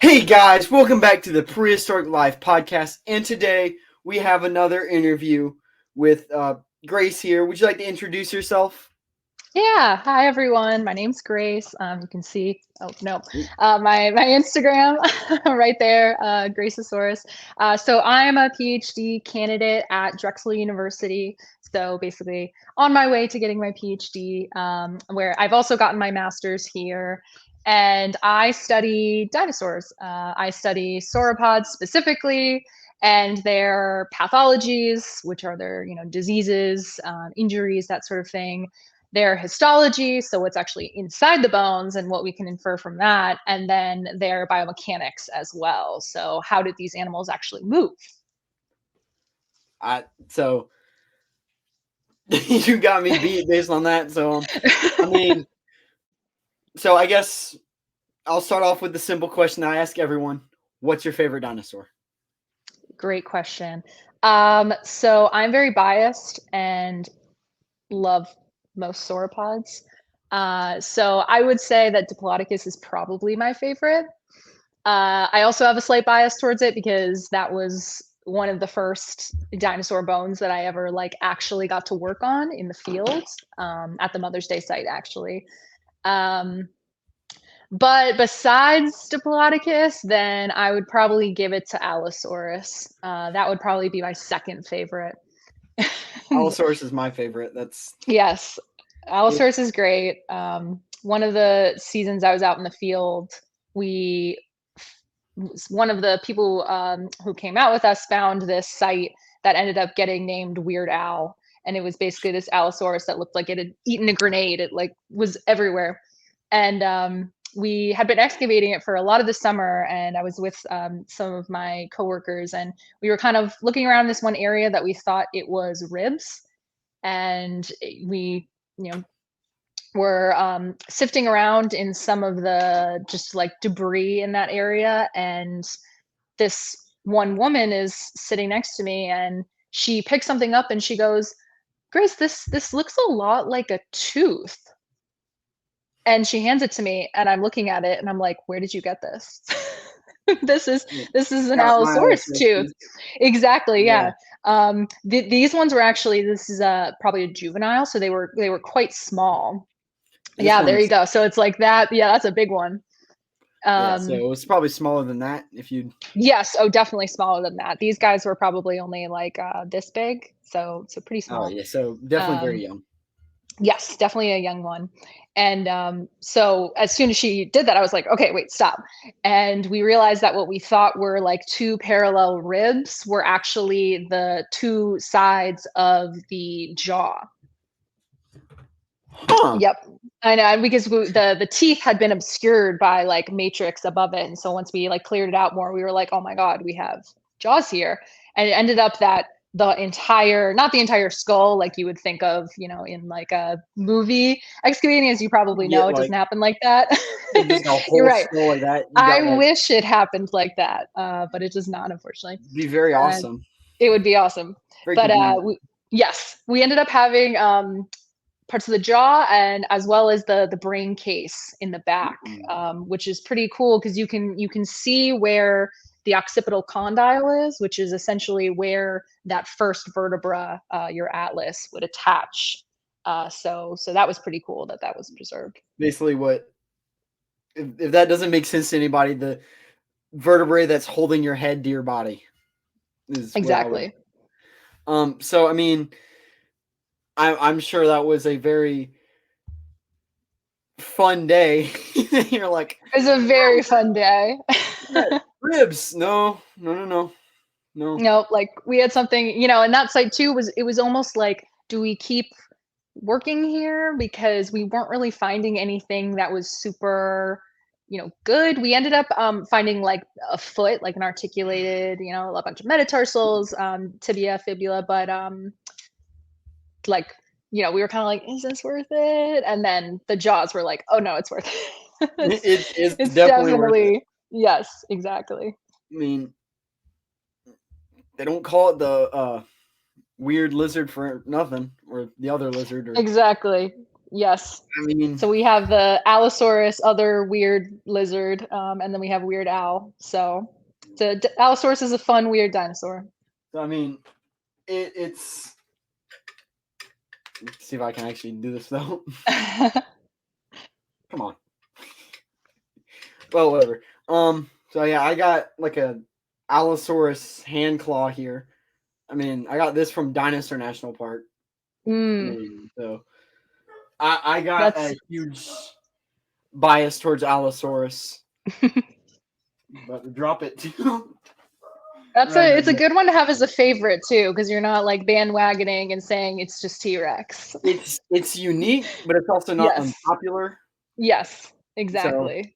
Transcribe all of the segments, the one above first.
Hey guys, welcome back to the Prehistoric Life Podcast. And today we have another interview with Grace here. Would you like to introduce yourself? Yeah, hi everyone. My name's Grace. You can see, oh no, my Instagram right there, Graceosaurus. So I'm a PhD candidate at Drexel University. So basically on my way to getting my PhD, where I've also gotten my master's here. And I study dinosaurs. I study sauropods specifically and their pathologies, which are their, diseases, injuries, that sort of thing, their histology, so what's actually inside the bones and what we can infer from that, and then their biomechanics as well. So how did these animals actually move? So you got me beat based on that. So I guess I'll start off with the simple question I ask everyone: what's your favorite dinosaur? Great question. So I'm very biased and love most sauropods. So I would say that Diplodocus is probably my favorite. I also have a slight bias towards it because that was one of the first dinosaur bones that I ever actually got to work on in the field, at the Mother's Day site actually. Um, but besides Diplodocus, then I would probably give it to Allosaurus. That would probably be my second favorite. Allosaurus is my favorite. Yes, Allosaurus is great. One of the seasons I was out in the field, we one of the people who came out with us found this site that ended up getting named Weird Al, and it was basically this Allosaurus that looked like it had eaten a grenade. It was everywhere, and we had been excavating it for a lot of the summer. And I was with some of my coworkers, and we were kind of looking around this one area that we thought it was ribs, and we, were sifting around in some of the just debris in that area, and this one woman is sitting next to me, and she picks something up and she goes, "Grace, this looks a lot like a tooth." And she hands it to me, and I'm looking at it and I'm like, "Where did you get this?" this is this is an my Allosaurus Allosaurus tooth. too. Exactly, Yeah, yeah. These ones were actually, this is probably a juvenile, so they were quite small. this Yeah, there you one's go. So it's like that. Yeah, that's a big one. yeah. So Um, it's probably smaller than that. If you yes, oh, definitely smaller than that. These guys were probably only this big, so pretty Oh small. yeah, so definitely very Um, young. yes, definitely a young one. And so as soon as she did that, I was like, okay, wait, stop. And we realized that what we thought were like two parallel ribs were actually the two sides of the jaw. Huh. Yep. I know, because the teeth had been obscured by matrix above it, and so once we cleared it out more, we were like, "Oh my god, we have jaws here." And it ended up that the entire, not the entire skull like you would think of, in a movie excavating, as you probably You get know, it doesn't happen like that. just a You're whole right. skull like that. You got I wish it happened like that, but it does not, unfortunately. be very Uh, awesome. it would be awesome. Very But convenient. yes, we ended up having parts of the jaw, and as well as the brain case in the back, which is pretty cool because you can see where the occipital condyle is, which is essentially where that first vertebra, your atlas, would attach. So that was pretty cool that that was preserved. Basically, what if that doesn't make sense to anybody? The vertebrae that's holding your head to your body is what I would. Exactly. So I mean, I'm sure that was a very fun day. You're like, It was a very fun day. yeah, ribs? No, no, no, no, no. No, we had something, and that site too was, it was almost like, do we keep working here? Because we weren't really finding anything that was super, good. We ended up finding a foot, like an articulated, a bunch of metatarsals, tibia, fibula, but like, we were kind of like, is this worth it? And then the jaws were like, oh no, it's worth it. It's It's definitely worth it. definitely, yes, exactly. I mean, they don't call it the weird lizard for nothing, or the other lizard, or Exactly. Yes. I mean, So we have the Allosaurus, other weird lizard, and then we have Weird Al. So Allosaurus is a fun, weird dinosaur. I mean, it's. Let's see if I can actually do this though. Come on. Well, whatever. So yeah, I got like a Allosaurus hand claw here. I mean, I got this from Dinosaur National Park. I mean, so I got That's a huge bias towards Allosaurus, but drop it too. it's a good one to have as a favorite too, because you're not like bandwagoning and saying it's just T-Rex. It's unique, but it's also not Yes. unpopular. Yes, exactly.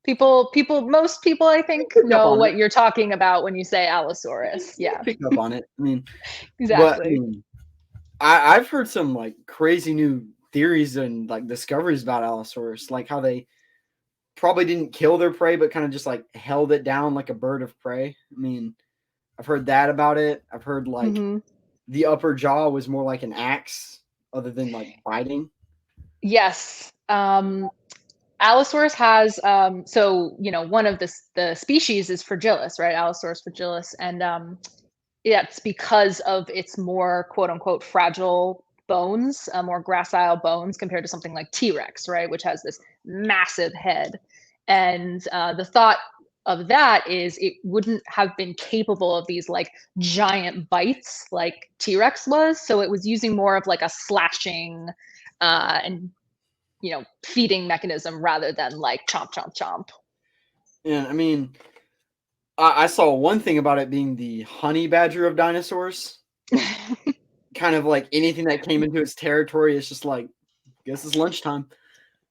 Most people, I think, Pick up know on what it. you're talking about when you say Allosaurus. Yeah, Pick up on it. I mean, but I exactly. mean, I've heard some like crazy new theories and like discoveries about Allosaurus, like how they probably didn't kill their prey, but kind of just like held it down like a bird of prey. I mean, I've heard that about it. I've heard like the upper jaw was more like an axe other than like biting. Yes. Allosaurus has so one of the species is Fragilis, right? Allosaurus fragilis, and yeah, it's because of its more quote unquote fragile bones, more gracile bones compared to something like T-Rex, right, which has this massive head. And the thought of that is it wouldn't have been capable of these like giant bites like T-Rex was, so it was using more of like a slashing and feeding mechanism rather than like chomp chomp chomp. And I mean, I saw one thing about it being the honey badger of dinosaurs. Kind of like anything that came into its territory is just like, guess it's lunchtime.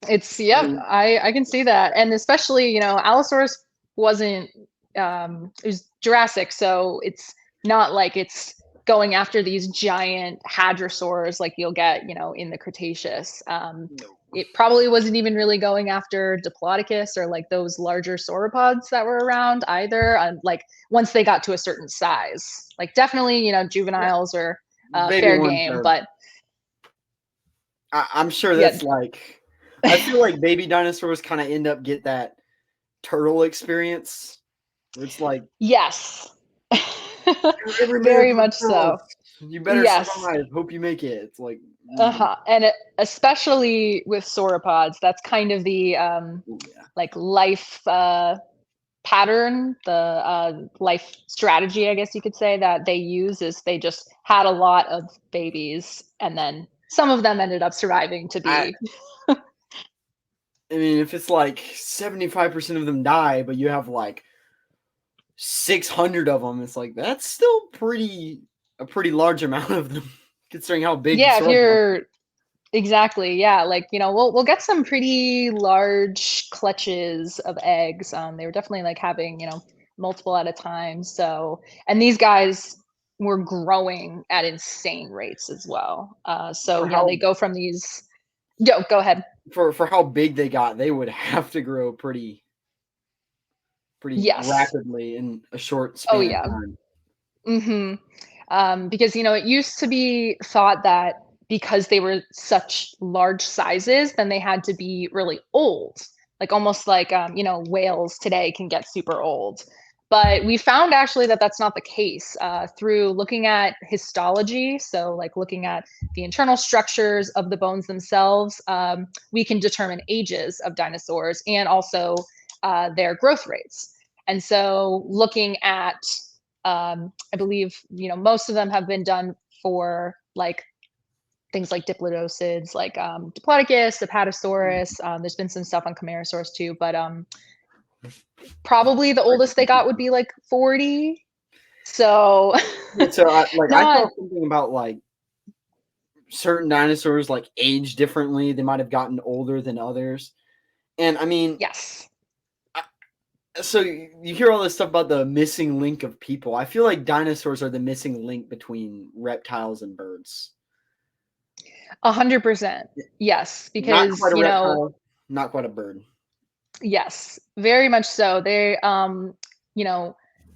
It's I can see that, and especially Allosaurus wasn't it was Jurassic, so it's not like it's going after these giant hadrosaurs like you'll get in the Cretaceous. It probably wasn't even really going after Diplodocus or like those larger sauropods that were around either. Like once they got to a certain size, like definitely juveniles or fair game, but I'm sure that's like, I feel like baby dinosaurs kind of end up get that turtle experience where it's like, yes. Very much so. You better survive. Hope you make it. It's like, and especially with sauropods, that's kind of the like life pattern, the life strategy, I guess you could say, that they use is they just had a lot of babies, and then some of them ended up surviving to be. I mean, if it's like 75% of them die, but you have like 600 of them, it's like that's still a pretty large amount of them, considering how big. Yeah, if you're exactly, yeah, like we'll get some pretty large clutches of eggs. They were definitely like having multiple at a time. So, and these guys were growing at insane rates as well. So yeah, they go from these. Yo, go ahead. For how big they got, they would have to grow pretty rapidly in a short span of time. Because it used to be thought that because they were such large sizes, then they had to be really old, like almost like whales today can get super old. But we found actually that that's not the case through looking at histology. So like looking at the internal structures of the bones themselves, we can determine ages of dinosaurs and also their growth rates. And so looking at, I believe, most of them have been done for like things like diplodocids, like Diplodocus, Apatosaurus. There's been some stuff on Camarasaurus too, but probably the oldest they got would be like 40. So, I saw something about like certain dinosaurs like age differently. They might have gotten older than others, and I mean, yes. So you hear all this stuff about the missing link of people. I feel like dinosaurs are the missing link between reptiles and birds. 100%. Yes, because not quite a reptile, not quite a bird. Yes, very much so. They,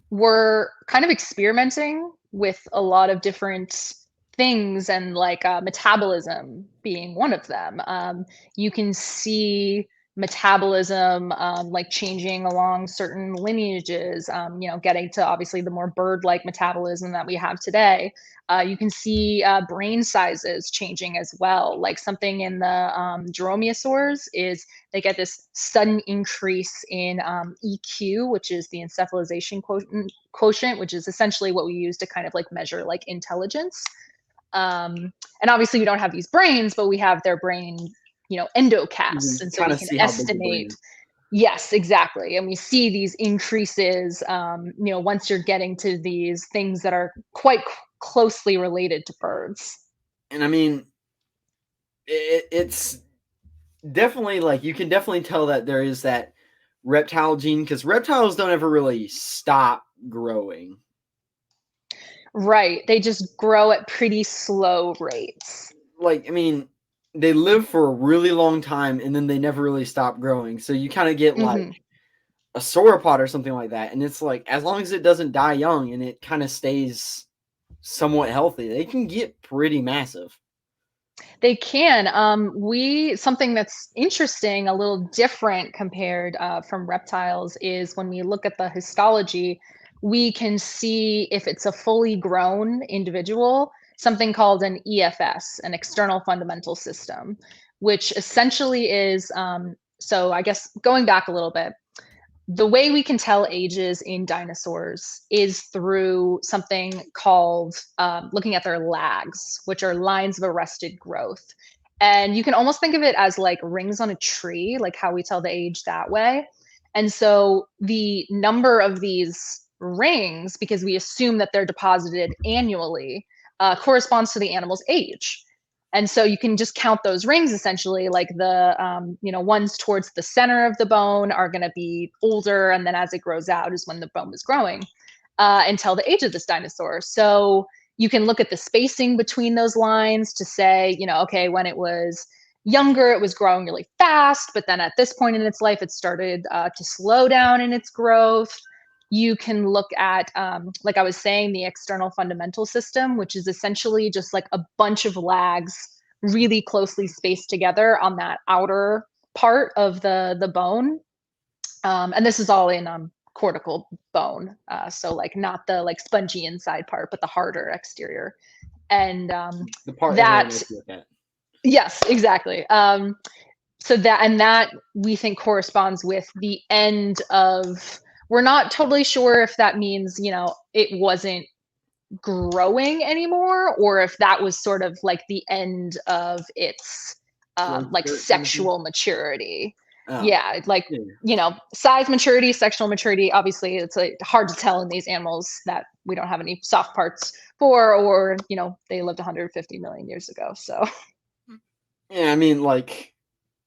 were kind of experimenting with a lot of different things, and like metabolism being one of them. You can see metabolism like changing along certain lineages, getting to obviously the more bird-like metabolism that we have today. You can see brain sizes changing as well. Like something in the dromaeosaurs is they get this sudden increase in EQ, which is the encephalization quotient, which is essentially what we use to kind of like measure like intelligence. And obviously we don't have these brains, but we have their brain, endocasts. And so we can estimate. Yes, exactly. And we see these increases, once you're getting to these things that are quite closely related to birds. And I mean, it's definitely like, you can definitely tell that there is that reptile gene, because reptiles don't ever really stop growing. Right. They just grow at pretty slow rates. Like, I mean, they live for a really long time and then they never really stop growing. So you kind of get like a sauropod or something like that. And it's like, as long as it doesn't die young and it kind of stays somewhat healthy, they can get pretty massive. They can. Something that's interesting, a little different compared from reptiles, is when we look at the histology, we can see if it's a fully grown individual, something called an EFS, an external fundamental system, which essentially is, so I guess going back a little bit, the way we can tell ages in dinosaurs is through something called looking at their lags, which are lines of arrested growth. And you can almost think of it as like rings on a tree, like how we tell the age that way. And so the number of these rings, because we assume that they're deposited annually, corresponds to the animal's age. And so you can just count those rings essentially, like the ones towards the center of the bone are going to be older, and then as it grows out is when the bone was growing, until the age of this dinosaur. So you can look at the spacing between those lines to say, okay, when it was younger, it was growing really fast, but then at this point in its life, it started to slow down in its growth. You can look at, like I was saying, the external fundamental system, which is essentially just like a bunch of lags really closely spaced together on that outer part of the bone. And this is all in cortical bone. So like not the like spongy inside part, but the harder exterior. And the part that, yes, exactly. So that we think corresponds with the end of, we're not totally sure if that means, it wasn't growing anymore, or if that was sort of like the end of its like sexual maturity. Yeah, like, size maturity, sexual maturity. Obviously, it's hard to tell in these animals that we don't have any soft parts for, or, they lived 150 million years ago. So, yeah, I mean, like,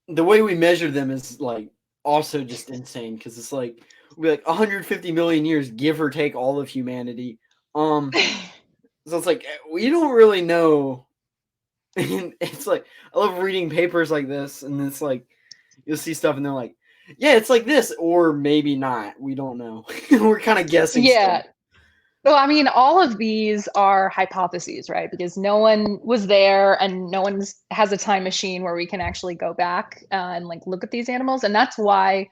the way we measure them is like also just insane, because it's like we'll be like 150 million years, give or take all of humanity. So it's like we don't really know. And it's like, I love reading papers like this, and it's like you'll see stuff and they're like, yeah, it's like this, or maybe not. We don't know. We're kind of guessing. Yeah. Stuff. Well, I mean, all of these are hypotheses, right? Because no one was there, and no one has a time machine where we can actually go back and like look at these animals. And that's why,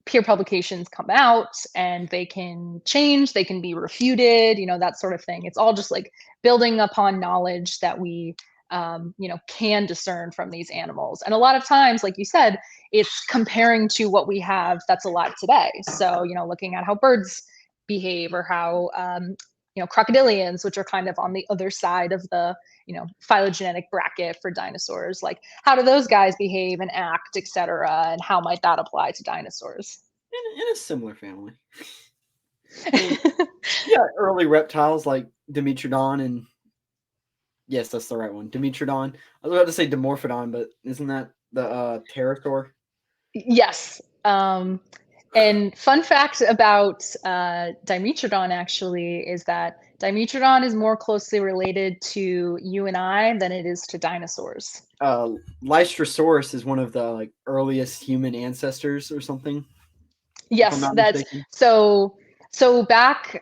peer publications come out and they can change, they can be refuted, that sort of thing. It's all just like building upon knowledge that we, can discern from these animals. And a lot of times, like you said, it's comparing to what we have that's alive today. So, looking at how birds behave, or how crocodilians, which are kind of on the other side of the phylogenetic bracket for dinosaurs, like how do those guys behave and act, etc., and how might that apply to dinosaurs in a similar family. I mean, yeah, early reptiles like Dimetrodon, and yes, that's the right one, Dimetrodon. I was about to say Dimorphodon, but isn't that the pterosaur? Yes. And fun fact about Dimetrodon actually is that Dimetrodon is more closely related to you and I than it is to dinosaurs. Lystrosaurus is one of the like earliest human ancestors or something. Yes, that's mistaken. So back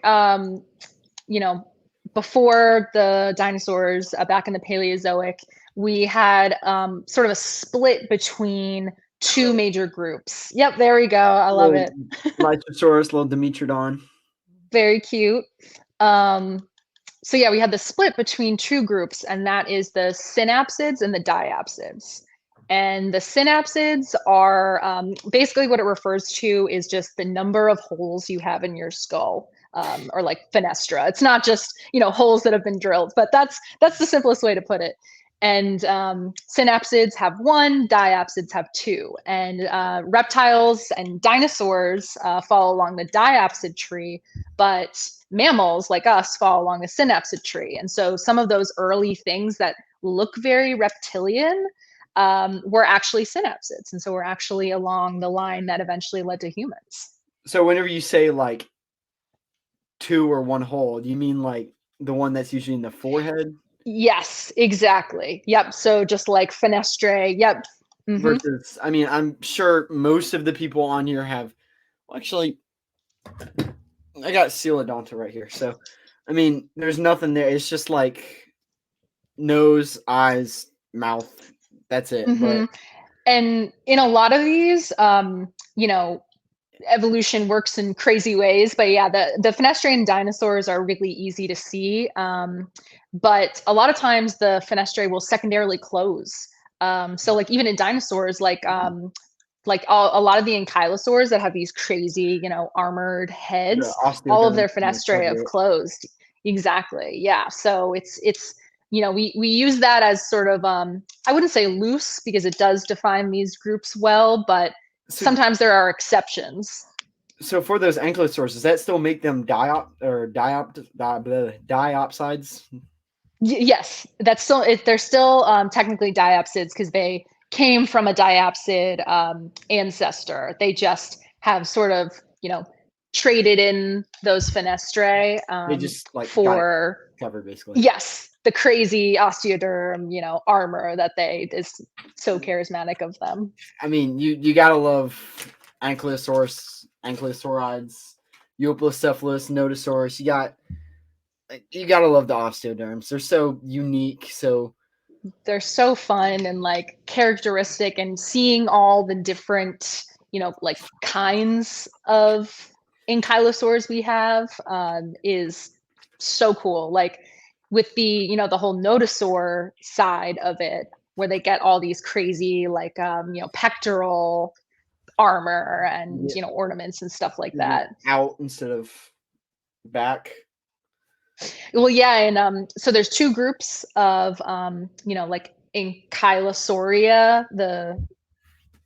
before the dinosaurs, back in the Paleozoic, we had sort of a split between two major groups. Yep, there we go. I love it. Lycosaurus, little Dimetrodon. Very cute. So yeah, we had the split between two groups, and that is the synapsids and the diapsids. And the synapsids are basically what it refers to is just the number of holes you have in your skull, or like fenestra. It's not just holes that have been drilled, but that's the simplest way to put it. And synapsids have one, diapsids have two. And reptiles and dinosaurs fall along the diapsid tree, but mammals like us fall along the synapsid tree. And so some of those early things that look very reptilian were actually synapsids. And so we're actually along the line that eventually led to humans. So whenever you say like two or one hole, do you mean like the one that's usually in the forehead? Yes, exactly. Yep. So just like fenestrae. Yep. Mm-hmm. Versus, I mean, I'm sure most of the people on here have, well, actually, I got coelodonta right here. So, I mean, there's nothing there. It's just like nose, eyes, mouth. That's it. Mm-hmm. But and in a lot of these, evolution works in crazy ways. But yeah, the fenestrian dinosaurs are really easy to see. But a lot of times the fenestrae will secondarily close. So like even in dinosaurs, like a lot of the ankylosaurs that have these crazy, armored heads, all of their fenestrae have closed. Exactly. Yeah. So it's we use that as sort of I wouldn't say loose because it does define these groups well, but sometimes there are exceptions. So for those ankylosaurs, does that still make them diopsides? Yes, that's still they're still technically diapsids because they came from a diapsid ancestor. They just have sort of traded in those fenestrae they just like for covered basically. Yes, the crazy osteoderm armor that is so charismatic of them. I mean, you gotta love ankylosaurs, ankylosaurids, Euoplocephalus, Nodosaurus. You gotta love the osteoderms. They're so unique. They're so fun and like characteristic, and seeing all the different like kinds of ankylosaurs we have is so cool. Like with the the whole nodosaur side of it, where they get all these crazy like pectoral armor and ornaments and stuff like that. Out instead of back. Well, yeah, and so there's two groups of like ankylosauria,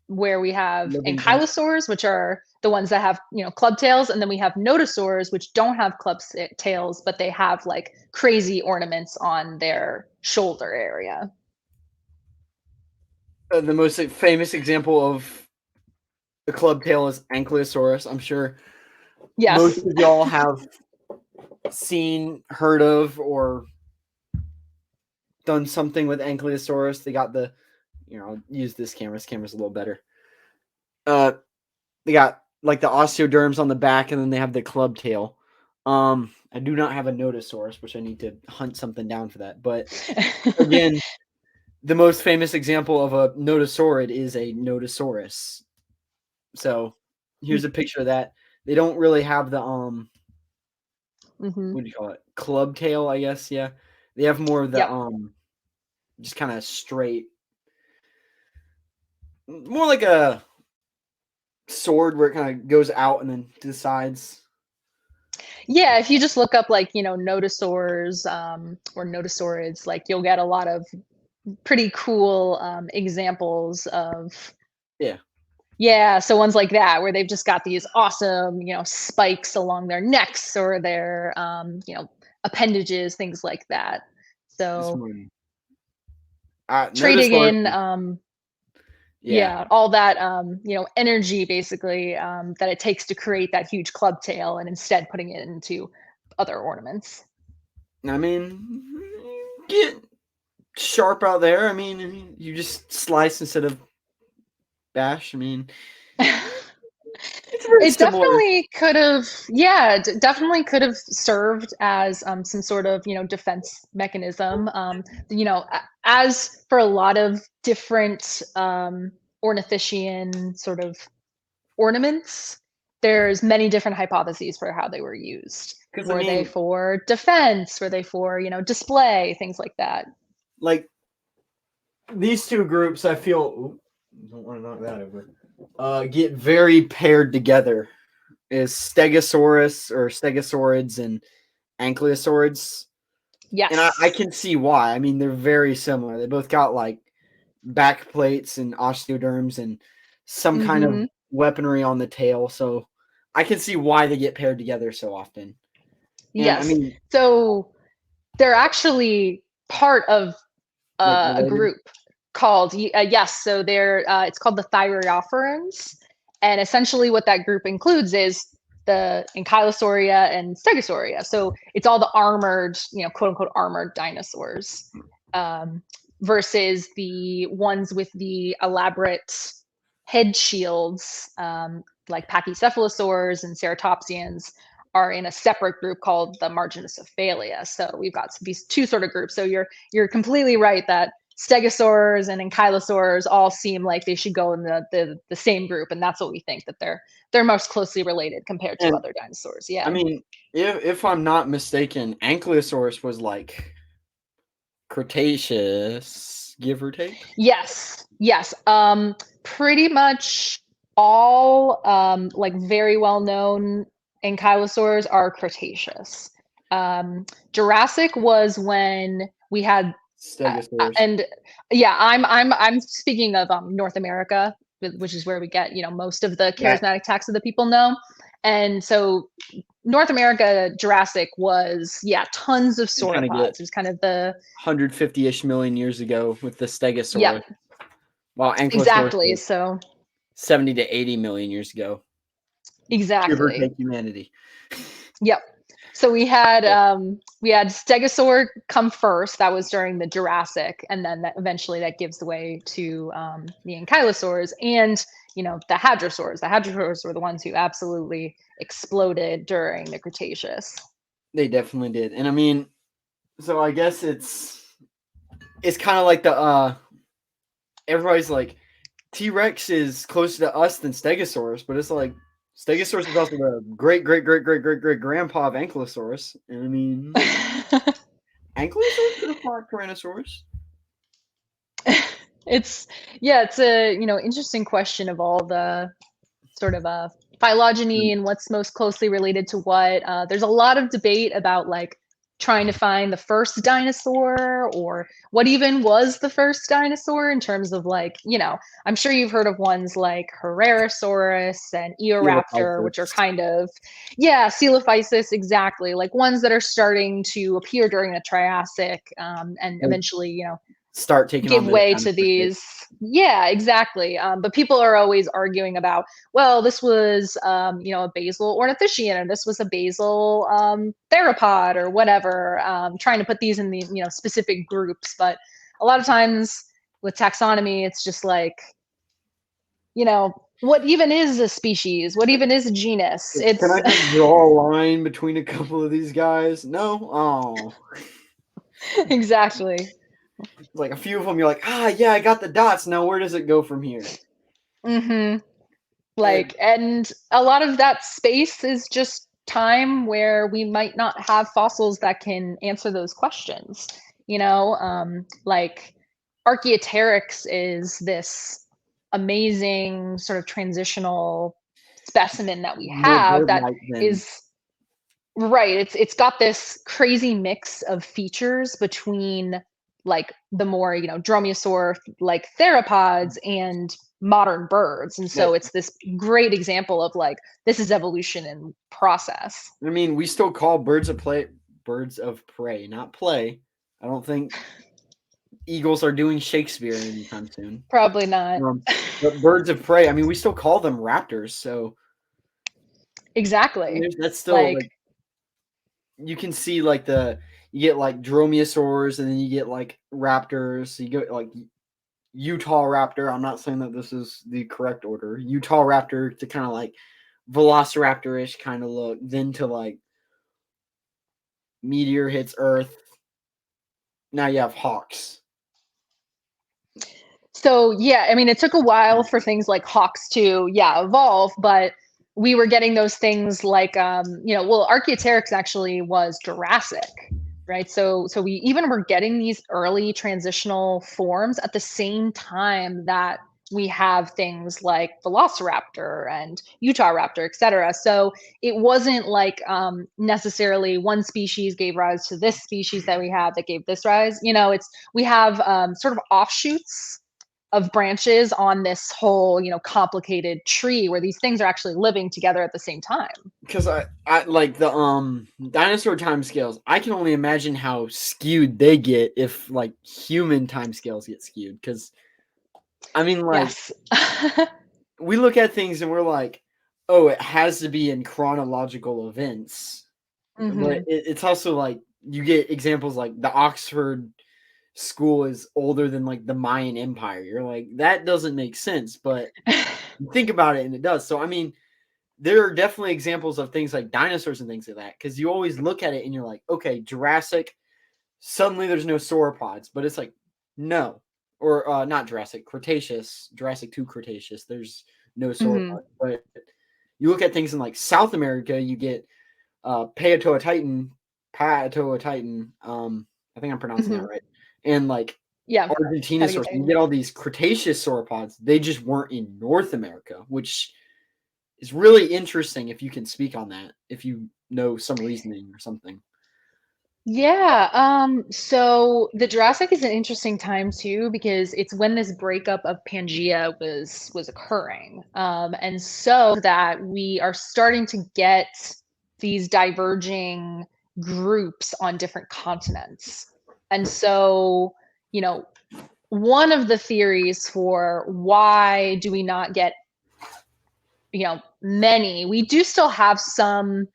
where we have ankylosaurs, which are the ones that have club tails, and then we have nodosaurs, which don't have club tails, but they have like crazy ornaments on their shoulder area. The most famous example of the club tail is Ankylosaurus. I'm sure most of y'all have seen, heard of, or done something with Ankylosaurus. They got the, I'll use this camera. This camera's a little better. They got like the osteoderms on the back, and then they have the club tail. I do not have a Nodosaurus, which I need to hunt something down for that. But again, the most famous example of a nodosaurid is a Nodosaurus. So here's a picture of that. They don't really have the what do you call it? Club tail, I guess. Yeah, they have more of the just kind of straight, more like a sword where it kind of goes out and then to the sides. Yeah, if you just look up like nodosaurs or nodosaurids, like you'll get a lot of pretty cool examples of so ones like that where they've just got these awesome spikes along their necks or their appendages, things like that. So trading in all that energy basically that it takes to create that huge club tail, and instead putting it into other ornaments. I mean, get sharp out there. I mean, you just slice instead of bash. I mean, it's very It similar. definitely could have, yeah, definitely could have served as some sort of, defense mechanism. As for a lot of different ornithischian sort of ornaments, there's many different hypotheses for how they were used. Because I Were they mean, for defense? Were they for, display, things like that? like these two groups, I feel don't want to knock that over. Get very paired together. Is Stegosaurus or Stegosaurids and Ankylosaurids, and I Yes. can see why. I mean, they're very similar. They both got like back plates and osteoderms and some kind of Mm-hmm. weaponry on the tail, so I can see why they get paired together so often. And I Yes. mean, So they're actually part of like a related. group called yes. So they're it's called the Thyreophorans, and essentially what that group includes is the Ankylosauria and Stegosauria. So it's all the armored, quote unquote armored dinosaurs, um, versus the ones with the elaborate head shields, like Pachycephalosaurs and Ceratopsians, are in a separate group called the Marginocephalia. So we've got these two sort of groups. So you're completely right that stegosaurs and ankylosaurs all seem like they should go in the same group, and that's what we think, that they're most closely related compared to And other dinosaurs. I Yeah. mean, if I'm not mistaken, Ankylosaurus was like Cretaceous, give or take. Yes. Yes. Pretty much all like very well known ankylosaurs are Cretaceous. Jurassic was when we had Stegosaurus. and yeah, I'm speaking of North America, which is where we get most of the That charismatic taxa that people know, and so North America Jurassic was, yeah, tons of you kind of get sauropods. It was kind of the 150-ish million years ago with the yep, Stegosaurus, while Ankylosaurus exactly. was So 70 to 80 million years ago, give or exactly. take humanity. Yep. So we had Stegosaur come first. That was during the Jurassic, and then eventually that gives way to the Ankylosaurs and the Hadrosaurs. The Hadrosaurs were the ones who absolutely exploded during the Cretaceous. They definitely did. And I mean, so I guess it's kind of like the everybody's like T-Rex is closer to us than Stegosaurus, but it's like Stegosaurus is also the great great great great great great grandpa of Ankylosaurus. And I mean, Ankylosaurus could have fought Tyrannosaurus. It's it's a interesting question of all the sort of phylogeny and what's most closely related to what. There's a lot of debate about like trying to find the first dinosaur, or what even was the first dinosaur, in terms of like, I'm sure you've heard of ones like Herrerasaurus and Eoraptor, which are Coelophysis. kind of, yeah, Coelophysis, exactly, like ones that are starting to appear during the Triassic, and Like, eventually, start taking give on the way to dinosaur shape. these. Yeah, exactly. But people are always arguing about, well, this was a basal ornithischian, or this was a basal theropod, or whatever, trying to put these in the specific groups. But a lot of times with taxonomy, it's just like, what even is a species? What even is a genus? Can It's I just draw a line between a couple of these guys? No? Oh. exactly. Like a few of them, you're like, yeah, I got the dots. Now where does it go from here? Mm-hmm. And Like, and a lot of that space is just time where we might not have fossils that can answer those questions. Like Archaeopteryx is this amazing sort of transitional specimen that we more have that bird-like than is right. It's got this crazy mix of features between like the more, dromaeosaur like theropods and modern birds. And so that. it's this great example of like, this is evolution in process. I mean, we still call birds of prey, not play. I don't think eagles are doing Shakespeare anytime soon. Probably not. But birds of prey, I mean, we still call them raptors. So Exactly. that's still like Like, you can see like you get like dromaeosaurs and then you get like raptors. So you get like Utah raptor. I'm not saying that this is the correct order. Utah raptor to kind of like velociraptor-ish kind of look, then to like meteor hits Earth. Now you have hawks. So yeah, I mean, it took a while for things like hawks to evolve, but we were getting those things like well, Archaeopteryx actually was Jurassic, right? So we even were getting these early transitional forms at the same time that we have things like Velociraptor and Utah Raptor, et cetera. So it wasn't like necessarily one species gave rise to this species that we have that gave this rise. It's we have sort of offshoots of branches on this whole, complicated tree where these things are actually living together at the same time. Because I like the dinosaur time scales. I can only imagine how skewed they get if like human time scales get skewed. Because I mean, like, Yes. we look at things and we're like, oh, it has to be in chronological events. But it's also like you get examples like the Oxford school is older than like the Mayan Empire. You're like, that doesn't make sense, but you think about it and it does. So I mean, there are definitely examples of things like dinosaurs and things like that, because you always look at it and you're like, okay, Jurassic, suddenly there's no sauropods, but it's like, no. Or not Jurassic, Cretaceous, Jurassic 2 Cretaceous, there's no sauropods. But you look at things in like South America, you get Paleotitan, I think I'm pronouncing that right. And like Argentina, you get all these Cretaceous sauropods. They just weren't in North America, which is really interesting if you can speak on that, if you know some reasoning or something. Yeah, so the Jurassic is an interesting time too because it's when this breakup of Pangea was occurring. And so that we are starting to get these diverging groups on different continents. And so, one of the theories for why do we not get, many, we do still have some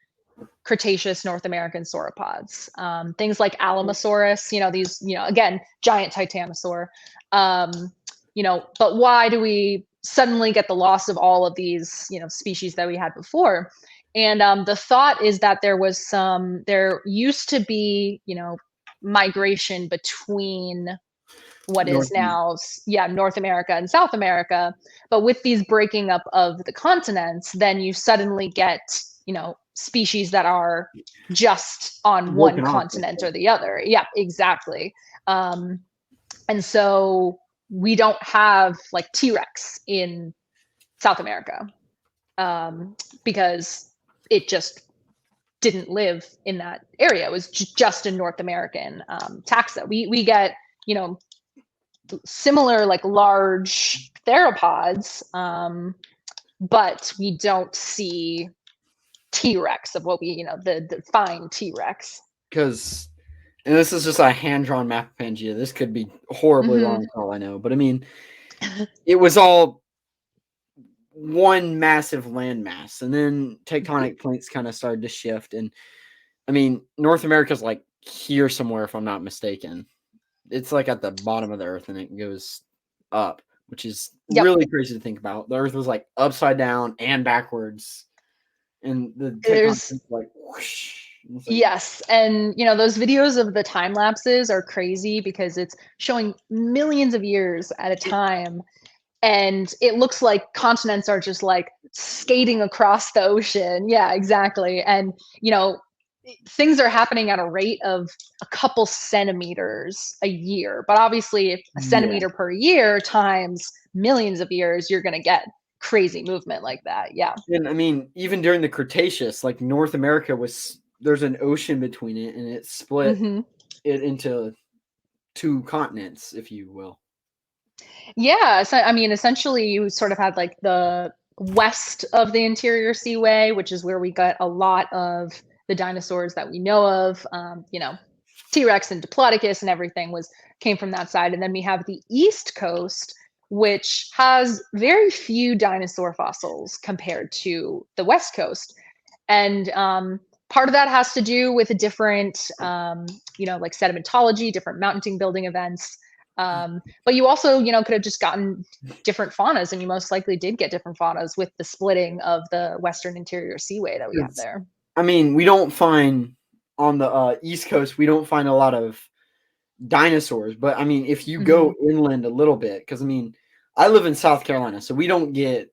Cretaceous North American sauropods. Things like Alamosaurus, these, again, giant titanosaur. But why do we suddenly get the loss of all of these, species that we had before? And the thought is that there used to be, migration between what is now North America and South America, but with these breaking up of the continents, then you suddenly get species that are just on one continent or the other. Yeah, exactly. And so we don't have like T-Rex in South America because it just didn't live in that area. It was just a North American taxa. We get similar like large theropods, but we don't see T-Rex of what we, the fine T-Rex. Because, and this is just a hand-drawn map of Pangea. This could be horribly wrong for all I know. But I mean, it was all one massive landmass. And then tectonic plates kind of started to shift. And I mean, North America's like here somewhere, if I'm not mistaken. It's like at the bottom of the earth and it goes up, which is really crazy to think about. The earth was like upside down and backwards. And the tectonic like whoosh. Like, yes, and those videos of the time lapses are crazy because it's showing millions of years at a time, and it looks like continents are just like skating across the ocean. Yeah, exactly. And things are happening at a rate of a couple centimeters a year, but obviously if a centimeter per year times millions of years, you're going to get crazy movement like that. Yeah. And I mean, even during the Cretaceous, like North America there's an ocean between it and it split it into two continents, if you will. Yeah. So, I mean, essentially you sort of had like the west of the interior seaway, which is where we got a lot of the dinosaurs that we know of, T-Rex and Diplodocus and everything came from that side. And then we have the East Coast, which has very few dinosaur fossils compared to the West Coast. And part of that has to do with a different, like sedimentology, different mountain building events. But you also, could have just gotten different faunas, and you most likely did get different faunas with the splitting of the Western Interior Seaway that we have there. I mean, we don't find on the East Coast, we don't find a lot of dinosaurs. But I mean, if you go inland a little bit, because I mean, I live in South Carolina, so we don't get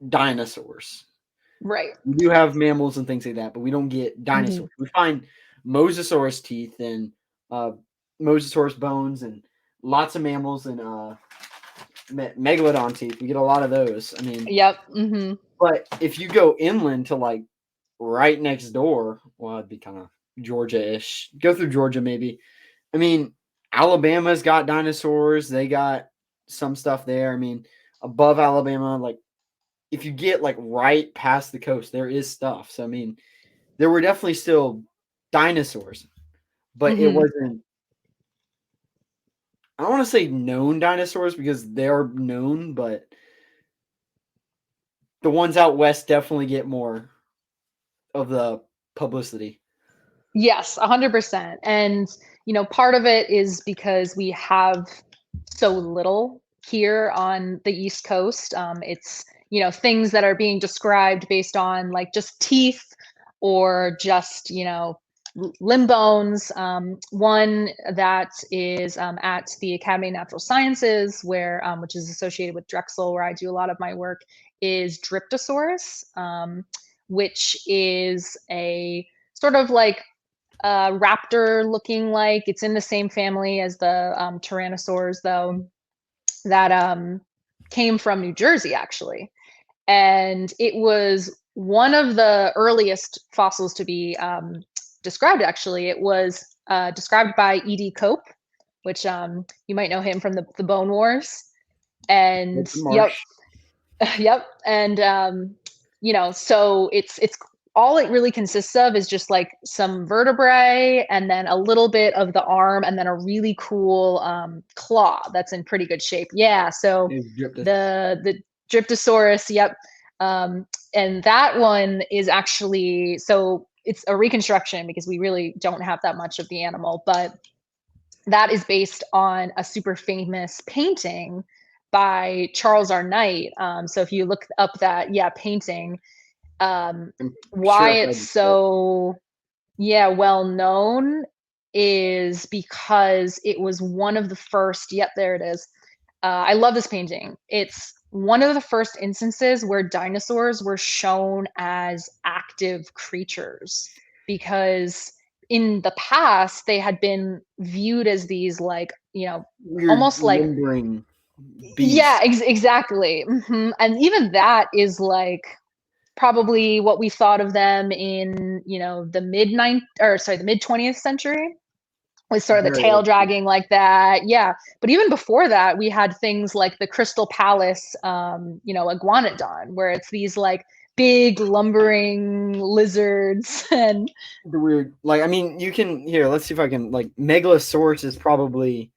dinosaurs. Right. We do have mammals and things like that, but we don't get dinosaurs. We find Mosasaurus teeth and Mosasaurus bones and lots of mammals and megalodon teeth. We get a lot of those. I mean, yep. But if you go inland to like right next door, well, it'd be kind of Georgia-ish. Go through Georgia, maybe. I mean, Alabama's got dinosaurs. They got some stuff there. I mean, above Alabama, like if you get like right past the coast, there is stuff. So I mean, there were definitely still dinosaurs, but it wasn't. I don't want to say known dinosaurs because they are known, but the ones out west definitely get more of the publicity. Yes, 100%. And, part of it is because we have so little here on the East Coast. It's, things that are being described based on like just teeth or just, limb bones. One that is at the Academy of Natural Sciences, where which is associated with Drexel, where I do a lot of my work, is Dryptosaurus, which is a sort of like raptor looking like. It's in the same family as the tyrannosaurs, though, that came from New Jersey, actually. And it was one of the earliest fossils to be described, actually. It was described by E.D. Cope, which you might know him from the Bone Wars. And yep. And so it's all it really consists of is just like some vertebrae and then a little bit of the arm and then a really cool claw that's in pretty good shape. Yeah. So the Dryptosaurus, yep. And that one is actually, so it's a reconstruction because we really don't have that much of the animal, but that is based on a super famous painting by Charles R. Knight. So if you look up that, painting, why it's so well known is because it was one of the first, there it is. I love this painting. It's one of the first instances where dinosaurs were shown as active creatures, because in the past they had been viewed as these like, weird, almost like exactly. And even that is like probably what we thought of them in, the mid 20th century, with sort of the tail dragging like that. Yeah. But even before that, we had things like the Crystal Palace, iguanodon, where it's these like big lumbering lizards and the weird, like, I mean, you can, let's see if I can, like, Megalosaurus is probably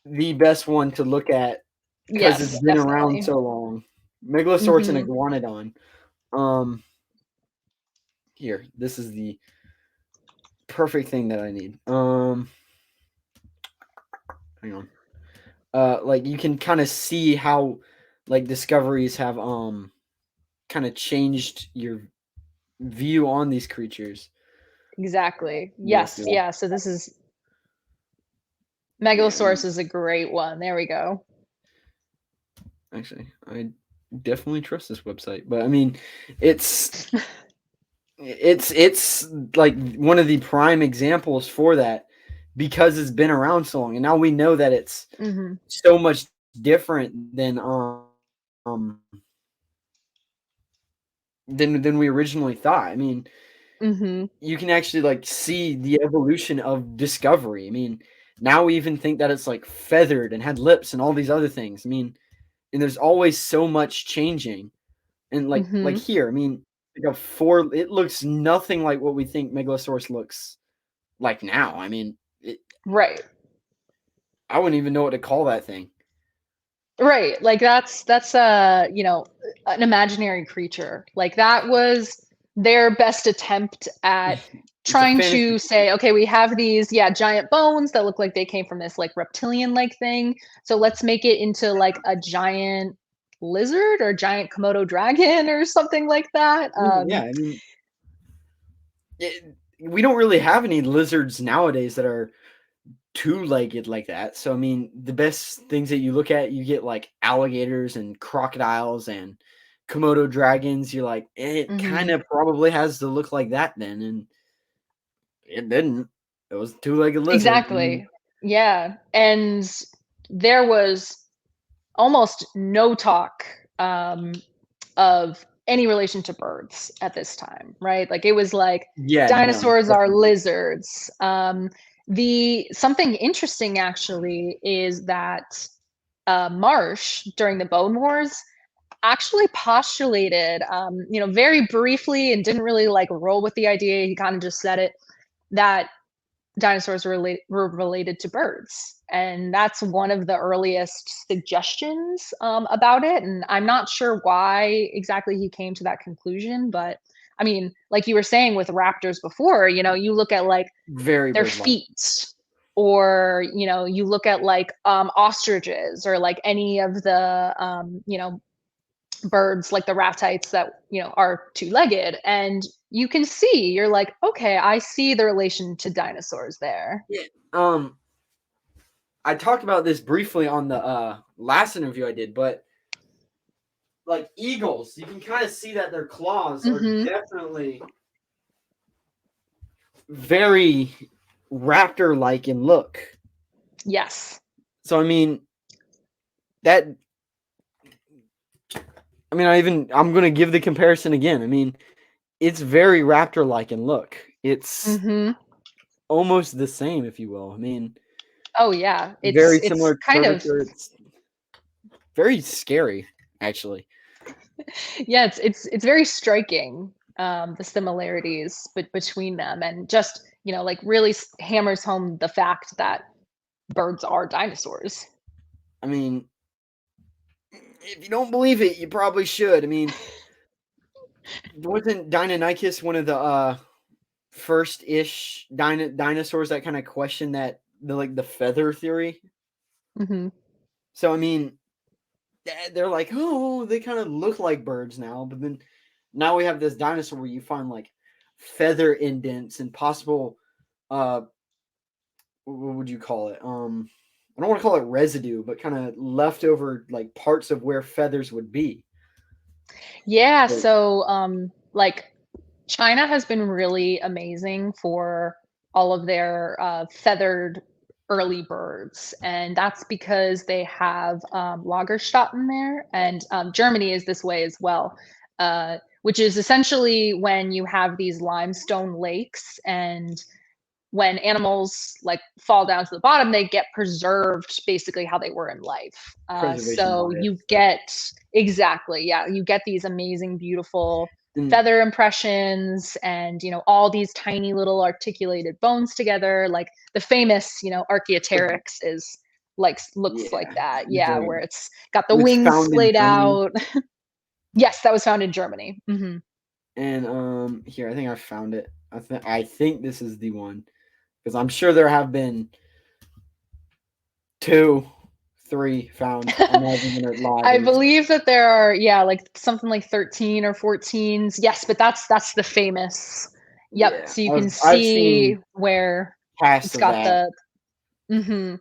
the best one to look at because it's been around so long. Megalosaurus and iguanodon. Here, this is the perfect thing that I need. Hang on. Like you can kind of see how like discoveries have kind of changed your view on these creatures. Exactly. Yes. Yeah. So this is Megalosaurus is a great one. There we go. Actually, I definitely trust this website, but I mean, it's like one of the prime examples for that because it's been around so long, and now we know that it's so much different than we originally thought. I mean, you can actually like see the evolution of discovery. I mean, now we even think that it's like feathered and had lips and all these other things. I mean, and there's always so much changing, and like here, I mean, like it looks nothing like what we think Megalosaurus looks like now. I mean, right. I wouldn't even know what to call that thing. Right. Like that's an imaginary creature. Like that was their best attempt at It's a trying fantasy. to say, okay, we have these, giant bones that look like they came from this like reptilian-like thing. So let's make it into like a giant lizard or giant Komodo dragon or something like that. Yeah, I mean, we don't really have any lizards nowadays that are two-legged like that. So I mean, the best things that you look at, you get like alligators and crocodiles and Komodo dragons. You're like, it kind Mhm. of probably has to look like that then, and it didn't. It was a two-legged lizard. Exactly. Yeah. And there was almost no talk um, of any relation to birds at this time, right? Like it was like Yeah, no, dinosaurs are definitely. lizards. The something interesting actually is that Marsh during the Bone Wars actually postulated, very briefly and didn't really like roll with the idea. He kind of just said it that dinosaurs were related to birds. And that's one of the earliest suggestions about it. And I'm not sure why exactly he came to that conclusion, but I mean, like you were saying with raptors before, you look at like Very their bird-like. feet, or you look at like ostriches or like any of the birds like the ratites that are two-legged, and you can see, you're like, okay, I see the relation to dinosaurs there. Yeah. I talked about this briefly on the last interview I did, but like eagles, you can kind of see that their claws are Hmm. definitely very raptor-like in look. Yes. So I mean that. I mean, I'm gonna give the comparison again. I mean, it's very raptor-like in look. It's Hmm. almost the same, if you will. I mean, Oh yeah, it's very it's similar kind of, curvature. It's very scary, actually. yeah, it's very striking, the similarities between them, and just like really hammers home the fact that birds are dinosaurs. I mean, if you don't believe it, you probably should. I mean, wasn't Deinonychus one of the first-ish dinosaurs that kind of questioned that the feather theory? Hmm. So I mean, they're like, oh, they kind of look like birds now, but then now we have this dinosaur where you find like feather indents and possible uh what would you call it? I don't want to call it residue, but kind of leftover like parts of where feathers would be. Yeah, But so like China has been really amazing for all of their feathered early birds, and that's because they have Lagerstätten there, and Germany is this way as well, which is essentially when you have these limestone lakes, and when animals like fall down to the bottom, they get preserved basically how they were in life. preservation So bias. you get exactly, yeah, you get these amazing, beautiful And feather impressions, and all these tiny little articulated bones together. Like the famous, Archaeopteryx is like looks like yeah, that. it's Yeah, where it's got the was wings found in splayed Germany. out. Yes, that was found in Germany. Hmm. And here I think I found it. I think this is the one because I'm sure there have been two, three found. I'm not even gonna lie. I There's believe that there are, yeah, like something like 13 or 14s. Yes, but that's the famous. Yep. yeah, So you can I've see seen where casts it's of got that. the. Hmm.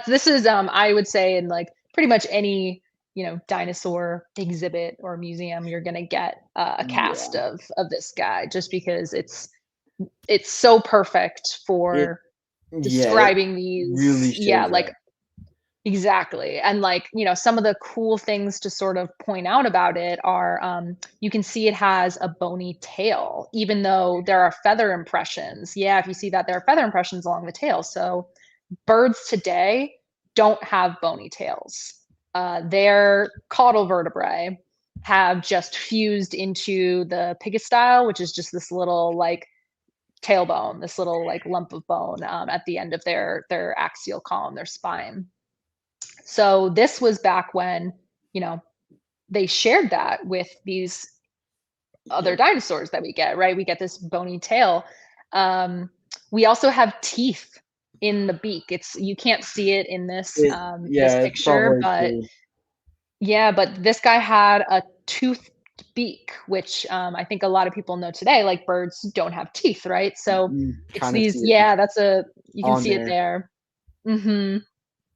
This is I would say in like pretty much any dinosaur exhibit or museum, you're gonna get a cast Yeah, of this guy, just because it's so perfect it for it describing these, really yeah, shows like. that. Exactly. And like, some of the cool things to sort of point out about it are you can see it has a bony tail, even though there are feather impressions. Yeah, if you see that there are feather impressions along the tail. So birds today don't have bony tails. Their caudal vertebrae have just fused into the pygostyle, which is just this little like tailbone, this little like lump of bone at the end of their axial column, their spine. So this was back when, you know, they shared that with these other Yep. dinosaurs that we get, right? We get this bony tail. We also have teeth in the beak. You can't see it in this It's picture, probably but true. yeah, but this guy had a toothed beak, which I think a lot of people know today, like birds don't have teeth, right? So You it's kind of see these, it yeah, you can on see it there. there. Hmm.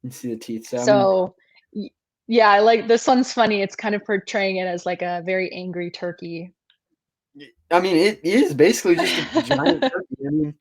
You see the teeth. So I mean, So y- yeah, I like this one's funny. It's kind of portraying it as like a very angry turkey. it is basically just a giant turkey. I mean,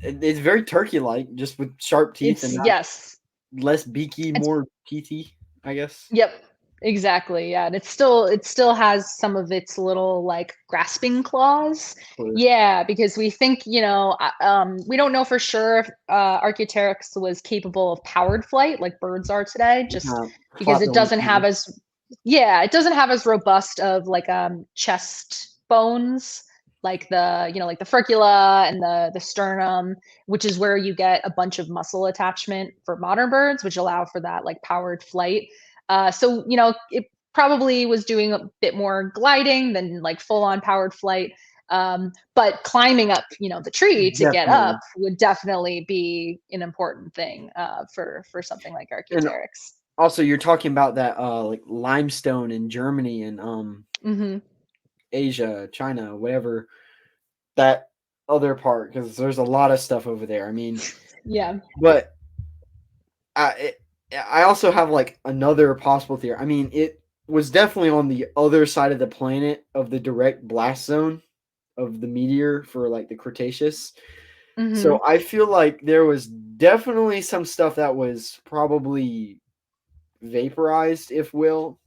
it's very turkey-like, just with sharp teeth It's and not yes. less beaky, It's more teethy, I guess. Yep, exactly. Yeah, and it still has some of its little like grasping claws. Or, Yeah, because we think, we don't know for sure if Archaeopteryx was capable of powered flight like birds are today, just because flap it their wings. doesn't have as yeah, it doesn't have as robust of like chest bones like like the furcula and the sternum, which is where you get a bunch of muscle attachment for modern birds, which allow for that like powered flight. So, it probably was doing a bit more gliding than like full on powered flight. But climbing up, the tree to get up Definitely. would definitely be an important thing for something like And Archaeopteryx. also, you're talking about that like limestone in Germany and Hmm. Asia, China, whatever that other part, because there's a lot of stuff over there. I mean, Yeah. but I also have like another possible theory. I mean, it was definitely on the other side of the planet of the direct blast zone of the meteor for like the Cretaceous. Hmm. So I feel like there was definitely some stuff that was probably vaporized, if will,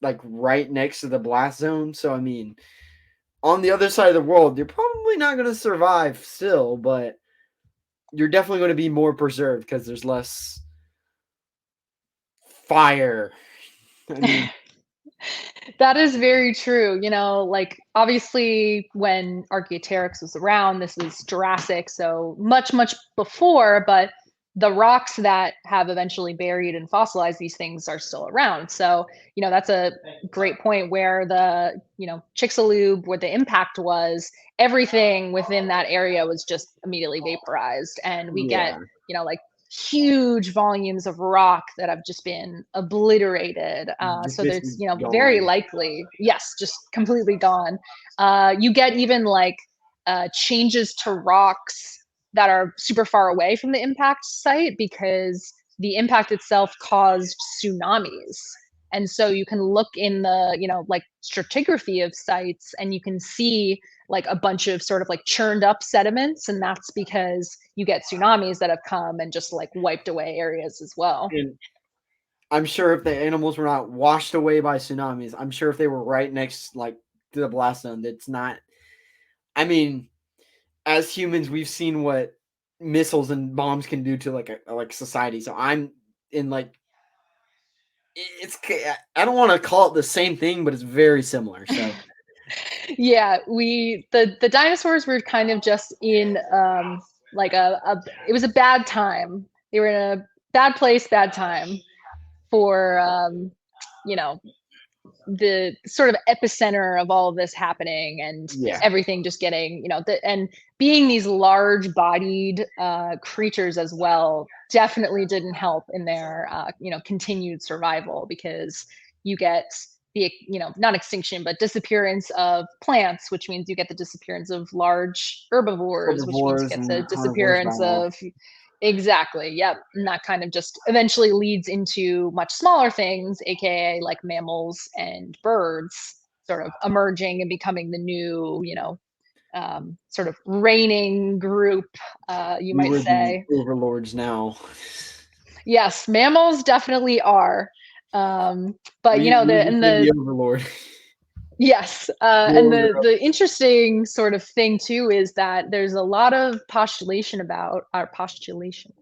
like right next to the blast zone. So I mean, on the other side of the world, you're probably not going to survive still, but you're definitely going to be more preserved because there's less fire. I mean, That is very true. Like obviously when Archaeopteryx was around, this is Jurassic, so much, much before, but the rocks that have eventually buried and fossilized these things are still around. So, that's a great point where Chicxulub, where the impact was, everything within that area was just immediately vaporized. And we get, yeah, like huge volumes of rock that have just been obliterated. just So there's, basically very gone. likely, yes, just completely gone. You get even like changes to rocks that are super far away from the impact site because the impact itself caused tsunamis. And so you can look in the, like stratigraphy of sites and you can see like a bunch of sort of like churned up sediments. And that's because you get tsunamis that have come and just like wiped away areas as well. And I'm sure if the animals were not washed away by tsunamis, I'm sure if they were right next, like to the blast zone, that's not. I mean, as humans, we've seen what missiles and bombs can do to like a like society. So I'm in like it's. I don't want to call it the same thing, but it's very similar. So Yeah, the dinosaurs were kind of just in like it was a bad time. They were in a bad place, bad time for you know the sort of epicenter of all of this happening and yeah, everything just getting and being these large bodied creatures as well definitely didn't help in their continued survival because you get the not extinction but disappearance of plants, which means you get the disappearance of large herbivores, which means you herbivores get the and carnivores die disappearance off. of exactly. Yep. And that kind of just eventually leads into much smaller things, aka like mammals and birds sort of emerging and becoming the new, sort of reigning group, you We might were the say. overlords now. Yes, mammals definitely are. But We and became the overlord. yes, and Lord, the interesting sort of thing too is that there's a lot of postulation about our postulation.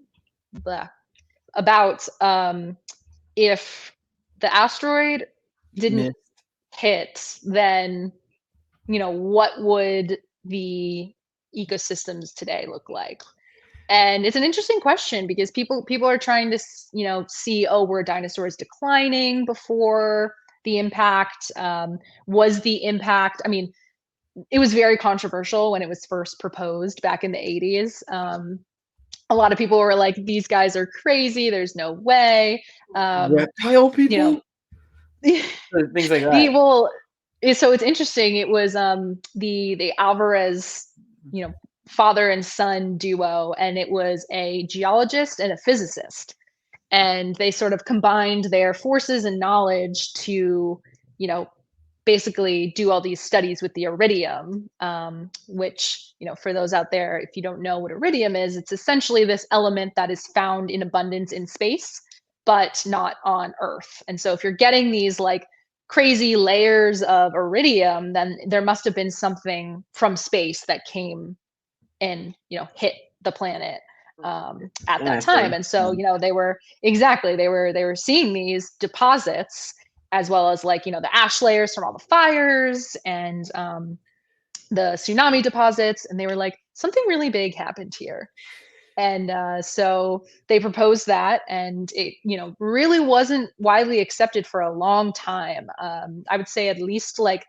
Blah, about if the asteroid didn't myth. hit, then what would the ecosystems today look like? And it's an interesting question because people are trying to see, oh, were dinosaurs declining before the impact? Was the impact? I mean, it was very controversial when it was first proposed back in the 80s. A lot of people were like, these guys are crazy. There's no way. Reptile You know, people? Things like the that. well, so it's interesting. It was the Alvarez, you know, father and son duo, and it was a geologist and a physicist, and they sort of combined their forces and knowledge to, you know, basically do all these studies with the iridium, which, you know, for those out there, if you don't know what iridium is, it's essentially this element that is found in abundance in space, but not on Earth. And so if you're getting these like crazy layers of iridium, then there must have been something from space that came and, you know, hit the planet at that time. Naturally. And so, you know, they were seeing these deposits, as well as, like, you know, the ash layers from all the fires, and the tsunami deposits, and they were like, something really big happened here. And so they proposed that, and it, you know, really wasn't widely accepted for a long time. I would say at least like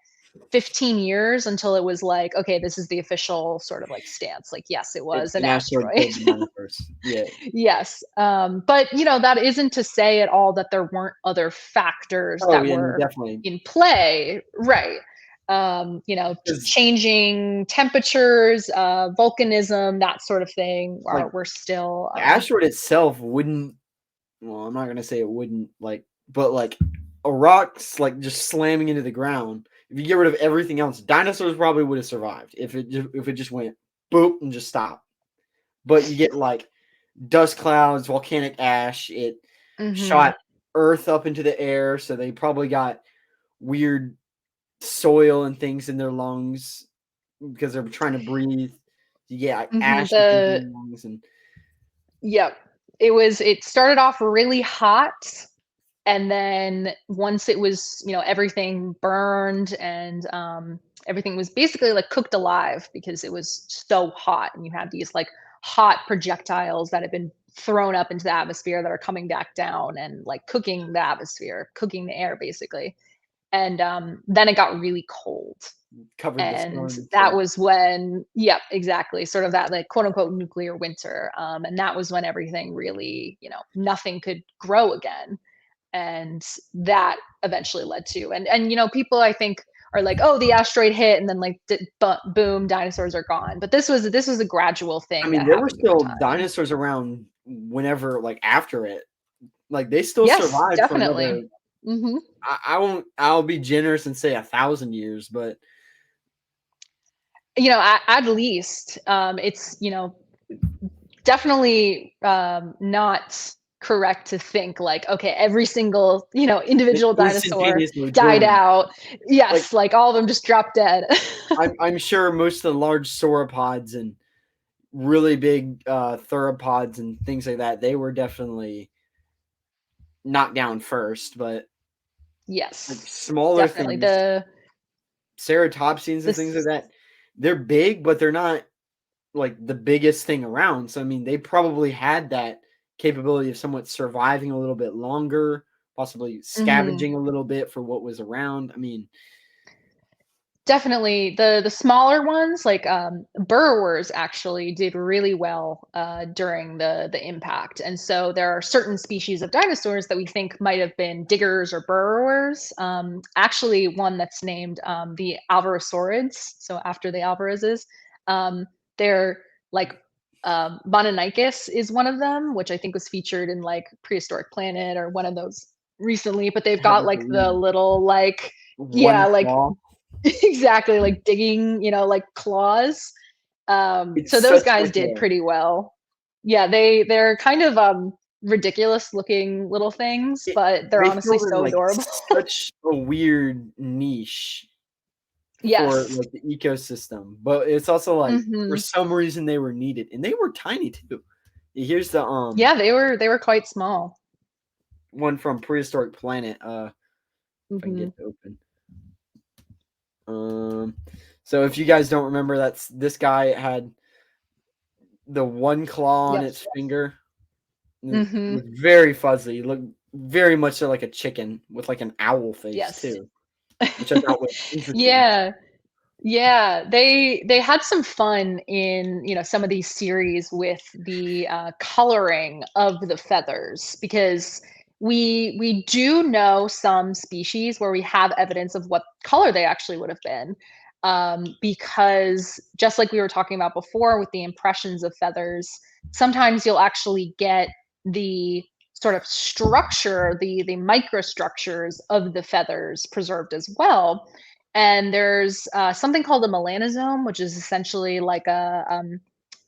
15 years, until it was like, okay, this is the official sort of like stance. Like, yes, it was an An asteroid asteroid. killed the dinosaurs. Yeah. Yes. But, you know, that isn't to say at all that there weren't other factors Oh, that yeah, no, were definitely. in play. Right. You know, 'Cause, changing temperatures, volcanism, that sort of thing like, were still, the asteroid itself wouldn't, well, I'm not gonna say it wouldn't, like, but, like, a rock's, like, just slamming into the ground, if you get rid of everything else, dinosaurs probably would have survived if it just went boop and just stopped. But you get, like, dust clouds, volcanic ash, it mhm. shot Earth up into the air, so they probably got weird soil and things in their lungs because they're trying to breathe. You get, like, Mhm. ash and things in your lungs, and Yep. It started off really hot, and then once it was, you know, everything burned, and everything was basically like cooked alive because it was so hot, and you had these like hot projectiles that had been thrown up into the atmosphere that are coming back down and like cooking the atmosphere, cooking the air basically. And then it got really cold, covered the and sun, that so was when, yep, exactly, sort of that like quote unquote nuclear winter. And that was when everything really, you know, nothing could grow again. And that eventually led to, and you know, people I think are like, oh, the asteroid hit, and then like boom, dinosaurs are gone. But this was a gradual I thing mean, that there were happened over still time. dinosaurs around whenever, like, after it. Like, they still Yes, survived for definitely. another, Hmm. I'll be generous and say 1,000 years, but You know, at least, it's, you know, definitely not correct to think like, okay, every single, you know, individual dinosaur instantaneously died boom. out. Like, Yes, like all of them just dropped dead. I'm sure most of the large sauropods and really big, theropods and things like that, they were definitely knocked down first, but, like, Yes, smaller definitely. things, ceratopsians and things like This that, they're big, but they're not, like, the biggest thing around, so, I mean, they probably had that capability of somewhat surviving a little bit longer, possibly Mhm. scavenging a little bit for what was around. I mean, Definitely, the smaller ones, like, burrowers actually did really well, during the impact, and so there are certain species of dinosaurs that we think might have been diggers or burrowers. Actually, one that's named, the Alvarezsaurids, so after the Alvarezes. They're like, Mononicus is one of them, which I think was featured in, like, Prehistoric Planet or one of those recently, but they've had, got, like, a like, the weird little, like, yeah, one like, claw. exactly, like digging, you know, like claws. It's So those such guys like did a pretty well. Yeah, they're kind of ridiculous looking little things, it but they're they honestly filled in, so like, adorable. such a weird niche for, Yes. like, the ecosystem, but it's also, like, for Hmm. some reason they were needed, and they were tiny too. Here's the, Yeah, they were quite small. one from Prehistoric Planet, if I can get Hmm. it open. Um, so if you guys don't remember, that's this guy had the one claw on Yep. its finger. It Hmm. was very fuzzy. It looked very much so like a chicken with, like, an owl face Yes. too, which I thought was interesting. Yeah. Yeah, they had some fun in, some of these series with the coloring of the feathers because we do know some species where we have evidence of what color they actually would have been. Because just like we were talking about before with the impressions of feathers, sometimes you'll actually get the sort of structure, the microstructures of the feathers preserved as well. And there's something called a melanosome, which is essentially like a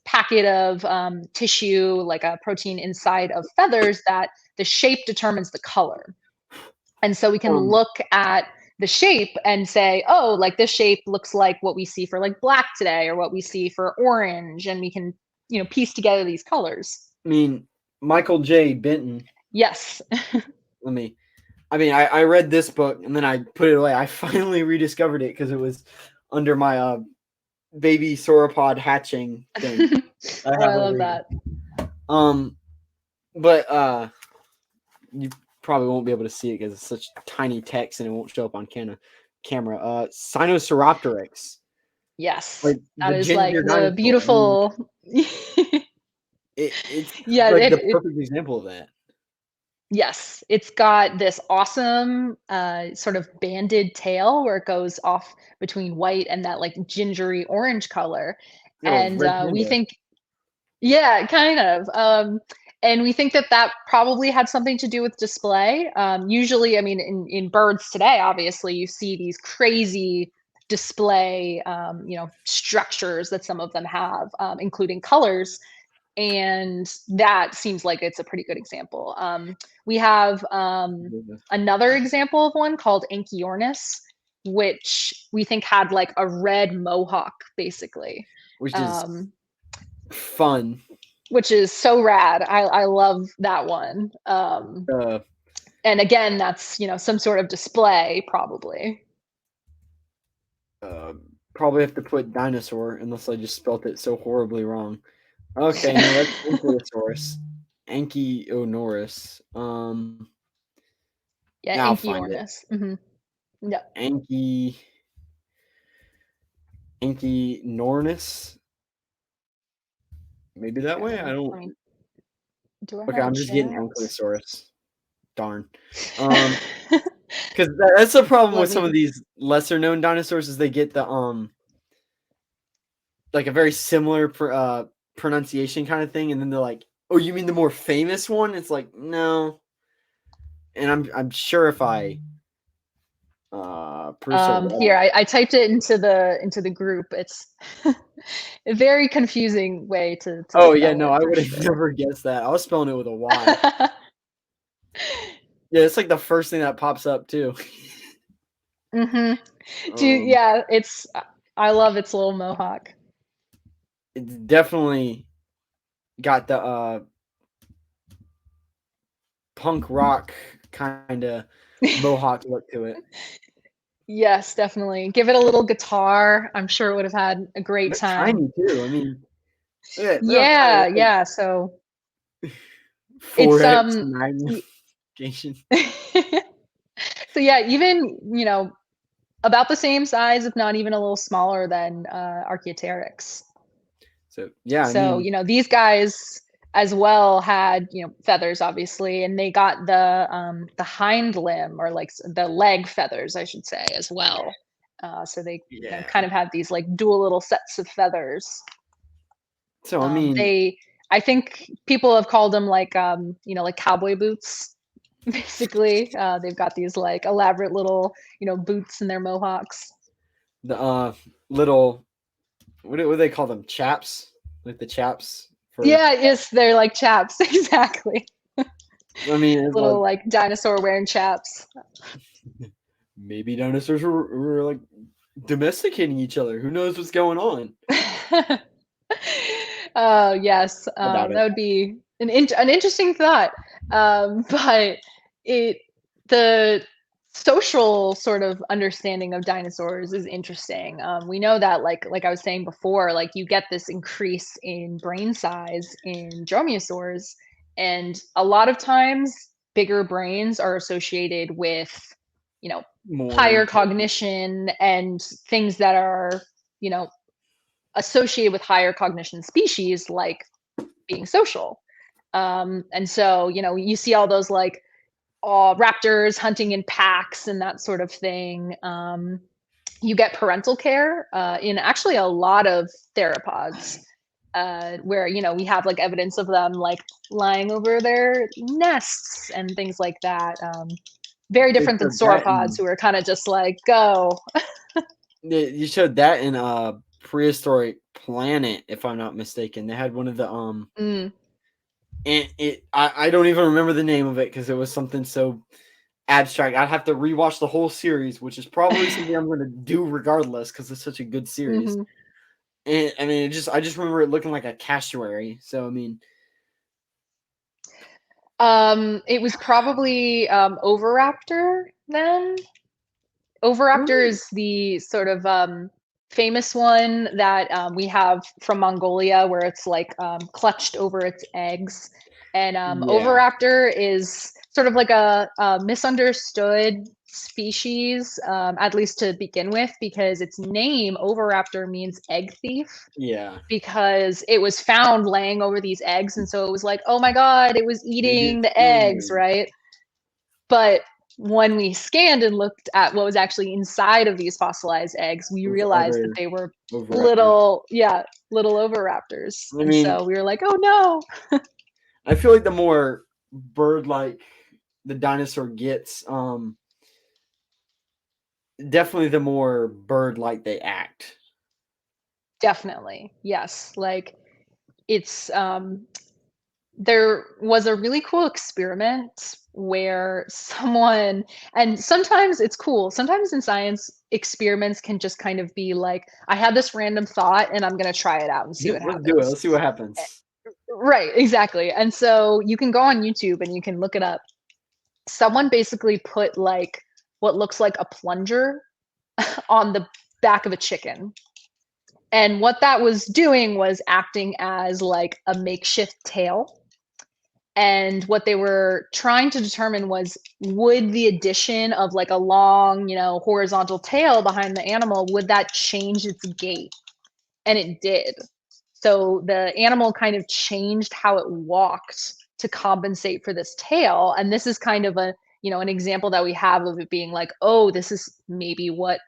packet of tissue, like a protein inside of feathers that the shape determines the color. And so we can Um, look at the shape and say, oh, like this shape looks like what we see for like black today or what we see for orange. And we can, piece together these colors. I mean, Michael J. Benton. Yes. I read this book and then I put it away. I finally rediscovered it because it was under my baby sauropod hatching thing. I Oh, have I love over here. that. But you probably won't be able to see it because it's such tiny text and it won't show up on camera. Sinosauropteryx. Yes. Like That the is like ginger the dinosaur. I mean, beautiful. it's Yeah, like the perfect example of that. yes, it's got this awesome sort of banded tail where it goes off between white and that like gingery orange color. Oh, And red we panda. think, yeah, kind of. And we think that that probably had something to do with display. Usually, I mean, in birds today, obviously, you see these crazy display, structures that some of them have, including colors, and that seems like it's a pretty good example. We have another example of one called Anchiornis, which we think had like a red mohawk, basically. Which is Um, fun. which is so rad. I love that one. Uh, And again, that's some sort of display, probably. uh, Probably have to put dinosaur unless I just spelt it so horribly wrong. Okay, no, that's Ankylosaurus. Ankylosaurus. Yeah, I'll find it. Anchiornis. Yeah. Anky Ankynornis. Maybe that way. I I don't. mean, do I Okay, have a I'm just getting chance? Ankylosaurus. Darn. Because that's the problem Let with some me. of these lesser known dinosaurs is they get the like a very similar pronunciation kind of thing, and then they're like, "Oh, you mean the more famous one?" It's like, no. And I'm sure if I producer Here, I typed it into the group. It's a very confusing way to oh yeah, spell no, it I for would have sure. never guessed that. I was spelling it with a Y. Yeah, it's like the first thing that pops up too. hmm Um, Yeah, I love its little mohawk. it's definitely got the punk rock kind of mohawk look to it. Yes, definitely. Give it a little guitar. I'm sure it would have had a great They're time. tiny too. I mean, yeah, they're not tiny. Yeah, They're yeah. So like it's 4x y- magnification. so yeah, even about the same size, if not even a little smaller than Archaeopteryx. So yeah, I So, mean, these guys as well had, feathers obviously, and they got the hind limb or like the leg feathers, I should say, as well. So they, yeah. kind of have these like dual little sets of feathers. So I mean, They, I think people have called them like, like cowboy boots. Basically, they've got these like elaborate little, boots in their mohawks. the little what do they call them? Chaps, like the chaps for. Yeah, yes, they're like chaps, exactly. I mean, it's Little like like dinosaur wearing chaps. maybe dinosaurs were like domesticating each other. Who knows what's going on? Oh yes, I doubt that it. would be an interesting thought. But it the social sort of understanding of dinosaurs is interesting. We know that like I was saying before, like you get this increase in brain size in dromaeosaurs, and a lot of times bigger brains are associated with higher cognition and things that are, associated with higher cognition species, like being social. And so, you see all those like raptors hunting in packs and that sort of thing. You get parental care in actually a lot of theropods, where we have like evidence of them like lying over their nests and things like that. Very different than sauropods, who are kind of just like go. You showed that in Prehistoric Planet, if I'm not mistaken. They had one of the and I don't even remember the name of it because it was something so abstract. I'd have to rewatch the whole series, which is probably something I'm going to do regardless because it's such a good series. And I mean, I just remember it looking like a cassowary. So I mean, it was probably Oviraptor then. Oviraptor is the sort of famous one that we have from Mongolia, where it's like clutched over its eggs. And Oviraptor is sort of like a misunderstood species, at least to begin with, because its name, Oviraptor, means egg thief. Yeah. Because it was found laying over these eggs. And so it was like, oh my God, it was eating the eggs, right? But when we scanned and looked at what was actually inside of these fossilized eggs, we realized that they were little oviraptors. I mean, so we were like, oh no. I feel like the more bird-like the dinosaur gets, definitely the more bird-like they act. Definitely. Yes. Like it's there was a really cool experiment where someone, and sometimes it's cool, sometimes in science experiments can just kind of be like, I had this random thought and I'm going to try it out and see what happens. Let's do it. Let's see what happens. Right, exactly. And so you can go on YouTube and you can look it up. Someone basically put like what looks like a plunger on the back of a chicken. And what that was doing was acting as like a makeshift tail. And what they were trying to determine was, would the addition of like a long, horizontal tail behind the animal, would that change its gait? And it did. So the animal kind of changed how it walked to compensate for this tail. And this is kind of an example that we have of it being like, oh, this is maybe what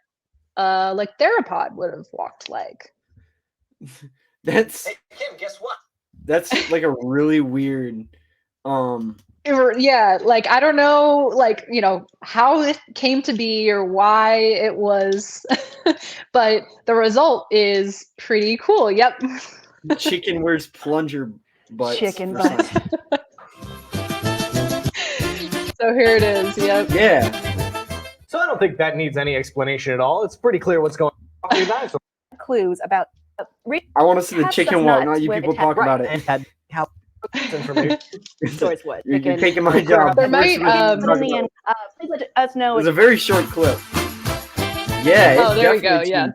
like theropod would have walked like. That's Hey, Kim, guess what? That's like a really weird yeah, like I don't know, like how it came to be or why it was, but the result is pretty cool. Yep. Chicken wears plunger butts. Chicken butt. So here it is. Yep. Yeah. So I don't think that needs any explanation at all. It's pretty clear what's going on. Clues about. I want to see the chicken walk, not you people talk about it. And how information. Source was. You're taking my job. There might, please let us know. It's a very short clip. Yeah. Oh, there we go. Yeah.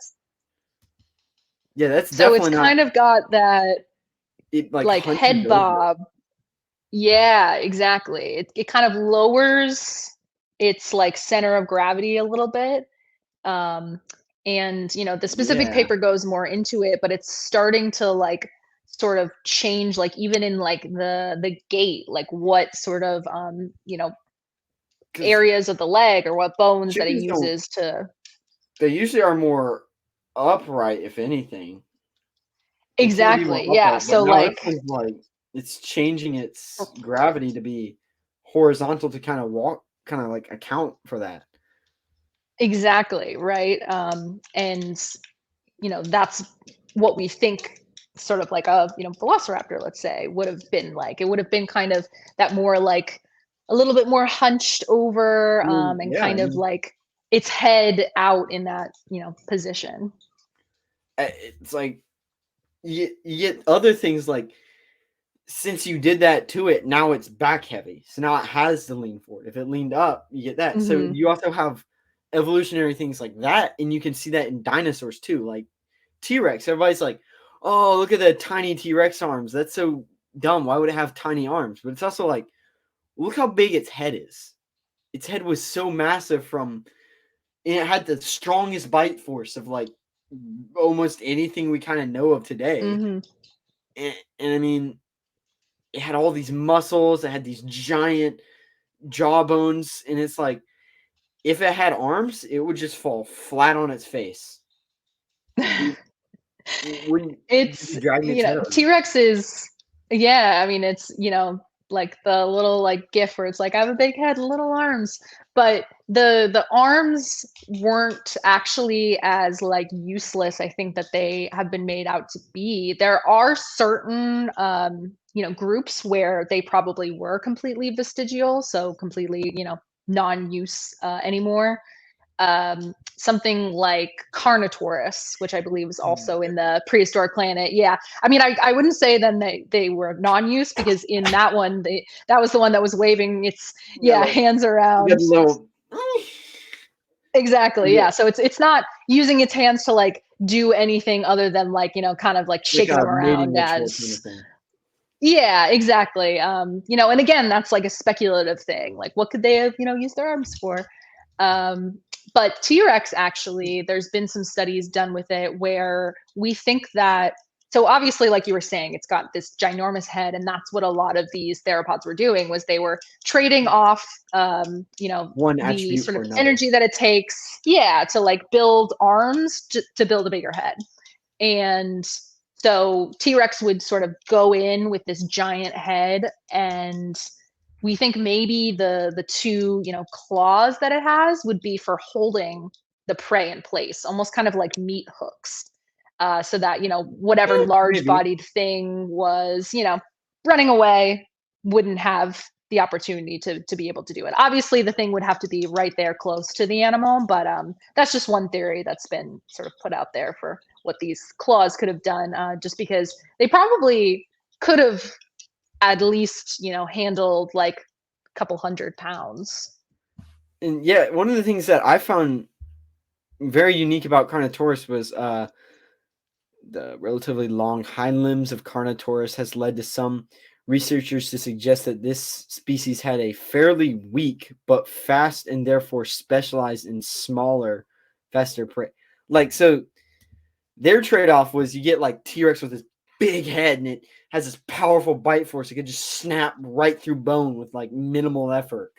Yeah, that's so definitely it's kind of got that like head bob. Yeah, exactly. It kind of lowers its like center of gravity a little bit. And the specific paper goes more into it, but it's starting to like sort of change, like even in like the gait, like what sort of areas of the leg or what bones that it uses to. They usually are more upright, if anything. Exactly. Yeah. So like it's changing its gravity to be horizontal to kind of walk, kind of like account for that. Exactly. Right. And that's what we think sort of like a velociraptor, let's say, would have been like. It would have been kind of that more like a little bit more hunched over, and kind of like its head out in that position. It's like you get other things like, since you did that to it, now it's back heavy, so now it has to lean forward. If it leaned up, you get that. So you also have evolutionary things like that, and you can see that in dinosaurs too, like T-Rex. Everybody's like, oh, look at the tiny T-Rex arms, that's so dumb, why would it have tiny arms? But it's also like, look how big its head is. its head was so massive and it had the strongest bite force of like almost anything we kind of know of today. Mm-hmm. And I mean, it had all these muscles, it had these giant jawbones, and it's like, if it had arms, it would just fall flat on its face. It's, dragging its head over. T-Rex is, yeah, I mean, it's, like the little like gif where it's like, I have a big head and little arms, but the arms weren't actually as like useless, I think, that they have been made out to be. There are certain groups where they probably were completely vestigial, so completely non-use anymore. Something like Carnotaurus, which I believe is also in the Prehistoric Planet. Yeah, I mean, I wouldn't say then they were non-use, because in that one, that was the one that was waving its hands around. Exactly. Yeah. So it's not using its hands to like do anything other than like kind of like shaking them around as. Yeah, exactly. And again, that's like a speculative thing. Like, what could they have used their arms for? But T-Rex, actually, there's been some studies done with it where we think that, so obviously, like you were saying, it's got this ginormous head, and that's what a lot of these theropods were doing, was they were trading off, one the sort of energy that it takes, to like build arms to build a bigger head. And so T-Rex would sort of go in with this giant head, and we think maybe the two, claws that it has would be for holding the prey in place, almost kind of like meat hooks, so that, whatever large-bodied thing was, running away, wouldn't have the opportunity to be able to do it. Obviously, the thing would have to be right there close to the animal, but that's just one theory that's been sort of put out there for what these claws could have done, just because they probably could have at least handled like a couple 100 pounds. And yeah, one of the things that I found very unique about Carnotaurus was the relatively long hind limbs of Carnotaurus has led to some researchers to suggest that this species had a fairly weak but fast and therefore specialized in smaller, faster prey. Like, so their trade-off was you get like T-Rex with this big head, and it has this powerful bite force. It could just snap right through bone with like minimal effort.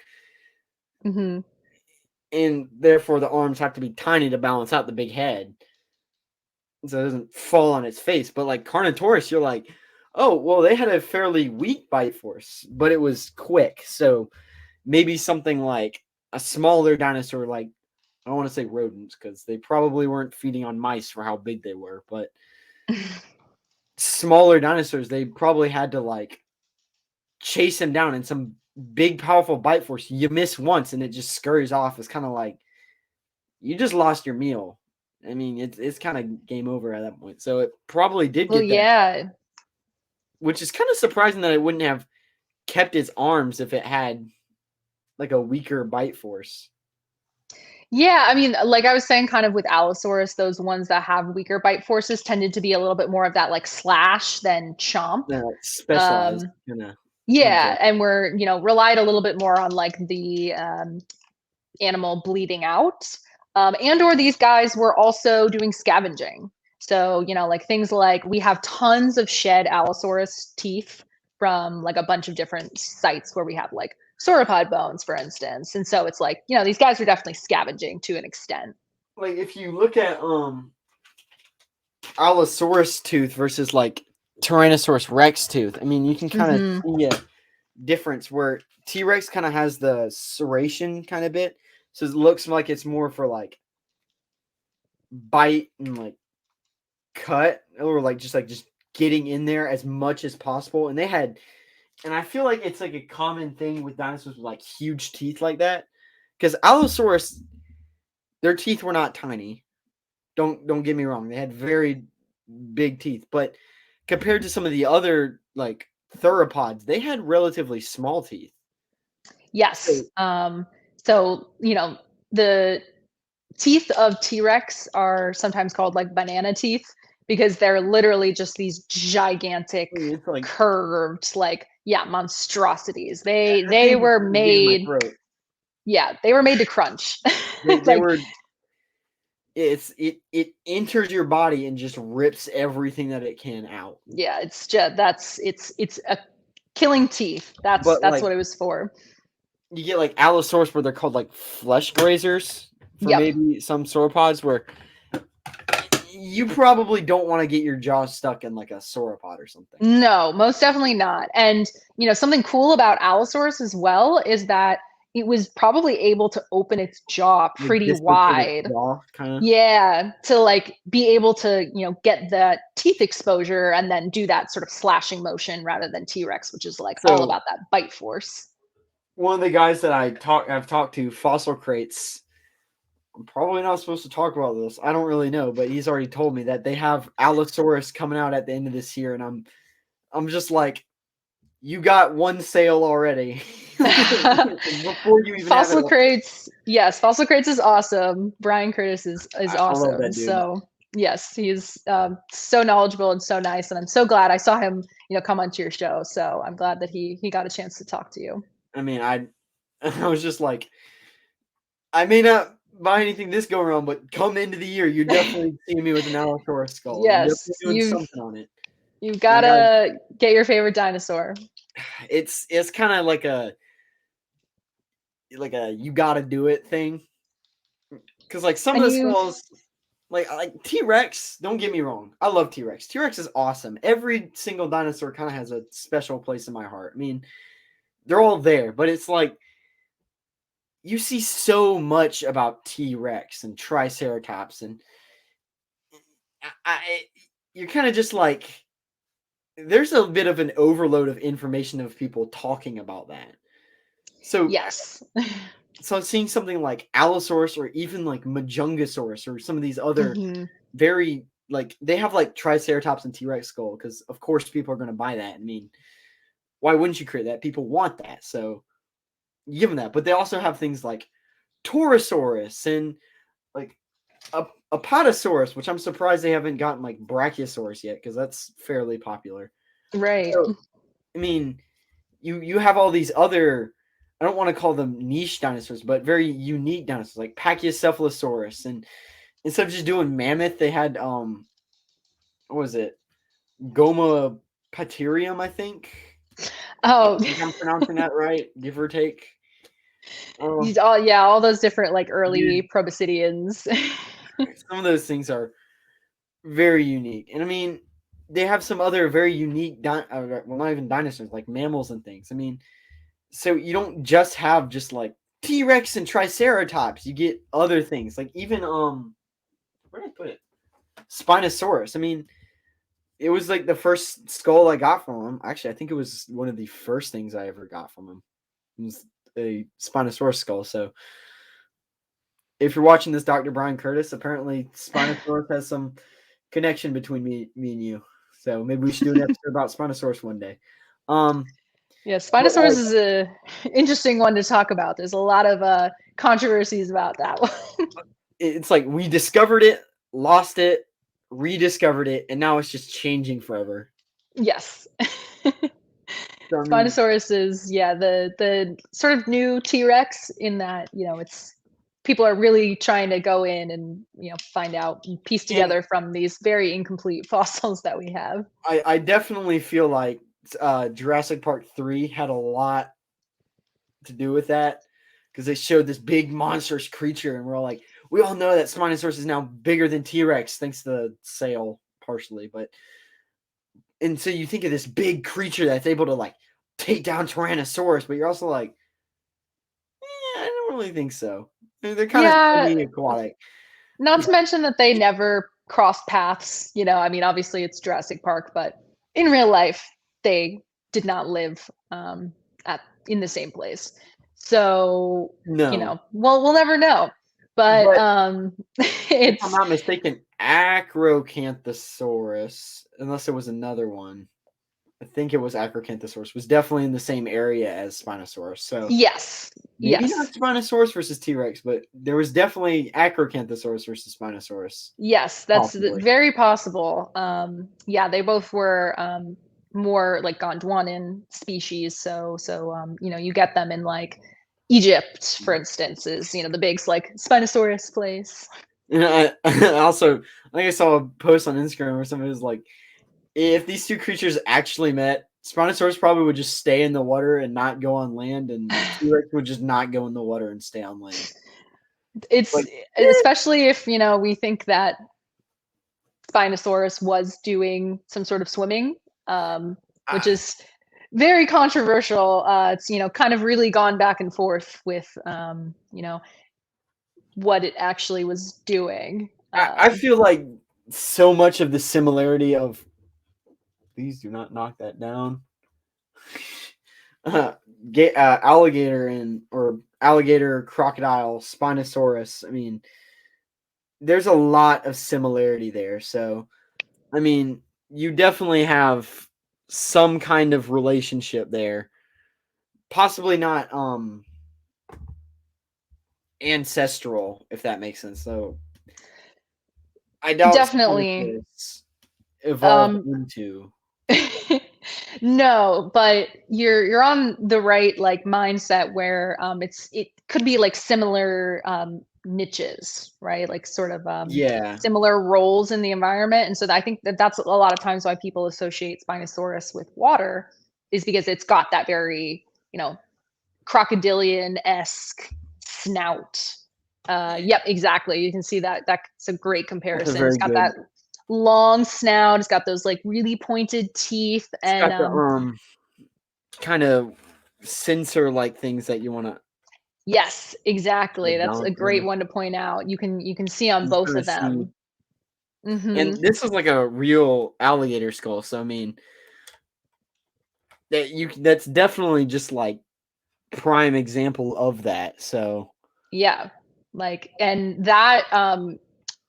Mm-hmm. And therefore the arms have to be tiny to balance out the big head, so it doesn't fall on its face. But like Carnotaurus, you're like, oh, well, they had a fairly weak bite force, but it was quick. So maybe something like a smaller dinosaur, like, I don't want to say rodents, because they probably weren't feeding on mice for how big they were, but smaller dinosaurs, they probably had to like chase him down in some big, powerful bite force. You miss once and it just scurries off. It's kind of like you just lost your meal. I mean, it's kind of game over at that point. So it probably did get that. Yeah. Which is kind of surprising that it wouldn't have kept its arms if it had like a weaker bite force. Yeah, I mean, like I was saying, kind of with Allosaurus, those ones that have weaker bite forces tended to be a little bit more of that like slash than chomp. Yeah, specialized. Yeah, and we're, relied a little bit more on like the animal bleeding out. And or these guys were also doing scavenging. So, like things like we have tons of shed Allosaurus teeth from like a bunch of different sites where we have like sauropod bones, for instance. And so it's like, these guys are definitely scavenging to an extent. Like if you look at Allosaurus tooth versus like Tyrannosaurus Rex tooth, I mean, you can kind of see a difference where T-Rex kind of has the serration kind of bit. So it looks like it's more for like bite and like cut, or like just getting in there as much as possible. And I feel like it's like a common thing with dinosaurs with like huge teeth like that, because Allosaurus, their teeth were not tiny. Don't get me wrong, they had very big teeth, but compared to some of the other like theropods, they had relatively small teeth. Yes. So the teeth of T-Rex are sometimes called like banana teeth, because they're literally just these gigantic, like curved, like monstrosities. They were made. Yeah, they were made to crunch. They Like, were. It enters your body and just rips everything that it can out. yeah, it's just it's a killing teeth. That's But like what it was for. you get like Allosaurus where they're called like flesh grazers for Yep. maybe some sauropods where you probably don't want to get your jaw stuck in like a sauropod or something. No, most definitely not. And something cool about Allosaurus as well is that it was probably able to open its jaw Like pretty dislocated wide. jaw, kind of. Yeah, to like be able to, get the teeth exposure and then do that sort of slashing motion rather than T-Rex, which is like all So- about that bite force. One of the guys that I've talked to, Fossil Crates. I'm probably not supposed to talk about this. I don't really know, but he's already told me that they have Allosaurus coming out at the end of this year, and I'm just like, you got one sale already before you even Fossil have it. Crates, yes, Fossil Crates is awesome. Brian Curtis is I love awesome. that dude. So yes, he's so knowledgeable and so nice, and I'm so glad I saw him, come onto your show. So I'm glad that he got a chance to talk to you. I mean, I was just like, I may not buy anything this go around, but come into the year, you're definitely seeing me with an Allosaurus skull. I'm Yes, definitely doing something on it. You've gotta get your favorite dinosaur. It's kind of like a you gotta do it thing. Because like some of the skulls, like T-Rex, don't get me wrong, I love T-Rex. T-Rex is awesome. Every single dinosaur kind of has a special place in my heart. I mean, they're all there, but it's like you see so much about T-Rex and Triceratops, and you're kind of just like, there's a bit of an overload of information of people talking about that. So yes. So seeing something like Allosaurus or even like Majungasaurus or some of these other very like they have like Triceratops and T-Rex skull because of course people are going to buy that. I mean, why wouldn't you create that? People want that, so you give them that. But they also have things like Torosaurus and like Apatosaurus, which I'm surprised they haven't gotten like Brachiosaurus yet because that's fairly popular. Right. So, I mean, you have all these other, I don't want to call them niche dinosaurs, but very unique dinosaurs like Pachycephalosaurus. And instead of just doing mammoth, they had what was it? Goma Paterium, I think. Oh, I think I'm pronouncing that right, give or take. all those different like early proboscideans. Some of those things are very unique, and I mean, they have some other very unique, well, not even dinosaurs, like mammals and things. I mean, so you don't just have just like T-Rex and Triceratops. You get other things, like even where did I put it? Spinosaurus. I mean, it was like the first skull I got from him. Actually, I think it was one of the first things I ever got from him. It was a Spinosaurus skull. So if you're watching this, Dr. Brian Curtis, apparently Spinosaurus has some connection between me and you. So maybe we should do an episode about Spinosaurus one day. Yeah, Spinosaurus is a interesting one to talk about. There's a lot of controversies about that one. It's like we discovered it, lost it, rediscovered it, and now it's just changing forever. Yes. So, I mean, Spinosaurus is the sort of new T-Rex in that it's people are really trying to go in and find out and piece together from these very incomplete fossils that we have. I definitely feel like Jurassic Park 3 had a lot to do with that because they showed this big monstrous creature and we're all like, we all know that Spinosaurus is now bigger than T-Rex thanks to the sale partially, and so you think of this big creature that's able to like take down Tyrannosaurus, but you're also like, I don't really think so. They're kind of semi-aquatic. Not to mention that they never crossed paths. I mean, obviously it's Jurassic Park, but in real life, they did not live in the same place. So, No. we'll never know. But if I'm not mistaken, Acrocanthosaurus, unless there was another one, I think it was Acrocanthosaurus, was definitely in the same area as Spinosaurus. So yes, maybe not Spinosaurus versus T-Rex, but there was definitely Acrocanthosaurus versus Spinosaurus. Yes, that's very possible. They both were more like Gondwanan species. So you get them in like Egypt, for instance, is the big like Spinosaurus place. And I also, I think I saw a post on Instagram where somebody was like, if these two creatures actually met, Spinosaurus probably would just stay in the water and not go on land, and T-Rex would just not go in the water and stay on land. It's Like, especially if we think that Spinosaurus was doing some sort of swimming, which is very controversial. It's kind of really gone back and forth with what it actually was doing. I feel like so much of the similarity of, please do not knock that down. Alligator, crocodile, Spinosaurus. I mean, there's a lot of similarity there. So, I mean, you definitely have some kind of relationship there. Possibly not ancestral, if that makes sense. So, I doubt Definitely Spinosaurus evolved into. No, but you're on the right like mindset where it could be like similar niches, right? Like sort of Yeah. similar roles in the environment. And so I think that's a lot of times why people associate Spinosaurus with water, is because it's got that very, crocodilian-esque snout. Yep, exactly. You can see that. That's a great comparison. It's got that long snout. It's got those like really pointed teeth, and it's got the kind of sensor-like things that you want to. Yes, exactly. That's a great Yeah. one to point out. You can see on both of them. And this is like a real alligator skull, so I mean, that's definitely just like prime example of that. So Yeah, like, and that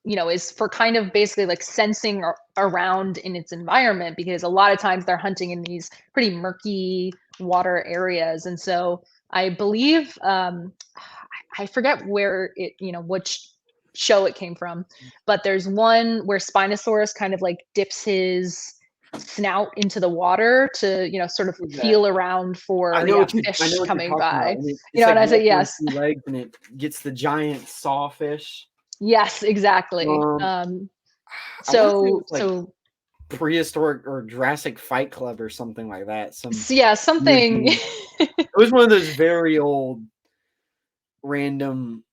is for kind of basically like sensing around in its environment, because a lot of times they're hunting in these pretty murky water areas. And so I believe I forget where it, which show it came from, but there's one where Spinosaurus kind of like dips his snout into the water to sort of feel around for fish coming by. And I say yes. Legs and it gets the giant sawfish. Yes, exactly. So Prehistoric or Jurassic Fight Club or something like that. Something. It was one of those very old, random,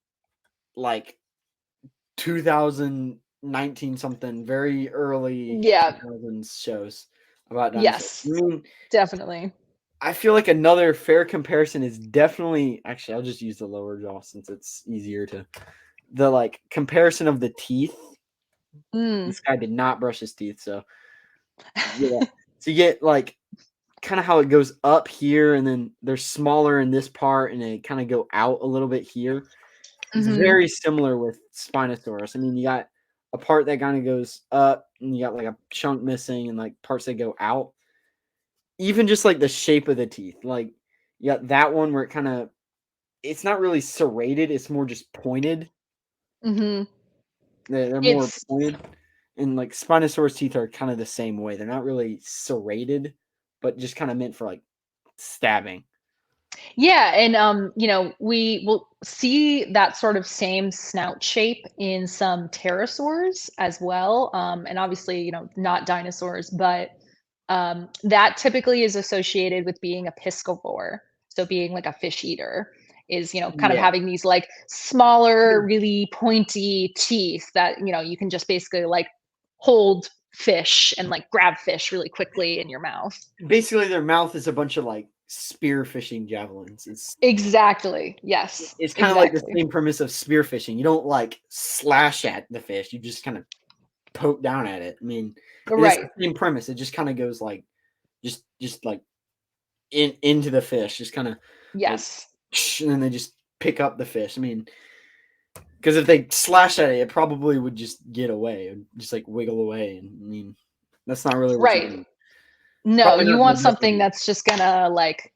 like 2019 something, very early 2000s shows about dinosaurs. Yes, I mean, definitely. I feel like another fair comparison is definitely, actually, I'll just use the lower jaw since it's easier to. The like comparison of the teeth. This guy did not brush his teeth, so yeah. So you get like kind of how it goes up here, and then they're smaller in this part, and they kind of go out a little bit here. It's very similar with Spinosaurus. I mean, you got a part that kind of goes up, and you got like a chunk missing, and like parts that go out. Even just like the shape of the teeth, like you got that one where it's not really serrated; it's more just pointed. They're more pointed, and like Spinosaurus teeth are kind of the same way. They're not really serrated, but just kind of meant for like stabbing. Yeah, and we will see that sort of same snout shape in some pterosaurs as well, and obviously not dinosaurs, but that typically is associated with being a piscivore, so being like a fish eater. Is kind of having these like smaller, really pointy teeth that you can just basically like hold fish and like grab fish really quickly in your mouth. Basically, their mouth is a bunch of like spear fishing javelins. Exactly. Yes. It's kind of like the same premise of spear fishing. You don't like slash at the fish; you just kind of poke down at it. I mean, it's the same premise. It just kind of goes like, just like into the fish, just kind of and then they just pick up the fish. I mean, because if they slash at it, it probably would just get away. It would just like wiggle away. And I mean, that's not really what you need. No, probably you want something that's just gonna like,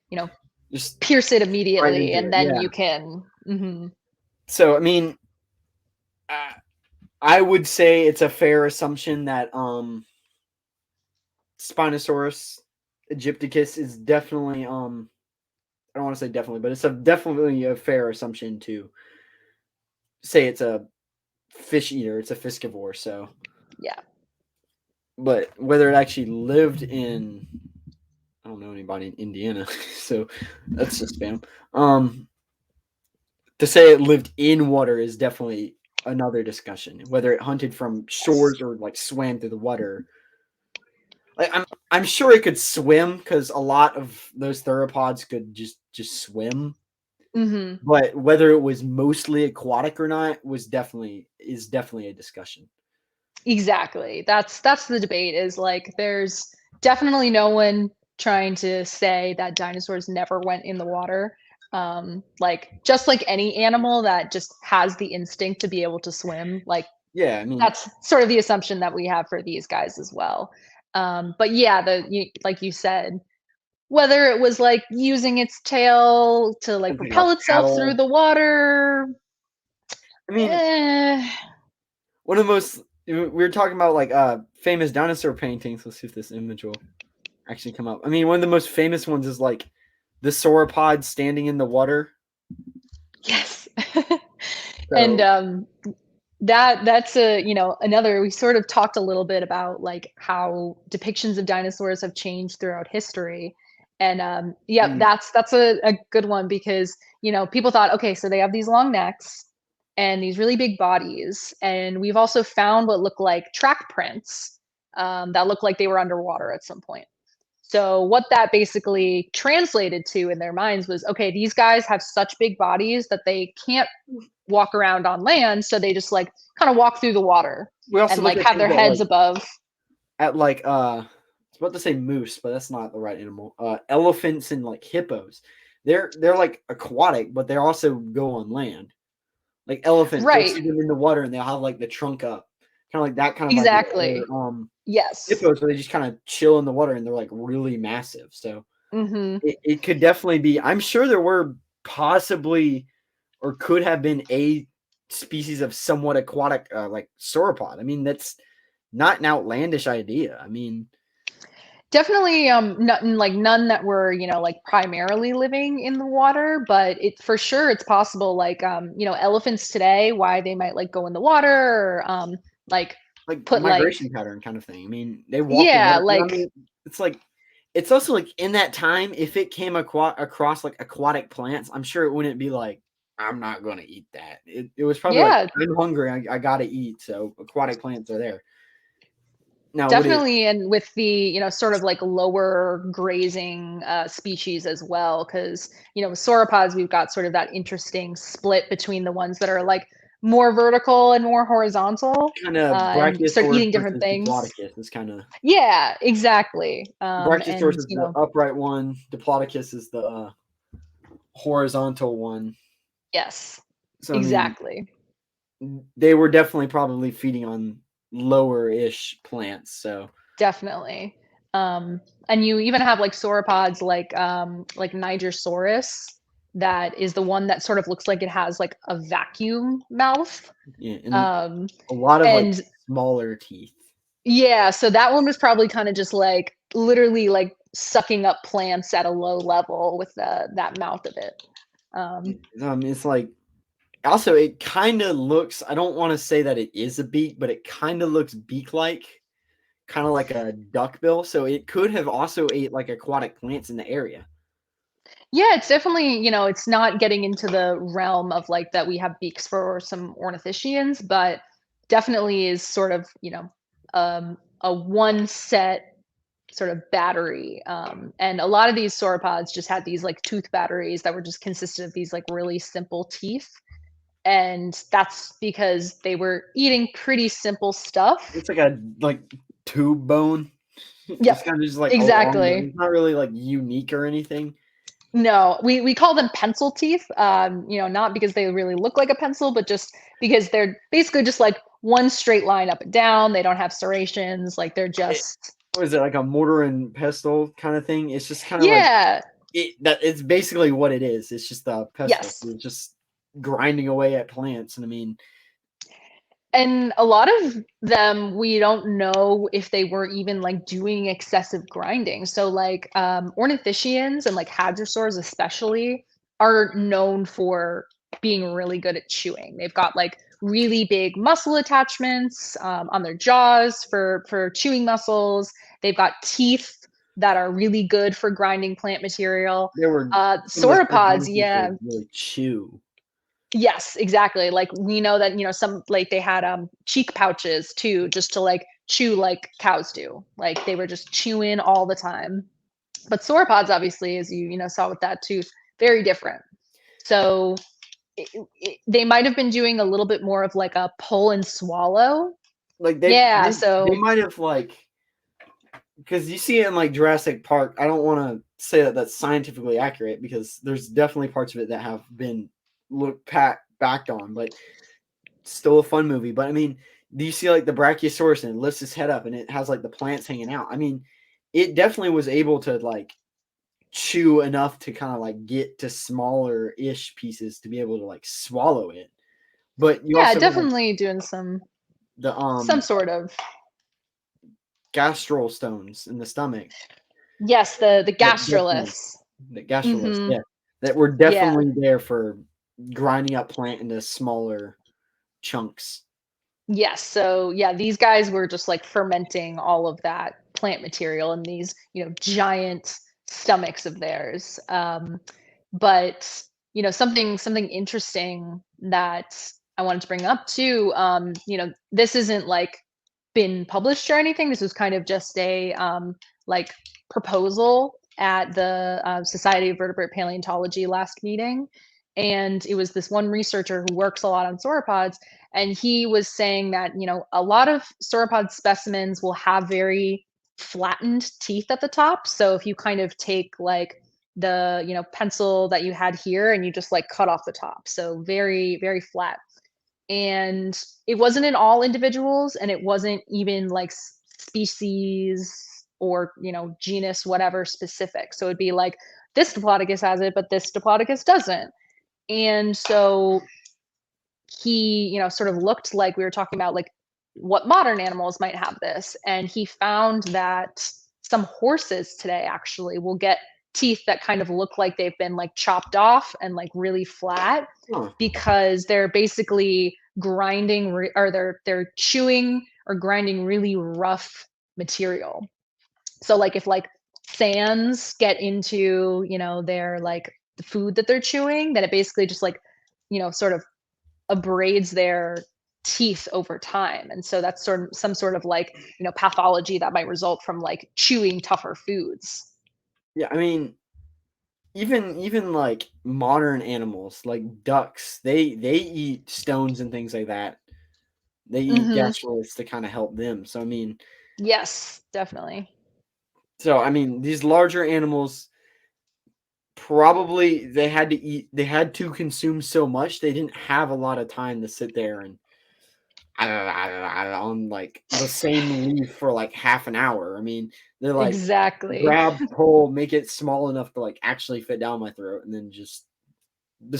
just pierce it immediately, and then you can. So, I mean, I would say it's a fair assumption that Spinosaurus Egypticus is definitely I don't want to say definitely, but it's definitely a fair assumption to say it's a fish eater. It's a piscivore. So Yeah. but whether it actually lived in, I don't know anybody in Indiana, so that's just spam. To say it lived in water is definitely another discussion. Whether it hunted from shores or like swam through the water. Like I'm sure it could swim because a lot of those theropods could just swim. Mm-hmm. But whether it was mostly aquatic or not is definitely a discussion. Exactly. That's the debate. Is like there's definitely no one trying to say that dinosaurs never went in the water. Like just like any animal that just has the instinct to be able to swim, like Yeah, I mean, that's sort of the assumption that we have for these guys as well. But yeah, like you said, whether it was like using its tail to like something propel like itself paddle. through the water, I mean, one of the most, we were talking about like famous dinosaur paintings. Let's see if this image will actually come up. I mean, one of the most famous ones is like the sauropod standing in the water. yes. So, And that's a another, we sort of talked a little bit about like how depictions of dinosaurs have changed throughout history. And that's a good one because people thought, okay, so they have these long necks and these really big bodies, and we've also found what look like track prints that look like they were underwater at some point. So what that basically translated to in their minds was, okay, these guys have such big bodies that they can't walk around on land, so they just like kind of walk through the water we also and look like at have their things heads above. at like I was about to say moose, but that's not the right animal. Elephants and like hippos. They're like aquatic, but they also go on land. Like elephants, you'll Right. see them in the water and they'll have like the trunk up. Kind of like that kind of Exactly. idea. Or, Yes. hippos, where they just kind of chill in the water and they're like really massive. So Mm-hmm. it could definitely be. I'm sure there were possibly or could have been a species of somewhat aquatic like sauropod. I mean, that's not an outlandish idea. I mean, Definitely none that were like primarily living in the water, but it for sure it's possible, like elephants today, why they might like go in the water, or like put like, migration pattern kind of thing. I mean, they walk in yeah, water. I like mean, it's like it's also like in that time, if it came across like aquatic plants, I'm sure it wouldn't be like, I'm not going to eat that. It was probably like, yeah, I'm hungry. I got to eat. So aquatic plants are there. Now, definitely. And with the sort of like lower grazing species as well, because with sauropods we've got sort of that interesting split between the ones that are like more vertical and more horizontal, kind of and start Brachiosaurus eating different versus things. Diplodocus is kind of Yeah, exactly. Brachiosaurus And is the upright one. Diplodocus is the horizontal one. yes, So I mean, exactly. they were definitely probably feeding on lower-ish plants. So Definitely. And you even have like sauropods like Nigersaurus, that is the one that sort of looks like it has like a vacuum mouth. yeah, and Um, a lot of like and smaller teeth. yeah, so that one was probably kind of just like literally like sucking up plants at a low level with that mouth of it. It's like also it kind of looks. I don't want to say that it is a beak, but it kind of looks beak-like, kind of like a duckbill. So it could have also ate like aquatic plants in the area. Yeah, it's definitely, it's not getting into the realm of like that we have beaks for some ornithischians, but definitely is sort of, a one set sort of battery. And a lot of these sauropods just had these like tooth batteries that were just consisted of these like really simple teeth. And that's because they were eating pretty simple stuff. It's like a tube bone. Yep, It's kind of just like along. exactly. It's not really like unique or anything. No, we call them pencil teeth, not because they really look like a pencil, but just because they're basically just like one straight line up and down. They don't have serrations, like they're just, What is it, like a mortar and pestle kind of thing? It's just kind of like yeah, it's basically what it is. It's just a pestle. yes. It's just grinding away at plants, and I mean, And a lot of them, we don't know if they were even like doing excessive grinding. So like ornithischians and like hadrosaurs especially are known for being really good at chewing. They've got like really big muscle attachments on their jaws for chewing muscles. They've got teeth that are really good for grinding plant material. They were some of the first Sauropods, monkeys yeah. to really chew. Yes, exactly. Like we know that, some like they had cheek pouches too, just to like chew like cows do. Like they were just chewing all the time. But sauropods, obviously, as you saw with that tooth, very different. So they might have been doing a little bit more of like a pull and swallow. Like Yeah, they so might have like, because you see it in like Jurassic Park. I don't want to say that that's scientifically accurate because there's definitely parts of it that have been backed on, but still a fun movie. But I mean, do you see like the Brachiosaurus and it lifts his head up and it has like the plants hanging out? I mean, it definitely was able to like chew enough to kind of like get to smaller ish pieces to be able to like swallow it. But you yeah, also have definitely doing some the sort of gastral stones in the stomach. yes, the that definitely- gastroliths. The gastroliths, Mhm. yeah, that were Yeah. definitely there for grinding up plant into smaller chunks. Yes. So yeah, these guys were just like fermenting all of that plant material in these, giant stomachs of theirs. But something interesting that I wanted to bring up too. This isn't like been published or anything. This was kind of just a like proposal at the Society of Vertebrate Paleontology last meeting. And it was this one researcher who works a lot on sauropods, and he was saying that a lot of sauropod specimens will have very flattened teeth at the top. So if you kind of take like the pencil that you had here and you just like cut off the top, so very very flat. And it wasn't in all individuals, and it wasn't even like species or genus whatever specific. So it'd be like this diplodocus has it but this diplodocus doesn't. And so he sort of looked, like we were talking about, like what modern animals might have this, and he found that some horses today actually will get teeth that kind of look like they've been like chopped off and like really flat, Huh. because they're basically grinding or they're chewing or grinding really rough material. So like if like sands get into their like the food that they're chewing, then it basically just like sort of abrades their teeth over time. And so that's sort of some sort of like pathology that might result from like chewing tougher foods. Yeah, I mean, even like modern animals like ducks, they eat stones and things like that. They eat Mhm. gastroliths to kind of help them. So I mean, Yes, definitely. these larger animals probably they had to consume so much they didn't have a lot of time to sit there and on like the same leaf for like half an hour. I mean, they're like Exactly. grab, pull, make it small enough to like actually fit down my throat, and then just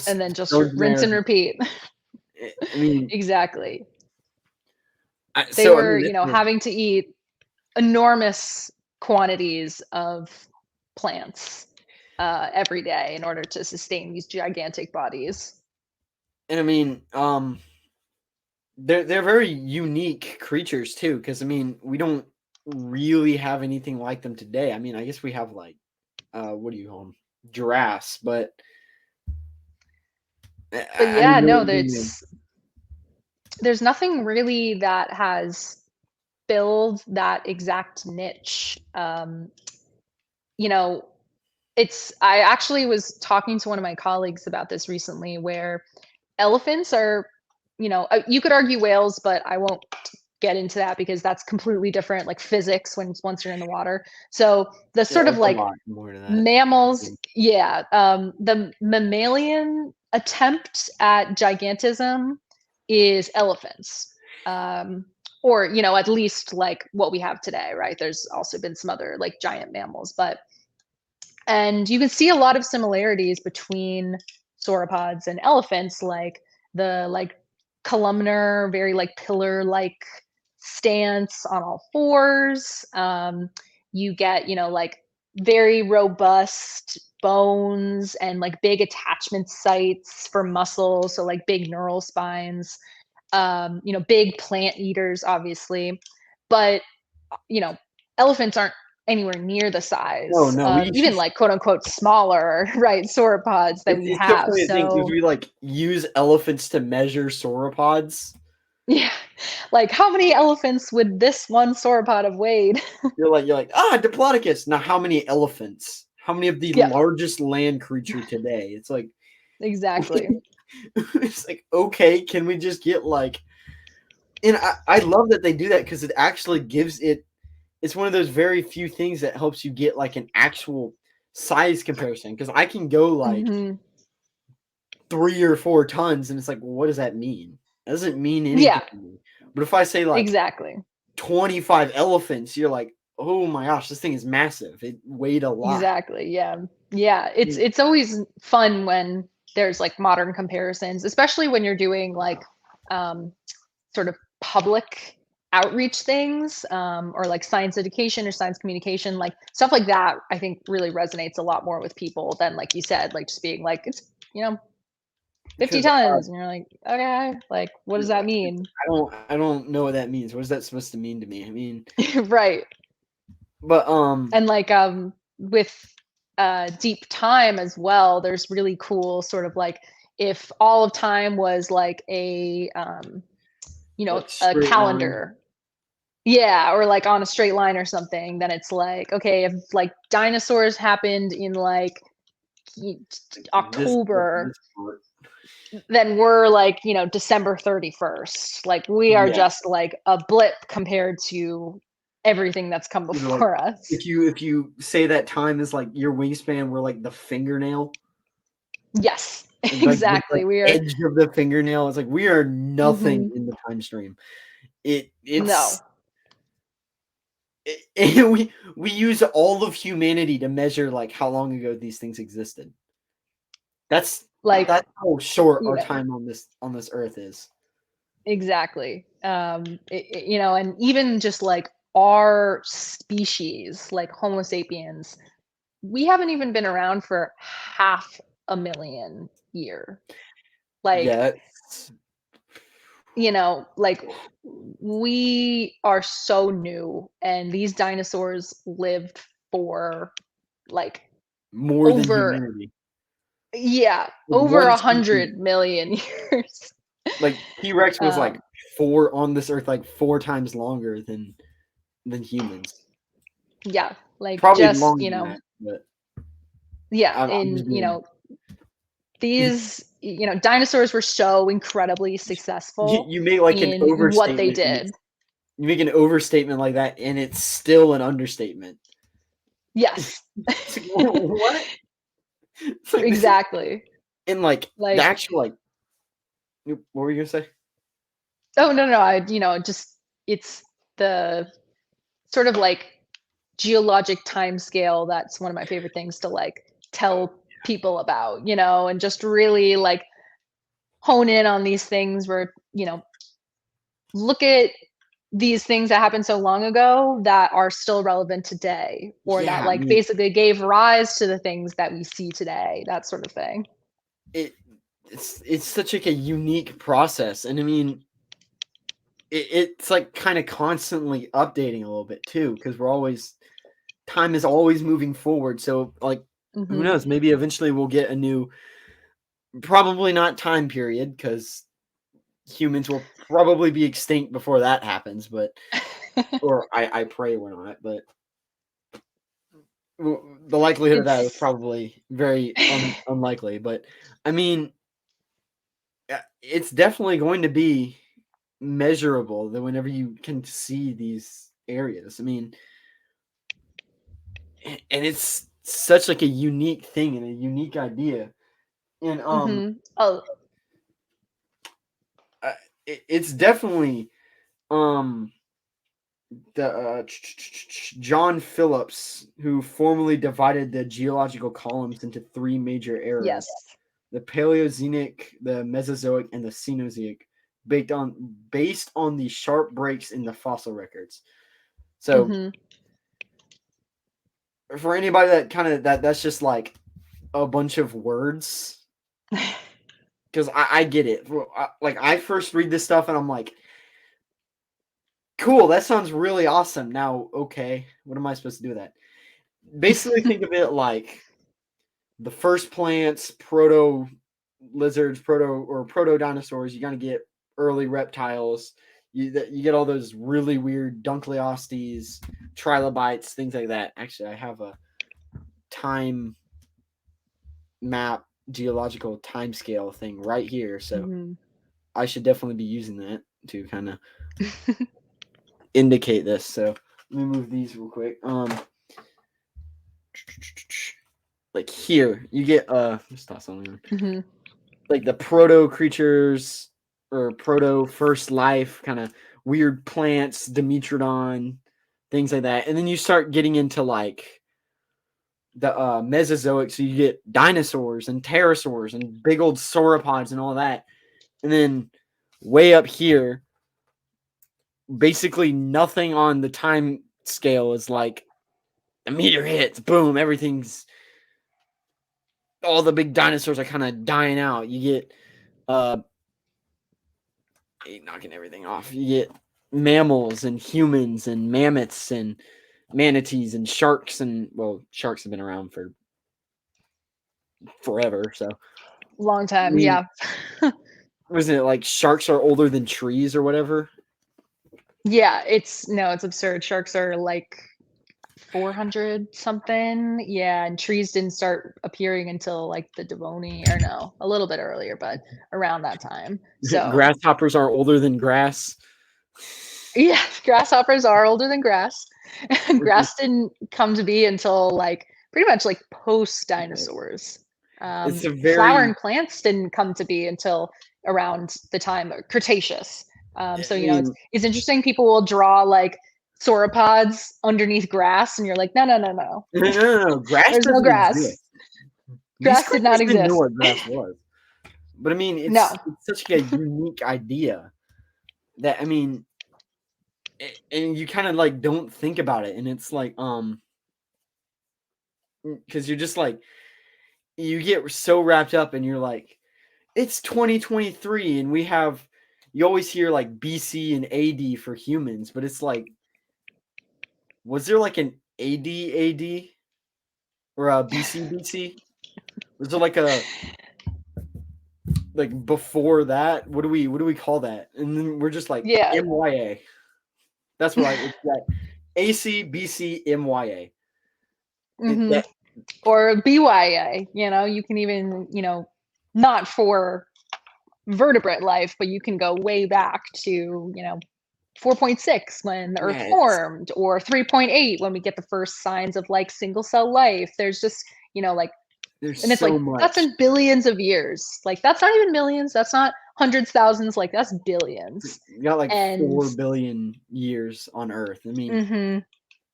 And then just throw it in rinse there. and repeat. I mean, Exactly. They so I were, mean, having to eat enormous quantities of plants every day in order to sustain these gigantic bodies. and I mean, they're very unique creatures too, because I mean, we don't really have anything like them today. I mean, I guess we have like, what do you call them, giraffes, but But I yeah, mean, no, there's nothing really that has filled that exact niche. You know, I actually was talking to one of my colleagues about this recently, where elephants are, you could argue whales, but I won't get into that because that's completely different, like physics once you're in the water. So the sort of there's a like lot more to that. mammals, yeah, the mammalian attempt at gigantism is elephants. Or at least like what we have today, right? There's also been some other like giant mammals, and you can see a lot of similarities between sauropods and elephants, like the like columnar, very like pillar-like stance on all fours. You get, like very robust bones and like big attachment sites for muscles, so like big neural spines. Big plant eaters, obviously, but elephants aren't anywhere near the size No, of even like quote unquote smaller, right, sauropods that we it's have. definitely a thing because So we like use elephants to measure sauropods. yeah, like how many elephants would this one sauropod have weighed? You're like, Diplodocus. Now, how many elephants? How many of the Yeah. largest land creature today? It's like, Exactly. it's like, okay, can we just get like, and I love that they do that because it actually gives it's one of those very few things that helps you get like an actual size comparison. Because I can go like Mhm. 3 or 4 tons, and it's like, well, what does that mean? It doesn't mean anything Yeah. to me. But if I say like Exactly. 25 elephants, you're like, oh my gosh, this thing is massive. It weighed a lot. Exactly. Yeah. Yeah. It's always fun when there's like modern comparisons, especially when you're doing like sort of public outreach things, or like science education or science communication, like stuff like that. I think really resonates a lot more with people than, like you said, like just being like, it's 50 Because tons, and you're like, okay, like what does that mean? I don't know what that means. What is that supposed to mean to me? I mean, Right. but And like with deep time as well, there's really cool sort of like, if all of time was like a like a straight line. calendar, yeah, or like on a straight line or something, then it's like, okay, if like dinosaurs happened in like October, This part. then we're like, December 31st. Like we are Yeah. just like a blip compared to everything that's come You know, before us. If you say that time is like your wingspan, we're like the fingernail. Yes, Like, exactly. like We are. edge of the fingernail. It's like we are nothing in the time stream. No. We use all of humanity to measure like how long ago these things existed. That's Like, that's how short our yeah. time on this earth is. Exactly. And even just like our species, like Homo sapiens, we haven't even been around for half a million year. Like, Yeah. like we are so new, and these dinosaurs lived for like More than over, humanity. yeah, Like, over one species. 100 million years. Like T-Rex was like on this earth like 4 times longer than humans. Yeah, like Probably just, longer than that, but yeah, I'm just being, these, dinosaurs were so incredibly successful you make like an in what they overstatement. did. You make an overstatement like that, and it's still an understatement. Yes. It's like, what? It's like Exactly. and like the actual like, what were you gonna say? Oh, no, just it's the sort of like geologic time scale that's one of my favorite things to like tell people about, and just really like hone in on these things where, look at these things that happened so long ago that are still relevant today, or that Yeah, I like mean, basically gave rise to the things that we see today, that sort of thing. it's such like a unique process, and I mean, it's like kind of constantly updating a little bit too, because time is always moving forward. So like, who knows? Maybe eventually we'll get a new, probably not time period, because humans will probably be extinct before that happens. But or I pray we're not. But the likelihood of that is probably very unlikely. But I mean, it's definitely going to be measurable that whenever you can see these areas. I mean, and it's such like a unique thing and a unique idea. And it's definitely the John Phillips, who formally divided the geological columns into 3 major eras: Yes. the Paleozoic, the Mesozoic, and the Cenozoic. based on the sharp breaks in the fossil records. So for anybody that kind of that's just like a bunch of words, because I get it. Like I first read this stuff and I'm like, cool, that sounds really awesome. Now, okay, what am I supposed to do with that? Basically, think of it like the first plants, proto lizards, proto dinosaurs. You're gonna get early reptiles. You get all those really weird Dunkleostes, trilobites, things like that. Actually, I have a time map, geological time scale thing right here, so I should definitely be using that to kind of indicate this. So let me move these real quick. Like here, you get let's toss something on. Like the proto creatures or proto first life, kind of weird plants, Dimetrodon, things like that. And then you start getting into like the Mesozoic, so you get dinosaurs and pterosaurs and big old sauropods and all that. And then way up here, basically nothing on the time scale is like a meteor hits, boom, everything's all the big dinosaurs are kind of dying out. You get knocking everything off. You get mammals and humans and mammoths and manatees and sharks, and well, sharks have been around for forever, so long time. Yeah. Wasn't it like sharks are older than trees or whatever? Yeah, it's absurd. Sharks are like 400 something. Yeah, and trees didn't start appearing until like the Devonian, or no, a little bit earlier, but around that time. So grasshoppers are older than grass. Yeah, grasshoppers are older than grass. Grass didn't come to be until like pretty much like post dinosaurs. It's a very flowering plants didn't come to be until around the time of Cretaceous. So it's interesting. People will draw like sauropods underneath grass, and you're like, no. Grass. There's no grass. Exist. Grass did not exist. Know what grass was. But I mean, it's such a unique idea that and you kind of like don't think about it, and it's like because you're just like you get so wrapped up, and you're like, it's 2023, and you always hear like BC and AD for humans, but it's like, was there like an AD or a BC? Was there like a before that? What do we call that? And then we're just like MYA. That's what it's like. AC, BC, MYA. Or BYA. You can even not for vertebrate life, but you can go way back to 4.6 when the Earth formed, or 3.8 when we get the first signs of like single cell life. There's just there's and it's so like much. That's in billions of years. Like that's not even millions. That's not hundreds, thousands. Like that's billions. You got like 4 billion years on Earth. I mean,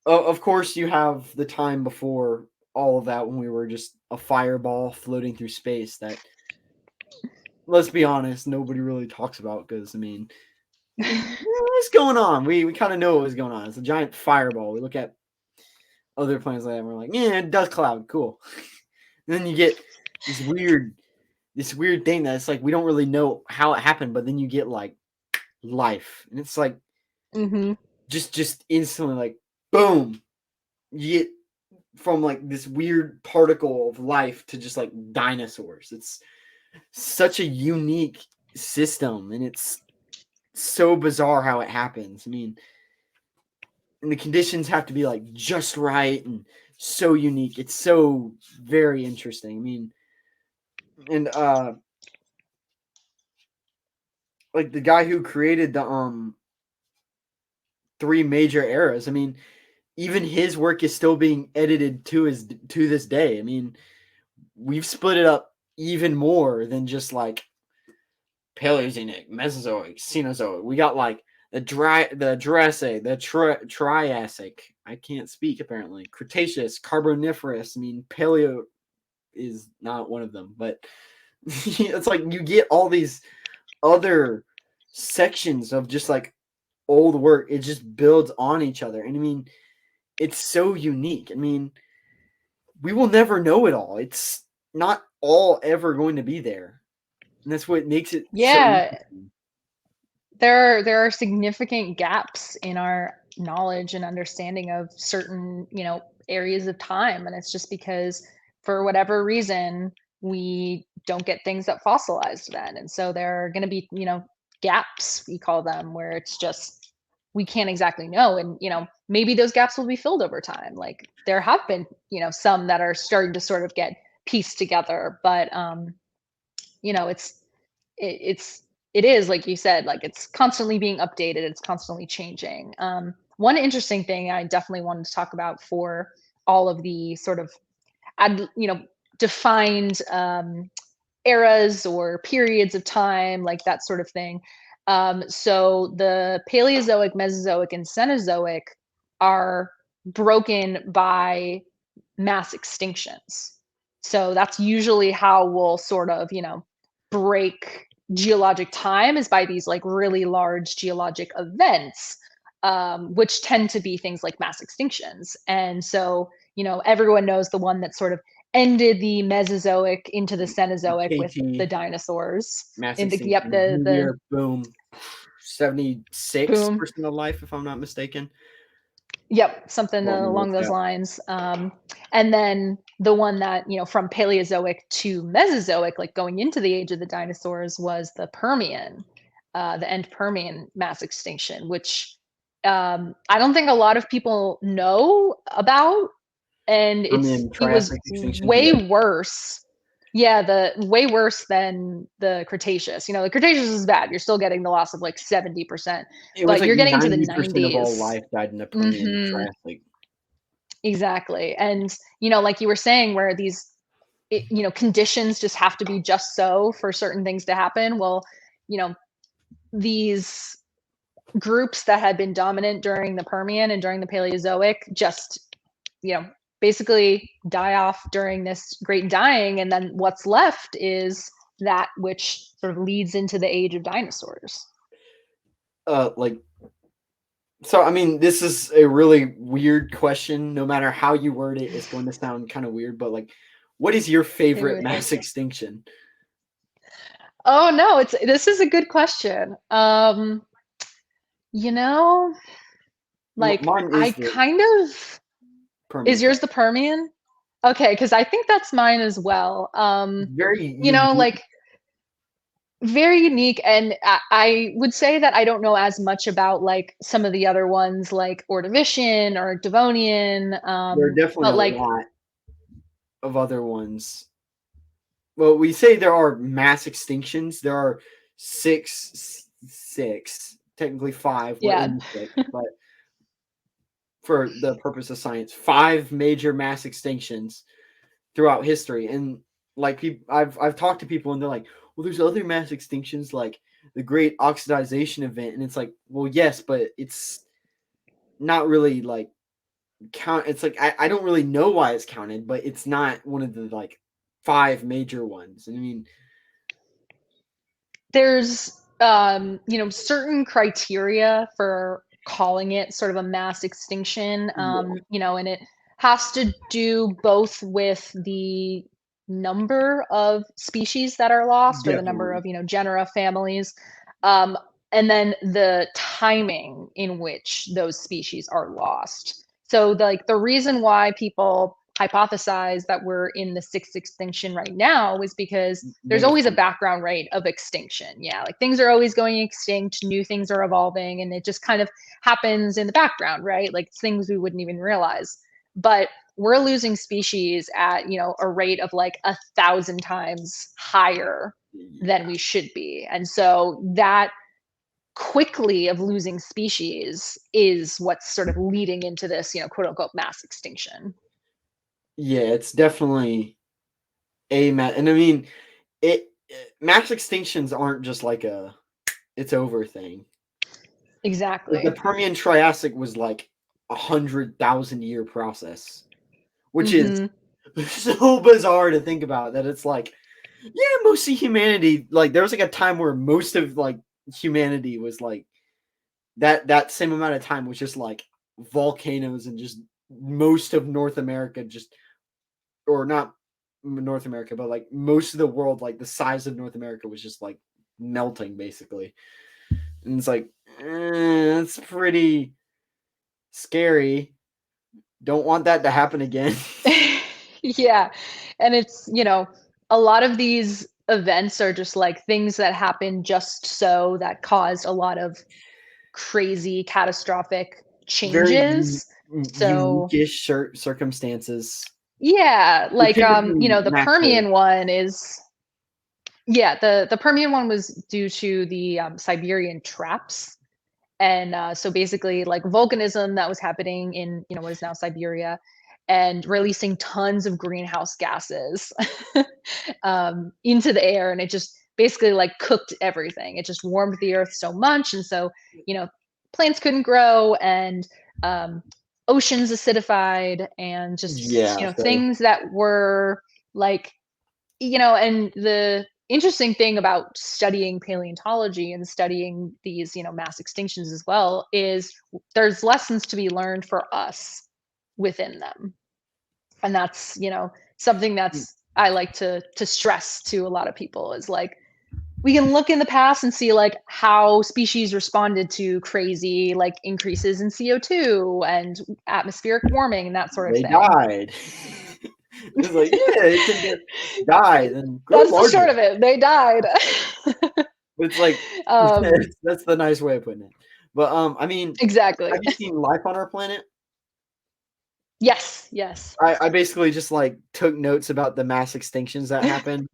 of course, you have the time before all of that when we were just a fireball floating through space. That, let's be honest, nobody really talks about, because what's going on? We kind of know what was going on. It's a giant fireball. We look at other planets like that, and we're like, yeah, dust cloud, cool. And then you get this weird thing that's like we don't really know how it happened, but then you get like life, and it's like just instantly like boom, you get from like this weird particle of life to just like dinosaurs. It's such a unique system, and it's so bizarre how it happens. I mean, and the conditions have to be like just right and so unique. It's so very interesting. I mean, and like the guy who created the 3 major eras, I mean, even his work is still being edited to this day. I mean, we've split it up even more than just like Paleozoic, Mesozoic, Cenozoic. We got like the Jurassic, the Triassic. I can't speak apparently. Cretaceous, Carboniferous. I mean, Paleo is not one of them, but it's like you get all these other sections of just like old work. It just builds on each other. And I mean, it's so unique. I mean, we will never know it all. It's not all ever going to be there. And that's what makes it so interesting. There are significant gaps in our knowledge and understanding of certain, areas of time. And it's just because for whatever reason, we don't get things that fossilized then. And so there are going to be, gaps, we call them, where it's just, we can't exactly know. And, maybe those gaps will be filled over time. Like there have been, some that are starting to sort of get pieced together, but, it is, like you said, like it's constantly being updated, it's constantly changing. One interesting thing I definitely wanted to talk about for all of the sort of defined eras or periods of time, like that sort of thing. So the Paleozoic, Mesozoic, and Cenozoic are broken by mass extinctions. So that's usually how we'll sort of, break geologic time, is by these like really large geologic events, which tend to be things like mass extinctions. And so, everyone knows the one that sort of ended the Mesozoic into the Cenozoic with the dinosaurs. Mass In the extinction. the Boom. 76% boom. of life, if I'm not mistaken. Yep, something Well, along those yeah. lines. And then the one that, from Paleozoic to Mesozoic, like going into the age of the dinosaurs, was the Permian, the end Permian mass extinction, which I don't think a lot of people know about. And it was Triassic extinction, way yeah. worse. Yeah, the way worse than the Cretaceous. The Cretaceous is bad. You're still getting the loss of like 70%. But you're getting into the 90% of all 90s. life died in the Permian Triassic. Exactly. And, like you were saying, where these, conditions just have to be just so for certain things to happen. Well, these groups that had been dominant during the Permian and during the Paleozoic just, basically die off during this great dying. And then what's left is that which sort of leads into the age of dinosaurs. So, I mean, this is a really weird question. No matter how you word it, it's going to sound kind of weird. But like, what is your favorite mass extinction? Oh no, this is a good question. Like I kind of Permian. Is yours the Permian? Okay, because I think that's mine as well. Very unique. Like very unique. And I would say that I don't know as much about like some of the other ones like Ordovician or Devonian. There are definitely a lot of other ones. Well, we say there are mass extinctions. There are six, technically 5. Yeah. We're in 6, but for the purpose of science, 5 major mass extinctions throughout history. And like I've talked to people and they're like, well, there's other mass extinctions like the Great Oxidization Event. And it's like, well, yes, but it's not really like count. It's like, I don't really know why it's counted, but it's not one of the like 5 major ones. And I mean, there's certain criteria for calling it sort of a mass extinction, and it has to do both with the number of species that are lost, or the number of genera, families, and then the timing in which those species are lost. So the reason why people hypothesize that we're in the 6th extinction right now is because there's always a background rate of extinction. Yeah, like things are always going extinct, new things are evolving, and it just kind of happens in the background, right? Like things we wouldn't even realize. But we're losing species at a rate of like 1,000 times higher than we should be. And so that quickly of losing species is what's sort of leading into this quote unquote mass extinction. Yeah, it's definitely and I mean, mass extinctions aren't just like a it's over thing. Exactly. The Permian Triassic was like 100,000 year process, which is so bizarre to think about. That it's like, yeah, most of humanity, like there was like a time where most of like humanity was like that same amount of time was just like volcanoes and just most of North America or not North America, but like most of the world, like the size of North America was just like melting basically. And it's like, that's pretty scary. Don't want that to happen again. Yeah. And it's, a lot of these events are just like things that happen just so that caused a lot of crazy catastrophic Very changes. So unique-ish circumstances. yeah, like Typically the natural. Permian one is the Permian one was due to the Siberian traps. And so basically like volcanism that was happening in what is now Siberia, and releasing tons of greenhouse gases into the air, and it just basically like cooked everything. It just warmed the earth so much, and so plants couldn't grow, and oceans acidified, and just so things that were like and the interesting thing about studying paleontology and studying these mass extinctions as well is there's lessons to be learned for us within them. And that's something that's I like to stress to a lot of people is like, we can look in the past and see like how species responded to crazy like increases in CO2 and atmospheric warming and that sort of they thing. died. It's like, yeah, it can die. Then that's the short of it. They died. It's like that's the nice way of putting it. But I mean, exactly. have you seen Life on Our Planet? Yes. I basically just like took notes about the mass extinctions that happened,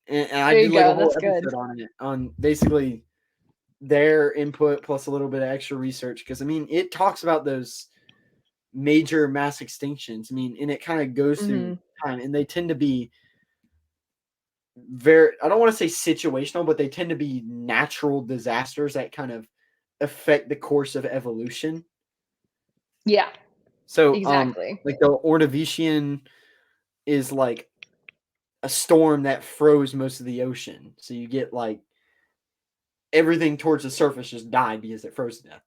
and I did like a whole episode on it, on basically their input plus a little bit of extra research, because I mean it talks about those major mass extinctions. I mean, and it kind of goes through time, and they tend to be very, I don't want to say situational, but they tend to be natural disasters that kind of affect the course of evolution. Yeah. So exactly. like the Ordovician is like a storm that froze most of the ocean. So you get like everything towards the surface just died because it froze to death.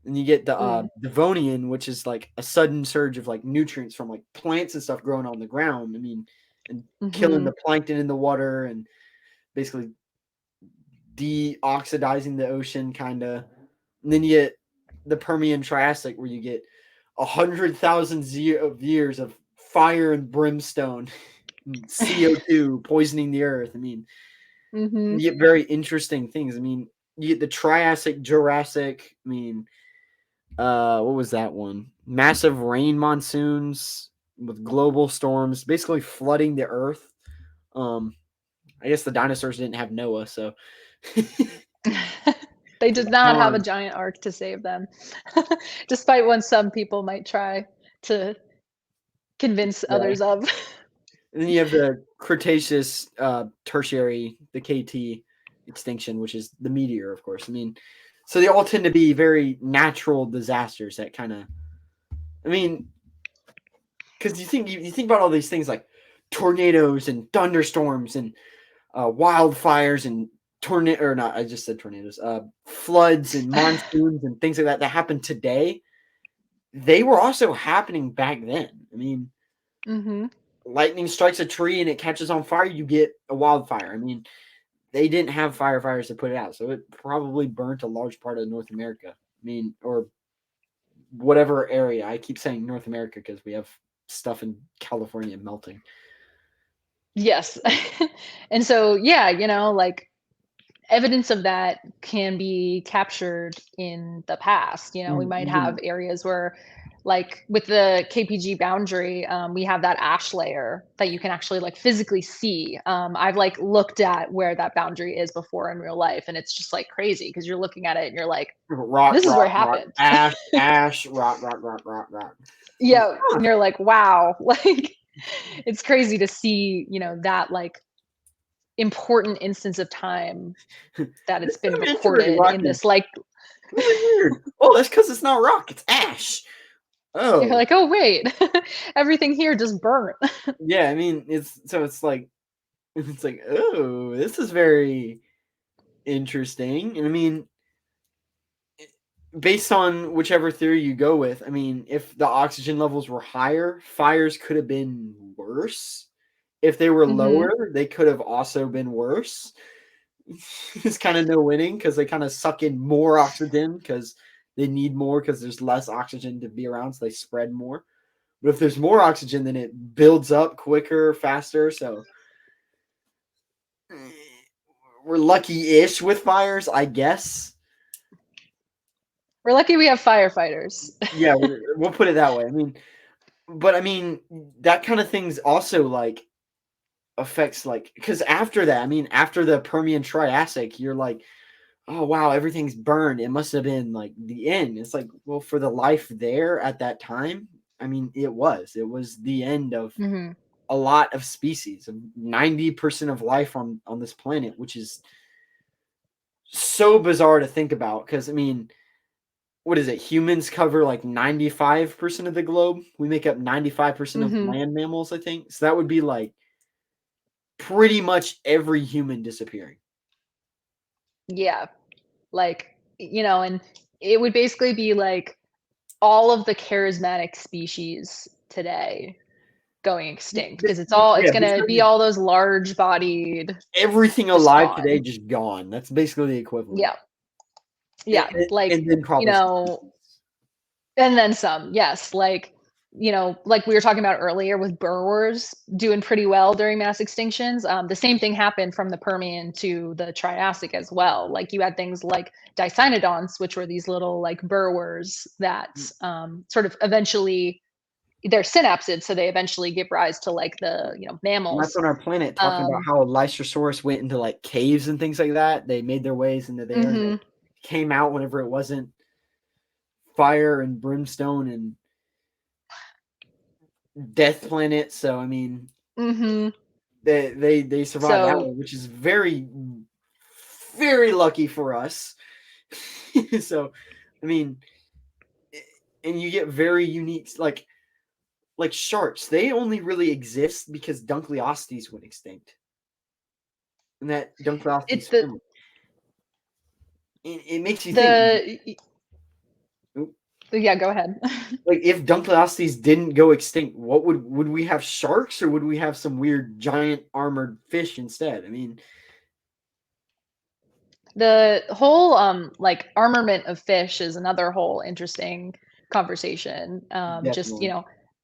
And you get the Devonian, which is like a sudden surge of like nutrients from like plants and stuff growing on the ground. I mean, and killing the plankton in the water and basically deoxidizing the ocean, kind of. And then you get the Permian Triassic, where you get 100,000 years of fire and brimstone, and CO2 poisoning the earth. I mean, you get very interesting things. I mean, you get the Triassic, Jurassic. I mean, what was that one? Massive rain monsoons with global storms, basically flooding the earth. I guess the dinosaurs didn't have Noah, so they did not have a giant ark to save them, despite what some people might try to convince others of. And then you have the Cretaceous, Tertiary, the KT extinction, which is the meteor, of course. I mean, so they all tend to be very natural disasters that kind of, I mean, because you think about all these things like tornadoes and thunderstorms and wildfires and I just said tornadoes, floods and monsoons and things like that happen today. They were also happening back then. I mean, lightning strikes a tree and it catches on fire, you get a wildfire. I mean, they didn't have firefighters to put it out, so it probably burnt a large part of North America. I mean, or whatever area. I keep saying North America because we have stuff in California melting. Yes. And so, yeah, like evidence of that can be captured in the past. We might have areas where, like with the KPG boundary, we have that ash layer that you can actually like physically see. I've like looked at where that boundary is before in real life, and it's just like crazy because you're looking at it and you're like, rock, this is where it rock, happened. Ash, rock. Yeah, and you're like, wow, like it's crazy to see, that like important instance of time that it's been recorded in this like weird. Oh, that's because it's not rock, it's ash. Oh, you're like, oh wait, everything here just burnt. Yeah, I mean, it's like, oh, this is very interesting. And I mean, based on whichever theory you go with, I mean, if the oxygen levels were higher, fires could have been worse. If they were lower, they could have also been worse. It's kind of no winning because they kind of suck in more oxygen because they need more because there's less oxygen to be around, so they spread more. But if there's more oxygen, then it builds up quicker, faster. So we're lucky-ish with fires, I guess. We're lucky we have firefighters. Yeah, we'll put it that way. I mean, but I mean, that kind of thing's also like affects like because after that, I mean, after the Permian Triassic, you're like, oh wow, everything's burned. It must have been like the end. It's like, well, for the life there at that time, I mean, it was the end of a lot of species, of 90% of life on this planet, which is so bizarre to think about. Because I mean, what is it? Humans cover like 95% of the globe. We make up 95% of land mammals, I think. So that would be like pretty much every human disappearing. Yeah. Like, and it would basically be like all of the charismatic species today going extinct because it's going to be all those large bodied. Everything alive today just gone. That's basically the equivalent. Yeah. Yeah. And then probably and then some. Yes. Like we were talking about earlier with burrowers doing pretty well during mass extinctions. The same thing happened from the Permian to the Triassic as well. Like you had things like dicynodonts, which were these little like burrowers that sort of eventually they're synapsid, so they eventually give rise to like the mammals. And that's on our planet talking about how Lysosaurus went into like caves and things like that. They made their ways into there and came out whenever it wasn't fire and brimstone and death planet. So I mean, they survived that one, which is very, very lucky for us. So I mean, and you get very unique like sharks. They only really exist because Dunkleostenes went extinct, and that Dunkleostenes it makes you think. Yeah, go ahead. Like if Dunkleostenes didn't go extinct, what would we have? Sharks, or would we have some weird giant armored fish instead? I mean, the whole like armament of fish is another whole interesting conversation. Just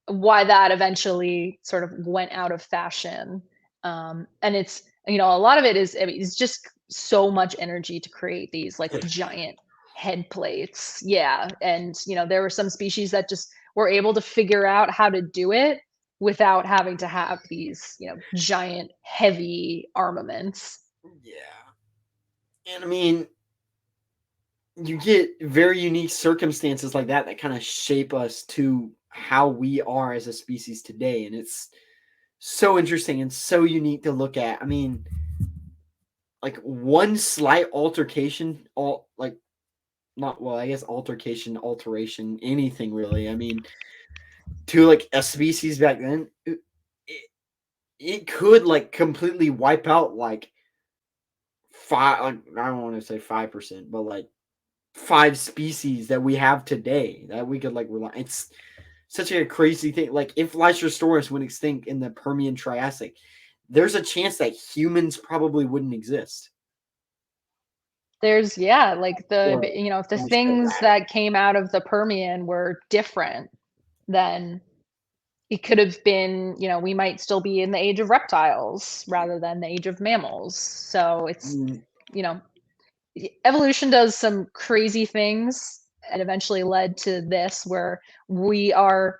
why that eventually sort of went out of fashion, and it's a lot of it is it's just so much energy to create these like giant head plates. Yeah. And there were some species that just were able to figure out how to do it without having to have these giant heavy armaments. Yeah. And I mean, you get very unique circumstances like that kind of shape us to how we are as a species today, and it's so interesting and so unique to look at. I mean, like one slight altercation, alteration, anything really. I mean, to like a species back then, it could like completely wipe out like I don't want to say 5%, but like 5 species that we have today that we could like rely. It's such a crazy thing. Like if Lysosaurus went extinct in the Permian Triassic, there's a chance that humans probably wouldn't exist. There's like if the things that came out of the Permian were different, then it could have been, we might still be in the age of reptiles rather than the age of mammals. So it's, evolution does some crazy things and eventually led to this where we are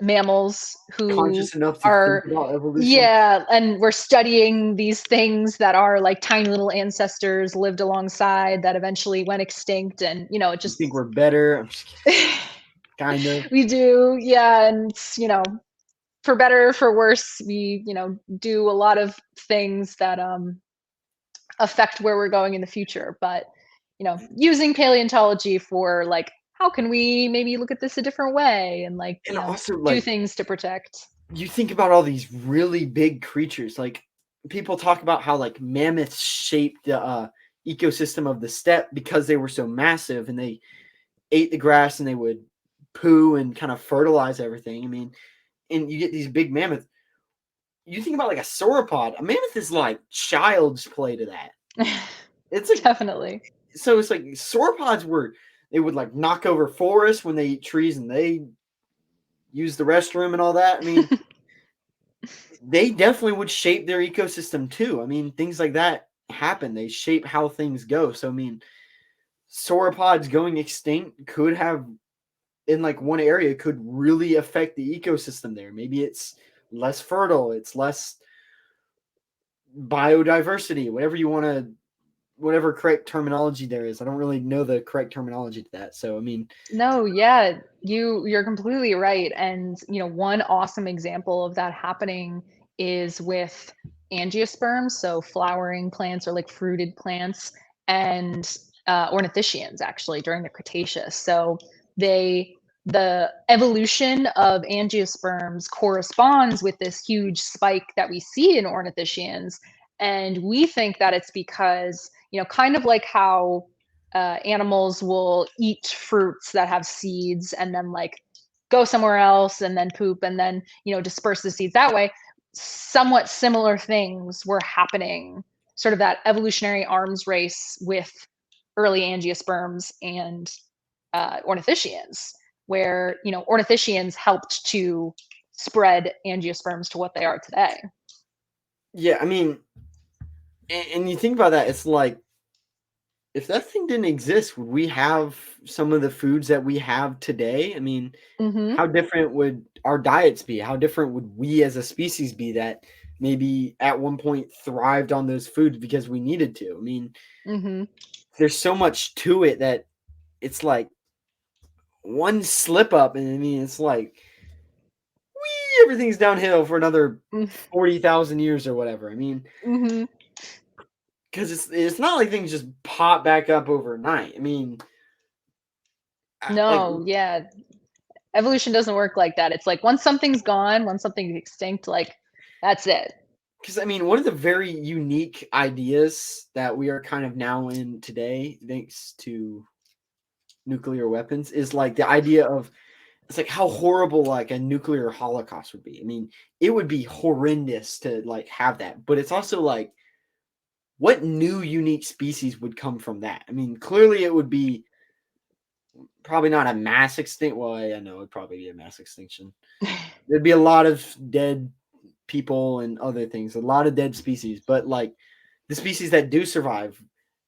mammals who conscious enough to think about evolution. Yeah, and we're studying these things that are like tiny little ancestors lived alongside that eventually went extinct, and it just think we're better. I'm just kidding. Kind of. We do, yeah, and for better or for worse, we do a lot of things that affect where we're going in the future. But using paleontology for like, how can we maybe look at this a different way and like also do things to protect. You think about all these really big creatures. Like people talk about how like mammoths shaped ecosystem of the steppe because they were so massive and they ate the grass and they would poo and kind of fertilize everything. I mean, and you get these big mammoths. You think about like a sauropod. A mammoth is like child's play to that. It's like Definitely. so it's like sauropods they would like knock over forests when they eat trees and they use the restroom and all that. I mean, they definitely would shape their ecosystem too. I mean, things like that happen. They shape how things go. So I mean, sauropods going extinct could have in like one area could really affect the ecosystem there. Maybe it's less fertile, it's less biodiversity, whatever correct terminology there is. I don't really know the correct terminology to that. So I mean, No, yeah, you're completely right. And one awesome example of that happening is with angiosperms, so flowering plants or like fruited plants, and ornithischians actually during the Cretaceous. So the evolution of angiosperms corresponds with this huge spike that we see in ornithischians. And we think that it's because, kind of like how animals will eat fruits that have seeds and then like go somewhere else and then poop and then disperse the seeds that way. Somewhat similar things were happening, sort of that evolutionary arms race with early angiosperms and ornithischians, where ornithischians helped to spread angiosperms to what they are today. yeah, I mean, and you think about that, it's like if that thing didn't exist, would we have some of the foods that we have today? I mean, how different would our diets be? How different would we as a species be that maybe at one point thrived on those foods because we needed to? I mean, there's so much to it that it's like one slip up, and I mean, it's like everything's downhill for another 40,000 years or whatever. I mean, because it's not like things just pop back up overnight. I mean, no, yeah, evolution doesn't work like that. It's like once something's gone, once something's extinct, like that's it. Because I mean, one of the very unique ideas that we are kind of now in today, thanks to nuclear weapons, is like the idea of it's like how horrible like a nuclear holocaust would be. I mean, it would be horrendous to like have that, but it's also like what new unique species would come from that? I mean, clearly it would be probably not a mass extinction. Well, I know it'd probably be a mass extinction. There'd be a lot of dead people and other things, a lot of dead species, but like the species that do survive,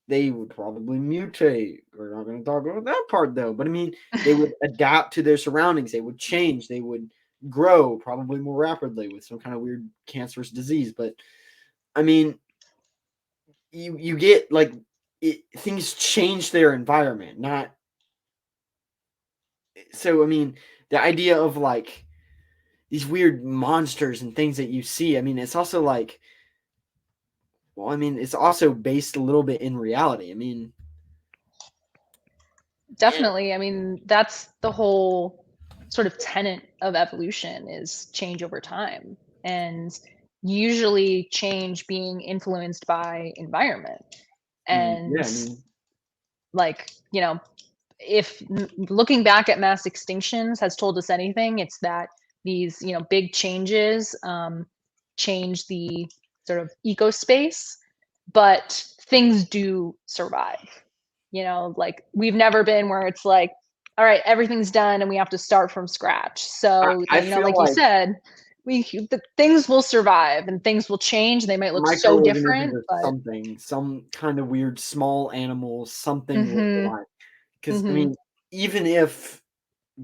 they would probably mutate. We're not going to talk about that part though, but I mean, they would adapt to their surroundings, they would change, they would grow probably more rapidly with some kind of weird cancerous disease. But I mean, you get like things change their environment, not so I mean, the idea of like these weird monsters and things that you see, I mean, it's also like, well, I mean, it's also based a little bit in reality. I mean, definitely. I mean, that's the whole sort of tenet of evolution is change over time, and usually change being influenced by environment. And yeah, I mean, like, if looking back at mass extinctions has told us anything, it's that these, big changes change the sort of ecospace, but things do survive. Like we've never been where it's like, all right, everything's done and we have to start from scratch. So, I feel like you said, the things will survive and things will change. They might look so different, microorganisms but or something, some kind of weird small animals, something will survive. Because I mean, even if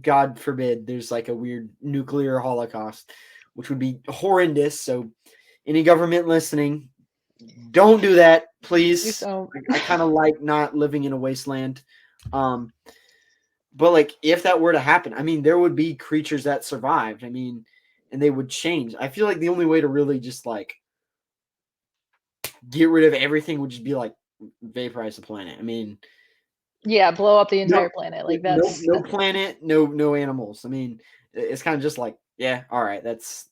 God forbid there's like a weird nuclear holocaust, which would be horrendous. So, any government listening, don't do that, please. I kind of like not living in a wasteland. But like if that were to happen, I mean, there would be creatures that survived. I mean, and they would change. I feel like the only way to really just like get rid of everything would just be like vaporize the planet. I mean, yeah, blow up the entire planet. Like that's no planet, no animals. I mean, it's kind of just like, yeah, all right, that's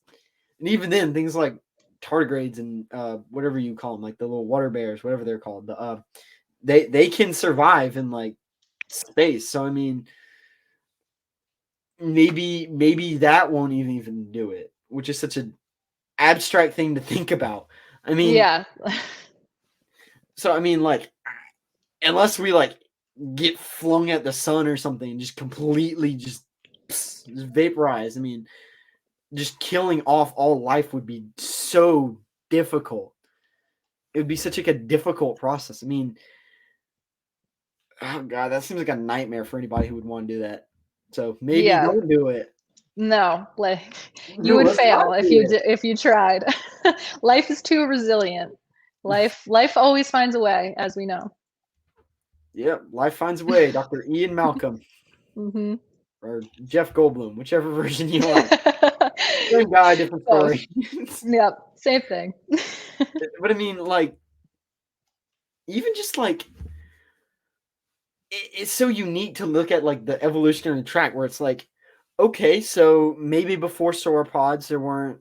and even then things like tardigrades and whatever you call them, like the little water bears, whatever they're called, they can survive in like space. So I mean, maybe that won't even do it, which is such an abstract thing to think about. I mean, Yeah. so I mean, like, unless we like get flung at the sun or something and just completely just vaporize. I mean, just killing off all life would be so difficult. It would be such like a difficult process. I mean, oh god, that seems like a nightmare for anybody who would want to do that. So maybe Yeah. don't do it. No, like you No, would let's fail not if do you it. if you tried. Life is too resilient. Life always finds a way, as we know. Yep, life finds a way. Dr. Ian Malcolm Hmm. or Jeff Goldblum, whichever version you like. Same guy, different Both. story. Yep, same thing. But I mean, like, even just like it's so unique to look at like the evolutionary track where it's like, okay, so maybe before sauropods there weren't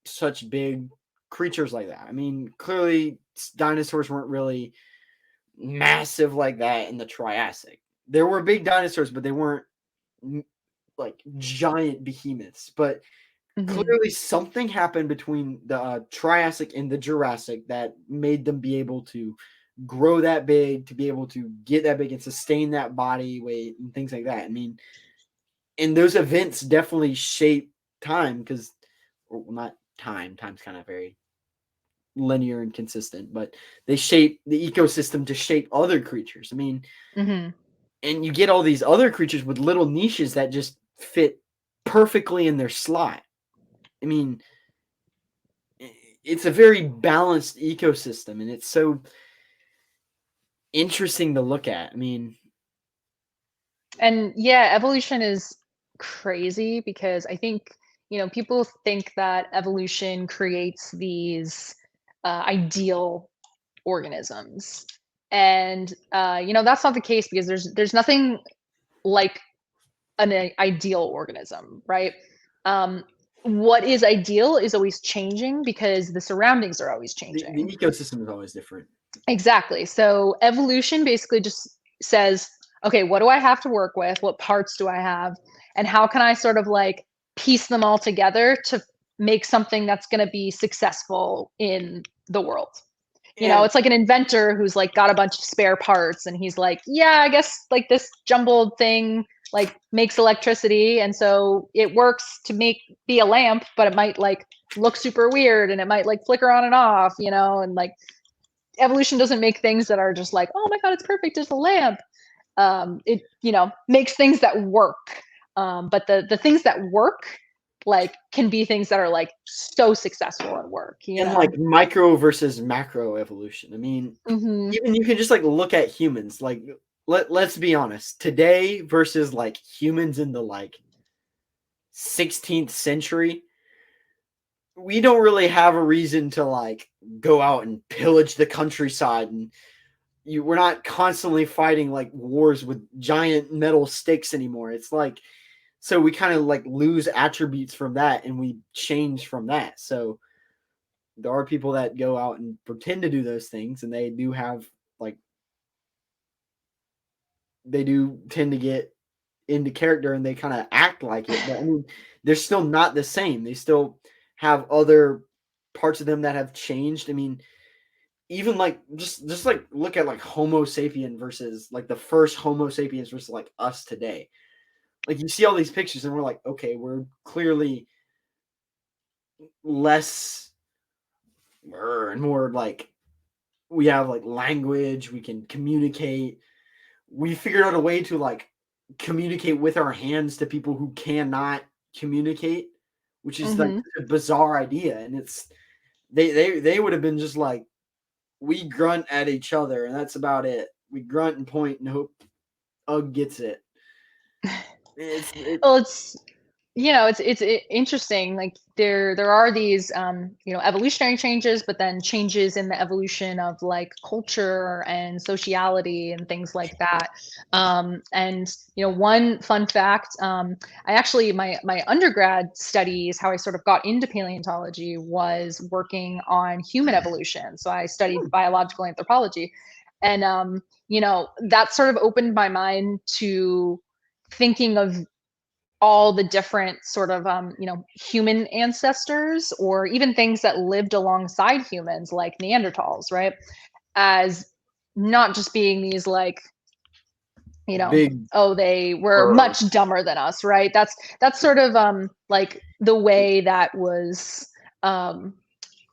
such big creatures like that. I mean, clearly dinosaurs weren't really massive like that in the Triassic. There were big dinosaurs, but they weren't like giant behemoths. But Mhm. clearly something happened between the Triassic and the Jurassic that made them be able to grow that big, to be able to get that big and sustain that body weight and things like that. I mean, and those events definitely shape time because, well, not time. Time's kind of very linear and consistent, but they shape the ecosystem to shape other creatures. I mean, Mhm. and you get all these other creatures with little niches that just fit perfectly in their slot. I mean, it's a very balanced ecosystem and it's so interesting to look at. I mean, And yeah, evolution is crazy because I think, people think that evolution creates these ideal organisms. And that's not the case because there's nothing like an ideal organism, right? Um, what is ideal is always changing because the surroundings are always the changing. ecosystem is always different. Exactly. So evolution basically just says, okay, what do I have to work with? What parts do I have? And how can I sort of like piece them all together to make something that's going to be successful in the world? And It's like an inventor who's like got a bunch of spare parts and he's like, yeah, I guess like this jumbled thing like makes electricity and so it works to be a lamp, but it might like look super weird and it might like flicker on and off, and like evolution doesn't make things that are just like, oh my god, it's perfect as a lamp. It makes things that work. But the things that work like can be things that are like so successful at work. like micro versus macro evolution. I mean, Hmm. even you can just like look at humans. Like let's be honest, today versus like humans in the like 16th century, we don't really have a reason to like go out and pillage the countryside and we're not constantly fighting like wars with giant metal sticks anymore. It's like so we kind of like lose attributes from that and we change from that. So there are people that go out and pretend to do those things and they do have like they do tend to get into character and they kind of act like it, but I mean they're still not the same. They still have other parts of them that have changed. I mean, even like just like look at like Homo sapien versus like the first Homo sapiens versus like us today. Like you see all these pictures and we're like, okay, we're clearly less and more like we have like language, we can communicate. We figured out a way to like communicate with our hands to people who cannot communicate, which is like Hmm. a bizarre idea. And it's they would have been just like we grunt at each other and that's about it. We grunt and point and hope Ugg gets it. Well, it's interesting. Like there are these evolutionary changes, but then changes in the evolution of like culture and sociality and things like that. And one fun fact, I actually my undergrad studies, how I sort of got into paleontology was working on human evolution. So I studied biological anthropology. And that sort of opened my mind to thinking of all the different sort of human ancestors, or even things that lived alongside humans like Neanderthals, right, as not just being these like Big oh, they were bird. much dumber than us, right? That's sort of like the way that was thought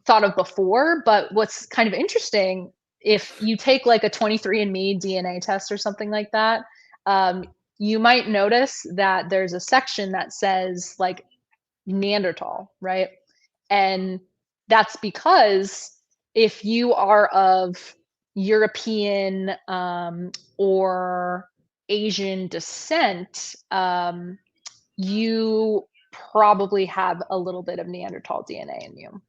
of before. But what's kind of interesting, if you take like a 23andMe DNA test or something like that, you might notice that there's a section that says like Neanderthal, right? And that's because if you are of European or Asian descent, you probably have a little bit of Neanderthal DNA in you.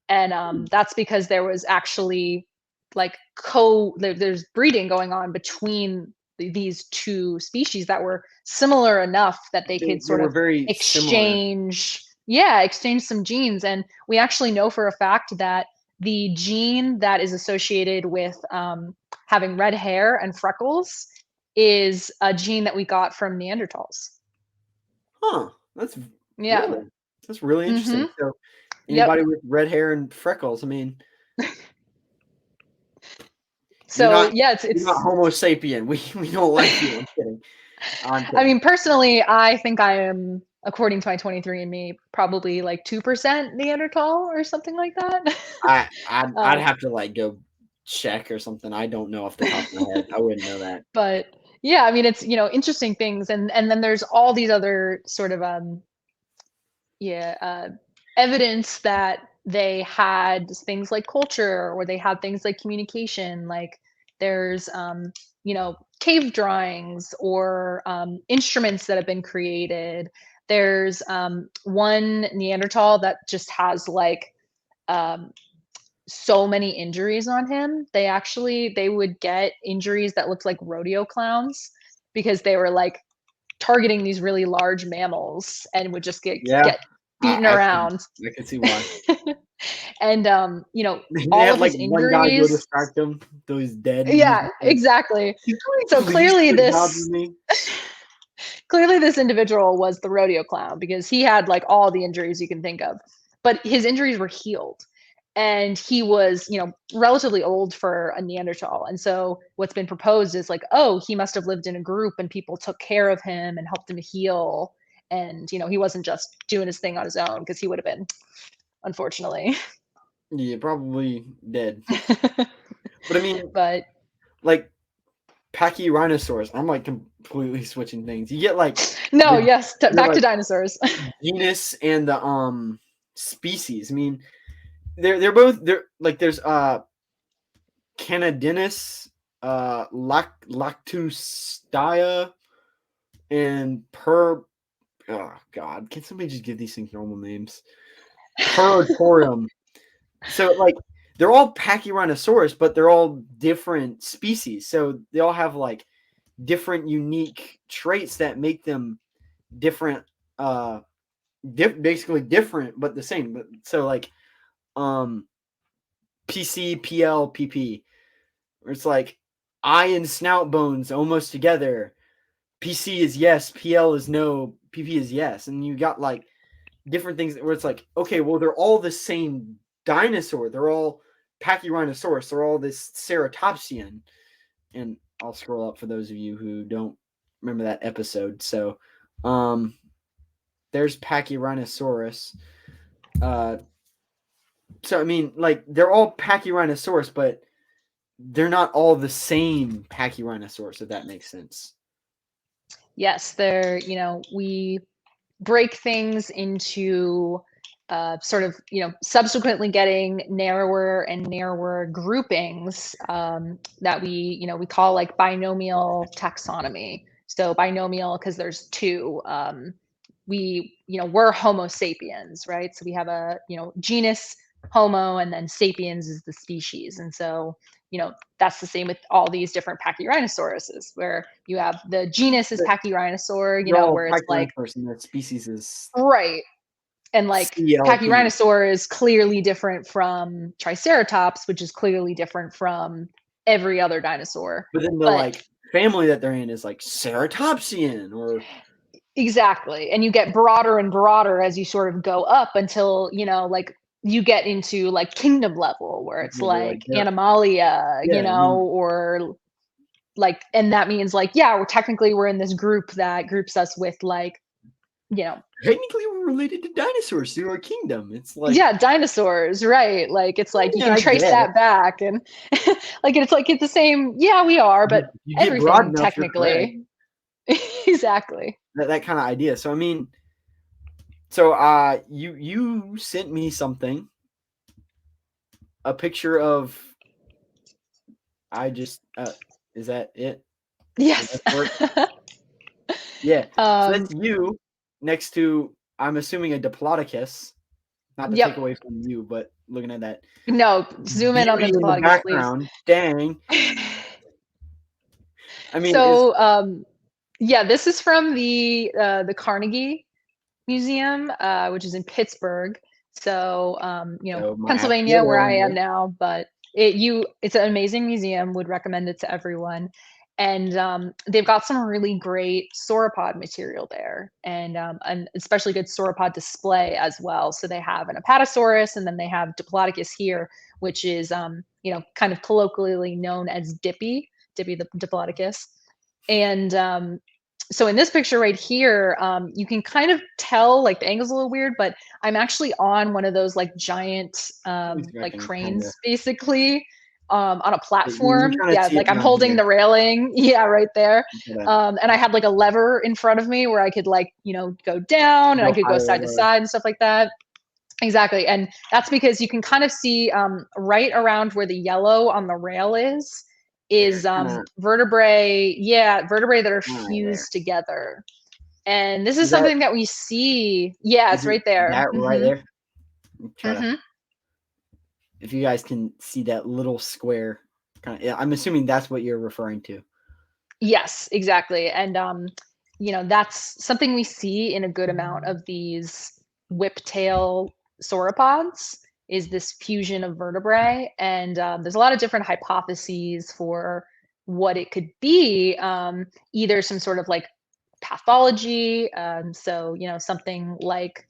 And that's because there was actually like there's breeding going on between these two species that were similar enough that they could sort were of very exchange some genes. And we actually know for a fact that the gene that is associated with having red hair and freckles is a gene that we got from Neanderthals. Huh. That's Yeah. really interesting. Mhm. So anybody with red hair and freckles, I mean, so not, it's you're not Homo sapien. We don't like you. I'm kidding. I mean, personally, I think I am, according to my 23andMe, probably like 2% Neanderthal or something like that. I'd have to like go check or something. I don't know off the top of my head. I wouldn't know that. But yeah, I mean, it's interesting things, and then there's all these other sort of evidence that they had things like culture, or they had things like communication. Like there's cave drawings or instruments that have been created. There's one Neanderthal that just has like so many injuries on him. They would get injuries that looked like rodeo clowns because they were like targeting these really large mammals and would just get beaten around. I can see why. And They all had of like his one guy go injuries. distract him, though he's dead. Yeah, exactly. So clearly this individual was the rodeo clown, because he had like all the injuries you can think of, but his injuries were healed. And he was, relatively old for a Neanderthal. And so what's been proposed is like, oh, he must have lived in a group and people took care of him and helped him heal. And, he wasn't just doing his thing on his own, because he would have been, unfortunately. Yeah, probably dead. But I mean, like Pachyrhinosaurs, I'm like completely switching things. You get like back to dinosaurs. Genus and the species. I mean, they're like there's Canadinus, Lactustia, and oh god, can somebody just give these things normal names? Puratorium. So like they're all Pachyrhinosaurus, but they're all different species. So they all have like different unique traits that make them different, basically different but the same. But so like PC, PL, PP, where it's like eye and snout bones almost together. PC is yes, PL is no, PP is yes. And you got like different things where it's like, okay, well, they're all the same dinosaur. They're all Pachyrhinosaurus. They're all this Ceratopsian. And I'll scroll up for those of you who don't remember that episode. So there's Pachyrhinosaurus. So, I mean, like, they're all Pachyrhinosaurus, but they're not all the same Pachyrhinosaurus, if that makes sense. Yes, we break things into sort of, subsequently getting narrower and narrower groupings that we call like binomial taxonomy. So binomial because there's two. We're Homo sapiens, right? So we have a genus Homo, and then sapiens is the species. And so that's the same with all these different Pachyrhinosauruses, where you have the genus is Pachyrhinosaur, where it's like the species is right. And like Pachyrhinosaur is clearly different from Triceratops, which is clearly different from every other dinosaur. But then the But like family that they're in is like Ceratopsian or exactly. And you get broader and broader as you sort of go up until, like you get into like kingdom level where it's like they're- Animalia, Yeah, I mean- or like, and that means like, yeah, we're in this group that groups us with like, technically we're related to dinosaurs through our kingdom. It's like yeah, dinosaurs, right? Like it's like you Yeah, can I trace get that back, and it's the same. Yeah, we are, but you get broad everything enough, you're correct. technically, exactly. That kind of idea. So I mean, so you sent me something, a picture of. I just is that it? Yes. Yeah. So that's you next to, I'm assuming, a Diplodocus. Not to Yep. take away from you, but looking at that. No, zoom in on the beauty in the Diplodocus, background. Dang. I mean, so yeah, this is from the Carnegie Museum, which is in Pittsburgh. So So might have to Pennsylvania, go where there I one am day. now, but it's an amazing museum. Would recommend it to everyone. And they've got some really great sauropod material there, and especially good sauropod display as well. So they have an Apatosaurus, and then they have Diplodocus here, which is kind of colloquially known as Dippy the Diplodocus. And so in this picture right here, you can kind of tell like the angle's a little weird, but I'm actually on one of those like giant like cranes, kinda. basically. On a platform. kinda Yeah, see like it I'm down holding here. the railing. Yeah, right there. Okay. And I had like a lever in front of me where I could like, go down and Go I could go higher, side to lower. side and stuff like that. Exactly. And that's because you can kind of see right around where the yellow on the rail is vertebrae that are Right fused together. And this Is is that- something that we see. Yeah, it's Is it right there. That right Mhm. there. Try to- Mhm. if you guys can see that little square, I'm assuming that's what you're referring to. Yes, exactly. And that's something we see in a good amount of these whiptail sauropods, is this fusion of vertebrae. And there's a lot of different hypotheses for what it could be. Either some sort of like pathology, so something like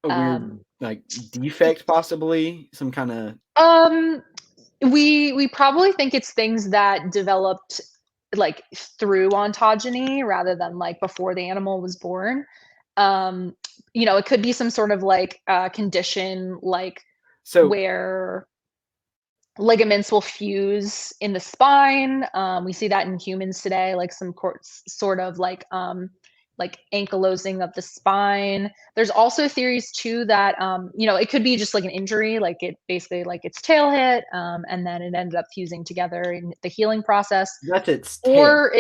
A weird like defect, possibly some kind of. we probably think it's things that developed like through ontogeny rather than like before the animal was born. It could be some sort of like condition like So where ligaments will fuse in the spine. We see that in humans today, like some sort of like ankylosing of the spine. There's also theories too that it could be just like an injury, like it basically like its tail hit, and then it ended up fusing together in the healing process. that's its tail. Or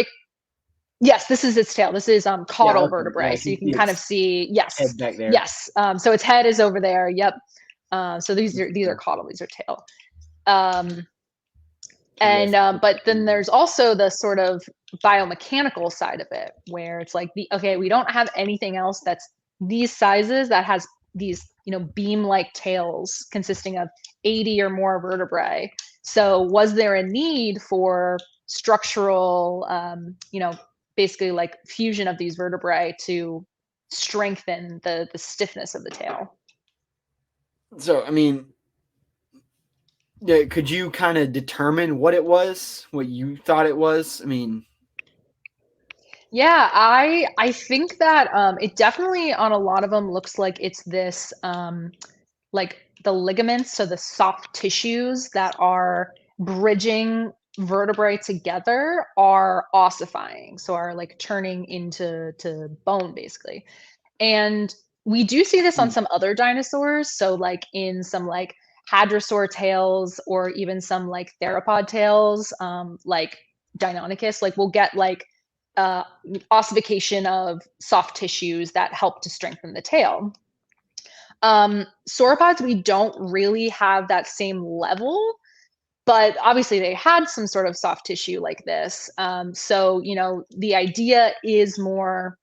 yes, this is its tail. This is caudal okay. vertebrae, Yeah, so you can kind of see head back there. yes. So its head is over there. Yep. So these are caudal. These are tail. But then there's also the sort of biomechanical side of it, where it's like we don't have anything else that's these sizes that has these beam-like tails consisting of 80 or more vertebrae. So was there a need for structural basically like fusion of these vertebrae to strengthen the stiffness of the tail? So I mean, yeah, could you kind of determine what it was, what you thought it was? I mean, yeah, I think that it definitely on a lot of them looks like it's this like the ligaments, so the soft tissues that are bridging vertebrae together are ossifying, so are like turning into bone basically. And we do see this on some other dinosaurs, so like in some like hadrosaur tails or even some like theropod tails, like Deinonychus, like we'll get like ossification of soft tissues that help to strengthen the tail. Sauropods, we don't really have that same level, but obviously they had some sort of soft tissue like this. So the idea is more,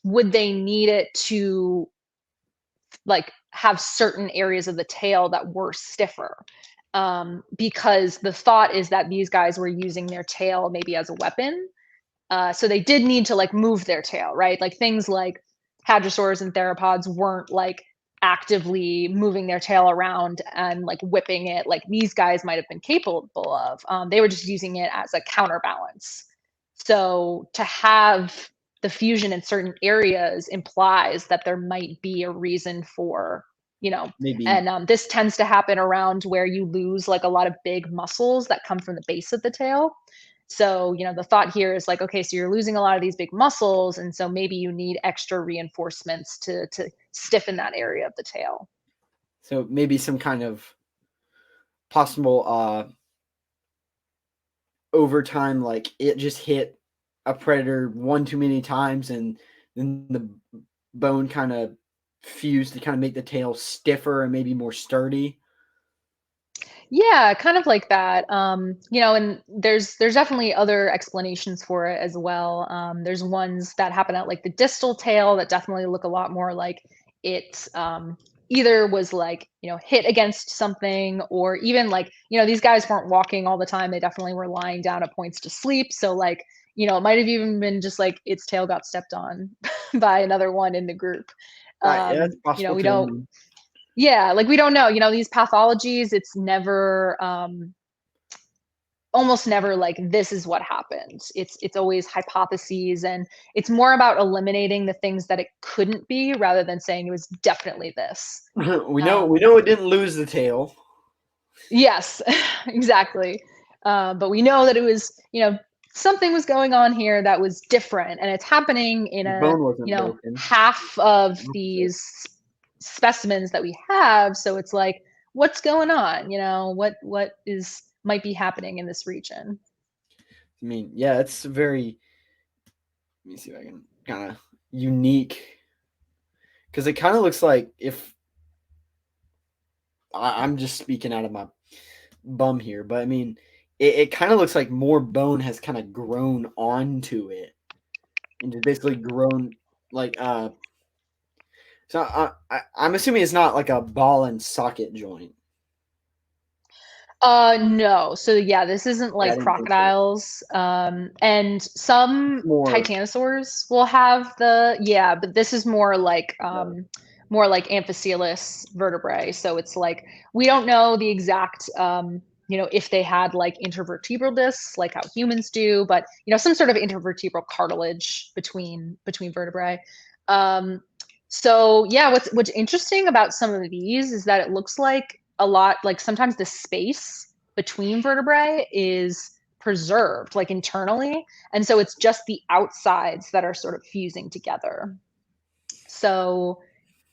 would they need it to like have certain areas of the tail that were stiffer? because the thought is that these guys were using their tail maybe as a weapon. So they did need to like move their tail, right? Like things like hadrosaurs and theropods weren't like actively moving their tail around and like whipping it like these guys might have been capable of. They were just using it as a counterbalance. So to have the fusion in certain areas implies that there might be a reason for, Maybe. and this tends to happen around where you lose like a lot of big muscles that come from the base of the tail. So, the thought here is like, okay, so you're losing a lot of these big muscles, and so maybe you need extra reinforcements to stiffen that area of the tail. So maybe some kind of possible overtime, like it just hit a predator one too many times, and then the bone kind of fused to kind of make the tail stiffer and maybe more sturdy. Yeah, kind of like that. And there's definitely other explanations for it as well. There's ones that happen at like the distal tail that definitely look a lot more like it either was like, hit against something, or even like, these guys weren't walking all the time. They definitely were lying down at points to sleep. So like, it might have even been just like its tail got stepped on by another one in the group. Right, yeah, that's possible We too. don't. Yeah, like we don't know, these pathologies, it's never, almost never like this is what happened. It's always hypotheses, and it's more about eliminating the things that it couldn't be rather than saying it was definitely this. we know it didn't lose the tail. Yes, exactly. But we know that it was, something was going on here that was different, and it's happening in The bone wasn't broken. half of these specimens that we have. So it's like, what's going on? What might be happening in this region? I mean, yeah, it's very. Let me see if I can kind of unique, because it kind of looks like if I'm just speaking out of my bum here, but I mean, it kind of looks like more bone has kind of grown onto it, and just basically grown like So I'm assuming it's not like a ball and socket joint. No. So yeah, this isn't like crocodiles. And some titanosaurs will have but this is more like amphicoelous vertebrae. So it's like we don't know the exact if they had like intervertebral discs like how humans do, but some sort of intervertebral cartilage between vertebrae. So yeah, what's interesting about some of these is that it looks like a lot like sometimes the space between vertebrae is preserved like internally, and so it's just the outsides that are sort of fusing together. So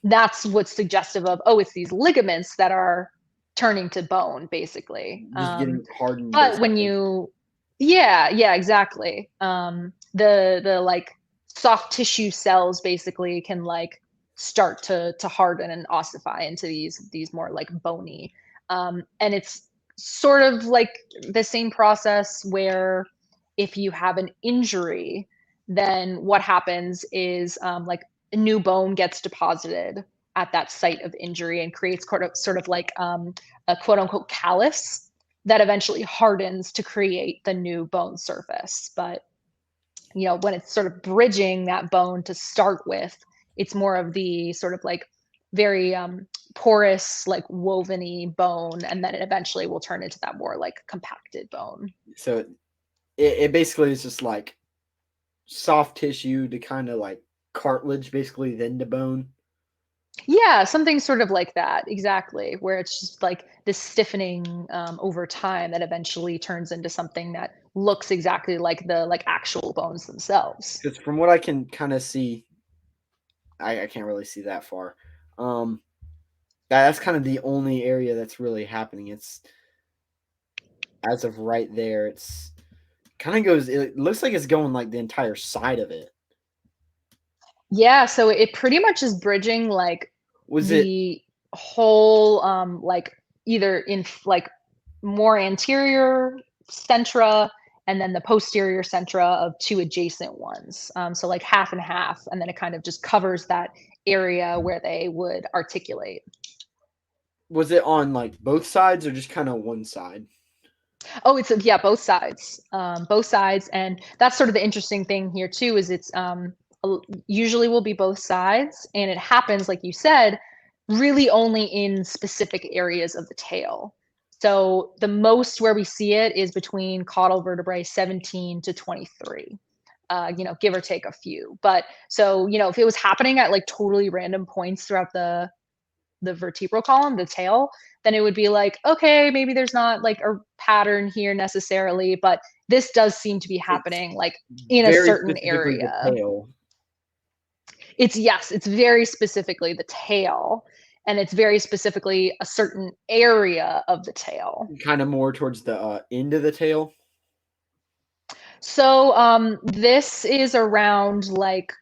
that's what's suggestive of, it's these ligaments that are turning to bone basically, just getting hardened. But when yeah, exactly, the like soft tissue cells basically can like start to harden and ossify into these more like bony, and it's sort of like the same process where if you have an injury, then what happens is like a new bone gets deposited at that site of injury and creates sort of like a quote unquote callus that eventually hardens to create the new bone surface. But when it's sort of bridging that bone to start with, it's more of the sort of like very porous, like woven-y bone, and then it eventually will turn into that more like compacted bone. So it basically is just like soft tissue to kind of like cartilage, basically, then to bone. Yeah, something sort of like that, exactly, where it's just like this stiffening over time that eventually turns into something that looks exactly like the like actual bones themselves. Because from what I can kind of see, I can't really see that far. That's kind of the only area that's really happening. It's as of right there. It's kind of goes. It looks like it's going like the entire side of it. Yeah, so it pretty much is bridging like the whole like either in like more anterior centra and then the posterior centra of two adjacent ones. So like half and half, and then it kind of just covers that area where they would articulate. Was it on like both sides or just kind of one side? Oh, it's yeah, both sides. Both sides, and that's sort of the interesting thing here too. Is it's usually will be both sides, and it happens like you said, really only in specific areas of the tail. So the most where we see it is between caudal vertebrae 17 to 23. Give or take a few. But so if it was happening at like totally random points throughout the vertebral column, the tail, then it would be like, okay, maybe there's not like a pattern here necessarily, but this does seem to be happening like in a Very certain specifically area. the tail. It's very specifically the tail, and it's very specifically a certain area of the tail. Kind of more towards the end of the tail. So this is around like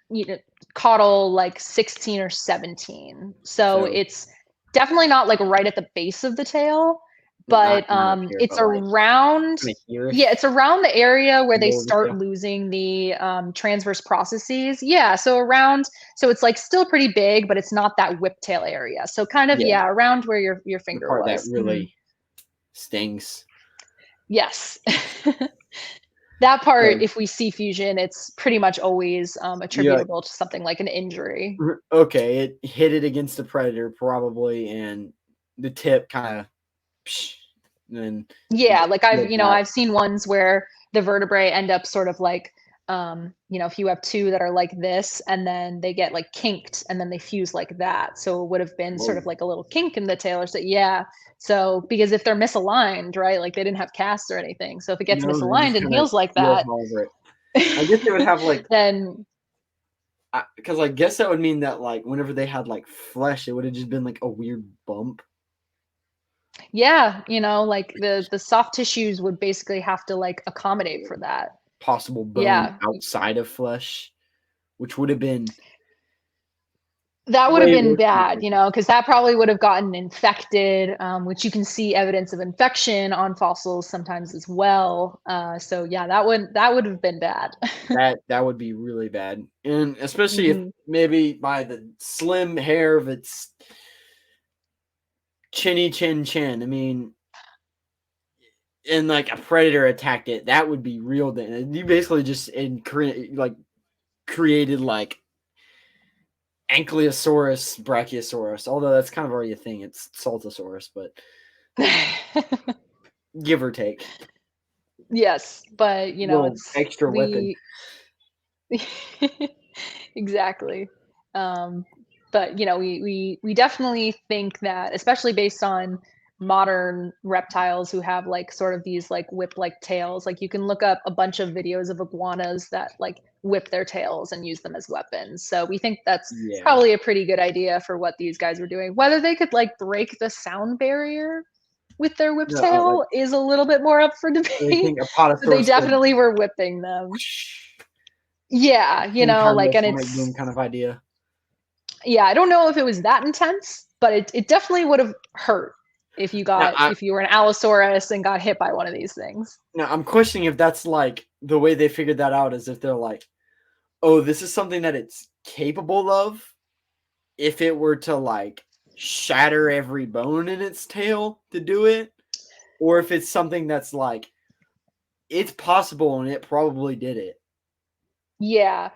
caudal like 16 or 17. So it's definitely not like right at the base of the tail, but not here, it's but, like, around it's around the area where they below the start tail. losing the transverse processes. Yeah, so it's like still pretty big, but it's not that whiptail area. So kind of around where your finger the part was. that really stings. Yes. That part, if we see fusion, it's pretty much always attributable to something like an injury. Okay, it hit it against the predator probably, and the tip kind of, then like I've seen ones where the vertebrae end up sort of like, if you have two that are like this, and then they get like kinked, and then they fuse like that. So it would have been sort of like a little kink in the tail, or so. Yeah. So because if they're misaligned, right, like they didn't have casts or anything. So if it gets misaligned and heals like that, I guess they would have like then. Because I guess that would mean that like whenever they had like flesh, it would have just been like a weird bump. Yeah, like the soft tissues would basically have to like accommodate for that. Possible bone outside of flesh, which would have been. That would have been bad, because that probably would have gotten infected, which you can see evidence of infection on fossils sometimes as well. So yeah, that would have been bad. that would be really bad, and especially if maybe by the slim hair of its chinny chin. I mean, and like a predator attacked it, that would be real. Then you basically just created like Ankylosaurus, Brachiosaurus, although that's kind of already a thing. It's Saltosaurus, but give or take. Yes, but it's extra weapon. Exactly. But we definitely think that, especially based on modern reptiles who have like sort of these like whip-like tails, like you can look up a bunch of videos of iguanas that like whip their tails and use them as weapons. So we think that's probably a pretty good idea for what these guys were doing. Whether they could like break the sound barrier with their whip tail is a little bit more up for debate. But they definitely were whipping them. Yeah, like, and it's boom kind of idea. Yeah, I don't know if it was that intense, but it definitely would have hurt if you were an Allosaurus and got hit by one of these things. Now I'm questioning if that's like the way they figured that out, is if they're like, oh, this is something that it's capable of. If it were to like shatter every bone in its tail to do it, or if it's something that's like, it's possible and it probably did it. Yeah,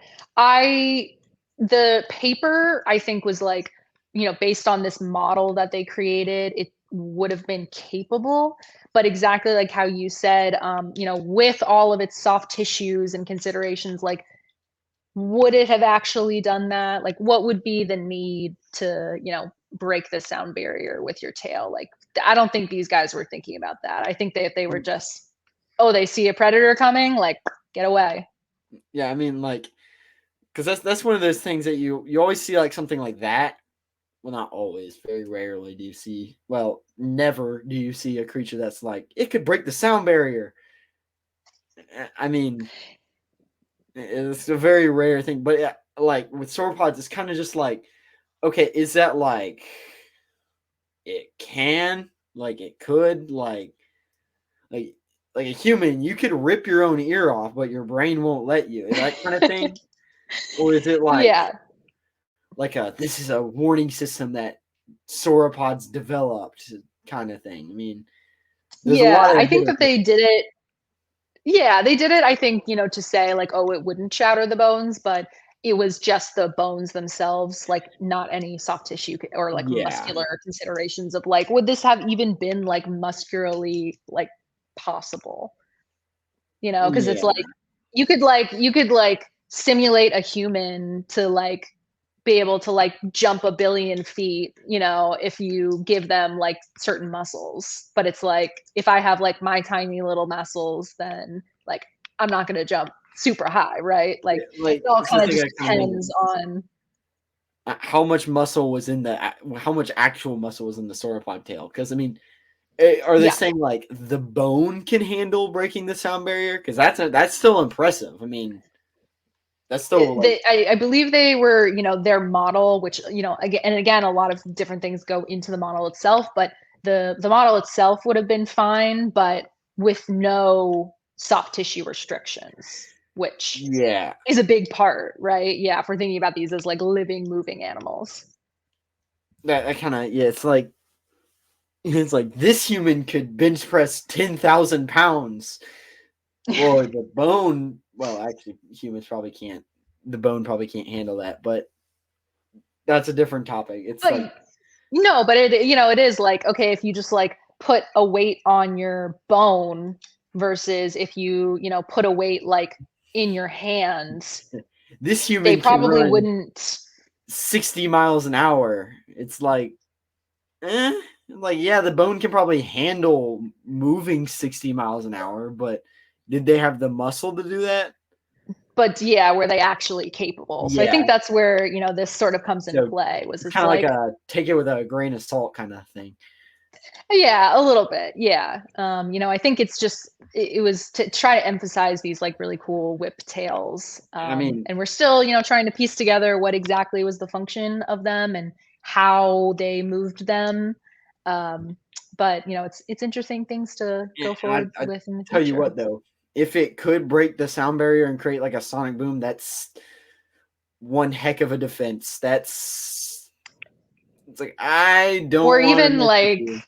the paper I think was like, based on this model that they created, it would have been capable, but exactly like how you said, with all of its soft tissues and considerations, like, would it have actually done that? Like, what would be the need to, break the sound barrier with your tail? Like, I don't think these guys were thinking about that. I think that if they were just, they see a predator coming, like, get away. Yeah, I mean, like, because that's one of those things that you always see, like something like that. Well, not always. Very rarely do you see. Well, never do you see a creature that's like, it could break the sound barrier. I mean, it's a very rare thing. But like with sauropods, it's kind of just like, okay, is that like it can, like it could, like a human, you could rip your own ear off, but your brain won't let you. That kind of thing. Or is it like, like this is a warning system that sauropods developed, kind of thing. I mean, there's a lot Yeah, of I think that evidence. they did it. Yeah, they did it, I think, to say like, oh, it wouldn't shatter the bones, but it was just the bones themselves, like not any soft tissue or like Yeah, muscular considerations of like, would this have even been like muscularly like possible? Because it's yeah, like you could simulate a human to like be able to like jump a billion feet, if you give them like certain muscles. But it's like if I have like my tiny little muscles, then like I'm not going to jump super high, right? Like like it all it's the kind of thing just I kind of mean. depends on. How much muscle was in how much actual muscle was in the sauropod tail? Because I mean, are they Yeah. saying like the bone can handle breaking the sound barrier? Because that's still impressive. I mean, that's still like I believe they were, their model, which, again, a lot of different things go into the model itself, but the model itself would have been fine, but with no soft tissue restrictions, which yeah. is a big part, right? Yeah, if we're thinking about these as like living, moving animals. That kind of it's like this human could bench press 10,000 pounds. Well, the bone. Well, actually, humans probably can't. The bone probably can't handle that, but that's a different topic. It's like No, but it is like, okay, if you just like put a weight on your bone versus if you, put a weight like in your hands, this they human can probably run wouldn't. 60 miles an hour. It's like, like yeah, the bone can probably handle moving 60 miles an hour, but did they have the muscle to do that? But yeah, were they actually capable? So I Yeah. think that's where, this sort of comes into So play. Was it's it's kind of like like, a take it with a grain of salt kind of thing. yeah, a little bit. Yeah. I think it's just it was to try to emphasize these like really cool whip tails. I mean, And we're still, trying to piece together what exactly was the function of them and how they moved them. But it's interesting things to go forward I with in the tell you future. what though, if it could break the sound barrier and create like a sonic boom, that's one heck of a defense. It's like I don't Or want to even mess with like you.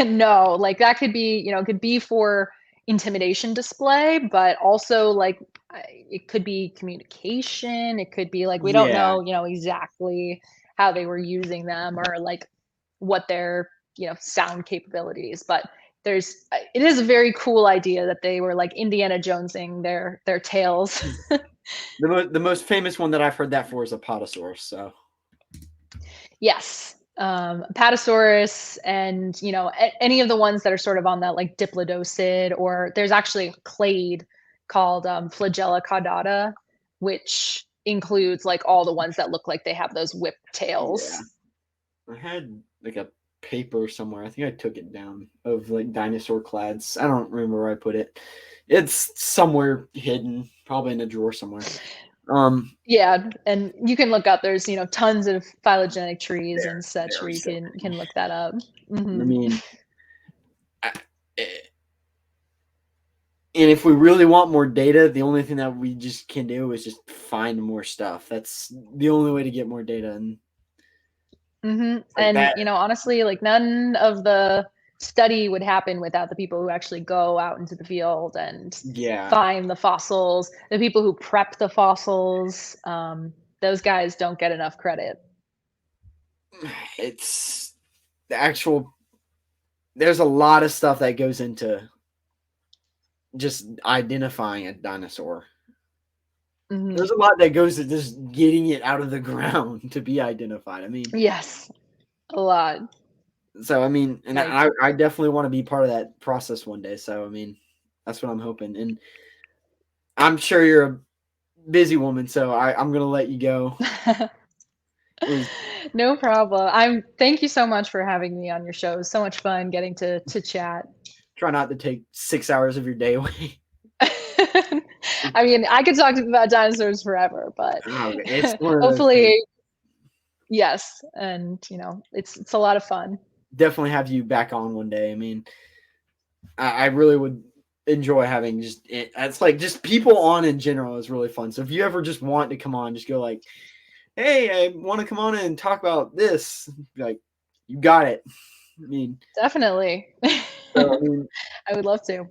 no, like that could be, it could be for intimidation display, but also like it could be communication. It could be like we don't Yeah. know, exactly how they were using them or like what their, sound capabilities. But it is a very cool idea that they were like Indiana Jonesing their tails. The most famous one that I've heard that for is Apatosaurus. So Yes. Apatosaurus and, any of the ones that are sort of on that like diplodocid, or there's actually a clade called Flagella caudata, which includes like all the ones that look like they have those whip tails. yeah, I had like a paper somewhere. I think I took it down of like dinosaur clads. I don't remember where I put it. It's somewhere hidden, probably in a drawer somewhere. Yeah, and you can look up. There's tons of phylogenetic trees and such there where we you go. can look that up. I Mhm. mean, and if we really want more data, the only thing that we just can do is just find more stuff. That's the only way to get more data. And like And that, honestly, like none of the study would happen without the people who actually go out into the field and yeah, find the fossils. The people who prep the fossils, those guys don't get enough credit. it's the actual. There's a lot of stuff that goes into just identifying a dinosaur. Mhm. There's a lot that goes to just getting it out of the ground to be identified. I mean, Yes, a lot. so I mean, and Like, I definitely want to be part of that process one day. So I mean, that's what I'm hoping. And I'm sure you're a busy woman, so I'm gonna let you go. It was no problem. Thank you so much for having me on your show. It was so much fun getting to chat. try not to take 6 hours of your day away. I mean, I could talk about dinosaurs forever, but It's one of those things. hopefully, yes. And it's a lot of fun. Definitely have you back on one day. I mean, I really would enjoy having it's like just people on in general is really fun. So if you ever just want to come on, just go like, hey, I want to come on and talk about this. Like, you got it. I mean, Definitely. so, I mean, I would love to.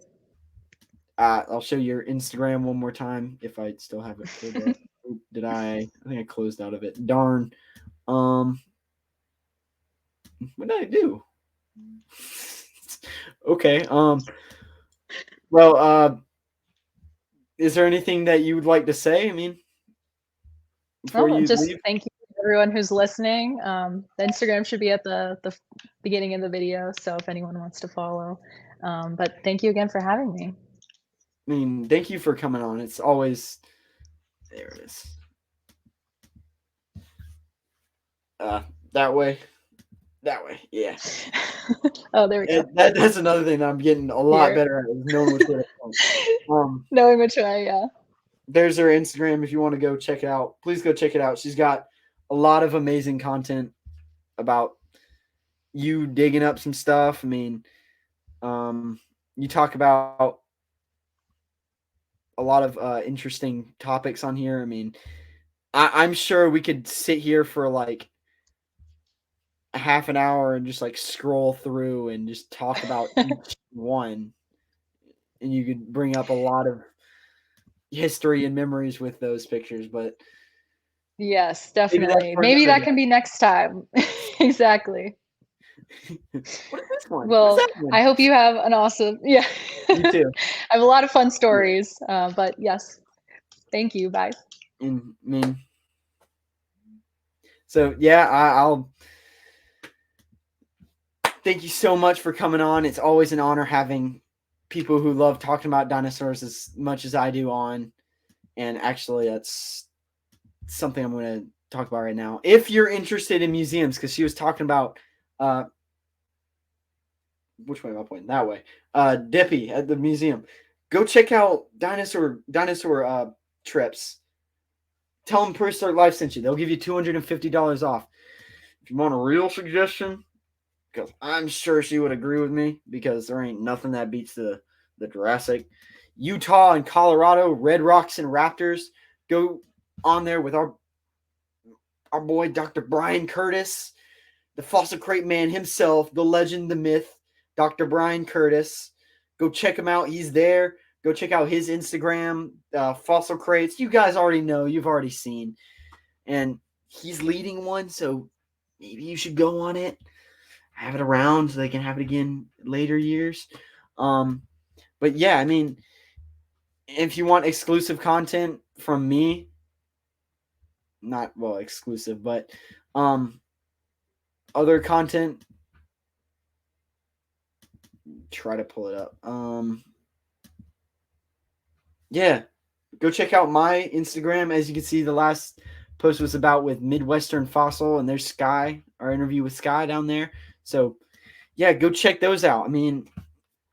I'll show your Instagram one more time if I still have it pulled up. Did I think I closed out of it. Darn. What did I do? Okay. Well, is there anything that you would like to say? I mean, before you Just leave? thank you to everyone who's listening. The Instagram should be at the beginning of the video, so if anyone wants to follow. But thank you again for having me. I mean, thank you for coming on. It's always there. It is. That way. Yeah. Oh, there we go. That's another thing that I'm getting a lot Here. better at, is knowing which way to go. Knowing which way, yeah. There's her Instagram if you want to go check it out. Please go check it out. She's got a lot of amazing content about you digging up some stuff. I mean, you talk about a lot of interesting topics on here. I mean, I'm sure we could sit here for like a half an hour and just like scroll through and just talk about each one. And you could bring up a lot of history and memories with those pictures, but Yes, that's definitely. for Maybe another that can be next time. Exactly. What is this one? Well, What's that one? I hope you have an awesome, yeah. You too. I have a lot of fun stories, but yes, thank you. Bye. I mean, so yeah, I'll thank you so much for coming on. It's always an honor having people who love talking about dinosaurs as much as I do on. And actually, that's something I'm going to talk about right now. If you're interested in museums, because she was talking about which way am I pointing? That way. Dippy at the museum. Go check out dinosaur trips. Tell them Prehistoric Life sent you. They'll give you $250 off. If you want a real suggestion, because I'm sure she would agree with me, because there ain't nothing that beats the Jurassic. Utah and Colorado, Red Rocks and Raptors. Go on there with our boy, Dr. Brian Curtis, the fossil crate man himself, the legend, the myth, Dr. Brian Curtis. Go check him out. He's there. Go check out his Instagram, Fossil Crates. You guys already know. You've already seen. And he's leading one, so maybe you should go on it. Have it around so they can have it again later years. But yeah, I mean, if you want exclusive content from me, not, well, exclusive, but other content, try to pull it up. Yeah, go check out my Instagram. As you can see, the last post was about with Midwestern Fossil, and there's Sky, our interview with Sky down there. So yeah, go check those out. I mean,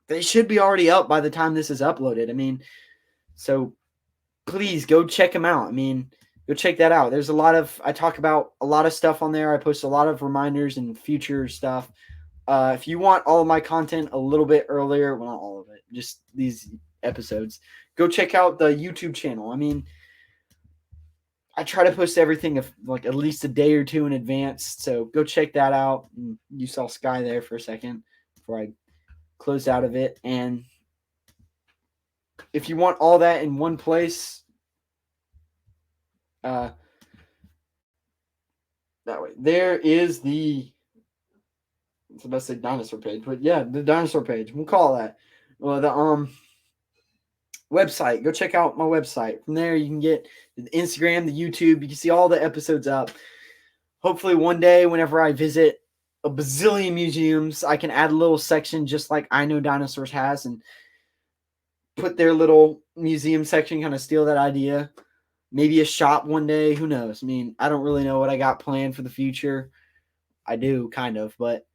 they should be already up by the time this is uploaded. I mean, so please go check them out. I mean, go check that out. There's I talk about a lot of stuff on there. I post a lot of reminders and future stuff. If you want all of my content a little bit earlier, well, not all of it, just these episodes, go check out the YouTube channel. I mean, I try to post everything like at least a day or two in advance. So go check that out. You saw Sky there for a second before I closed out of it. And if you want all that in one place, that way, there is it's about to say dinosaur page, but yeah, the dinosaur page. We'll call that. Well, the website. Go check out my website. From there, you can get the Instagram, the YouTube. You can see all the episodes up. Hopefully, one day, whenever I visit a bazillion museums, I can add a little section just like I Know Dinosaurs has and put their little museum section, kind of steal that idea. Maybe a shop one day. Who knows? I mean, I don't really know what I got planned for the future. I do, kind of, but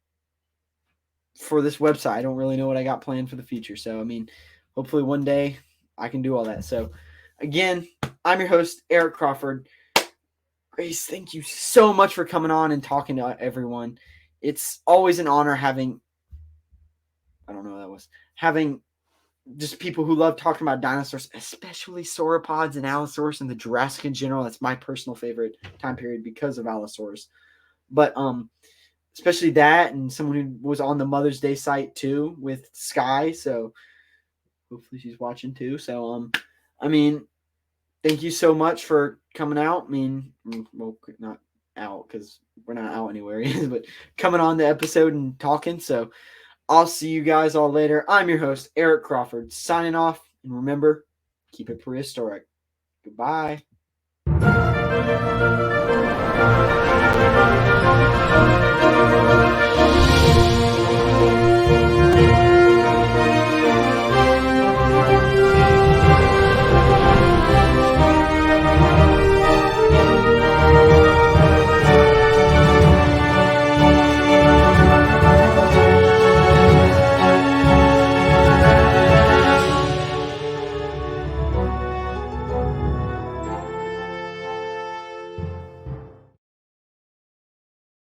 for this website, I don't really know what I got planned for the future. So, I mean, hopefully one day I can do all that. So, again, I'm your host, Eric Crawford. Grace, thank you so much for coming on and talking to everyone. It's always an honor having just people who love talking about dinosaurs, especially sauropods and allosaurus and the Jurassic in general. That's my personal favorite time period because of allosaurus. But especially that, and someone who was on the Mother's Day site too with Sky. So hopefully she's watching too. So I mean, thank you so much for coming out. I mean, well, not out because we're not out anywhere, but coming on the episode and talking. So I'll see you guys all later. I'm your host, Eric Crawford, signing off. And remember, keep it prehistoric. Goodbye.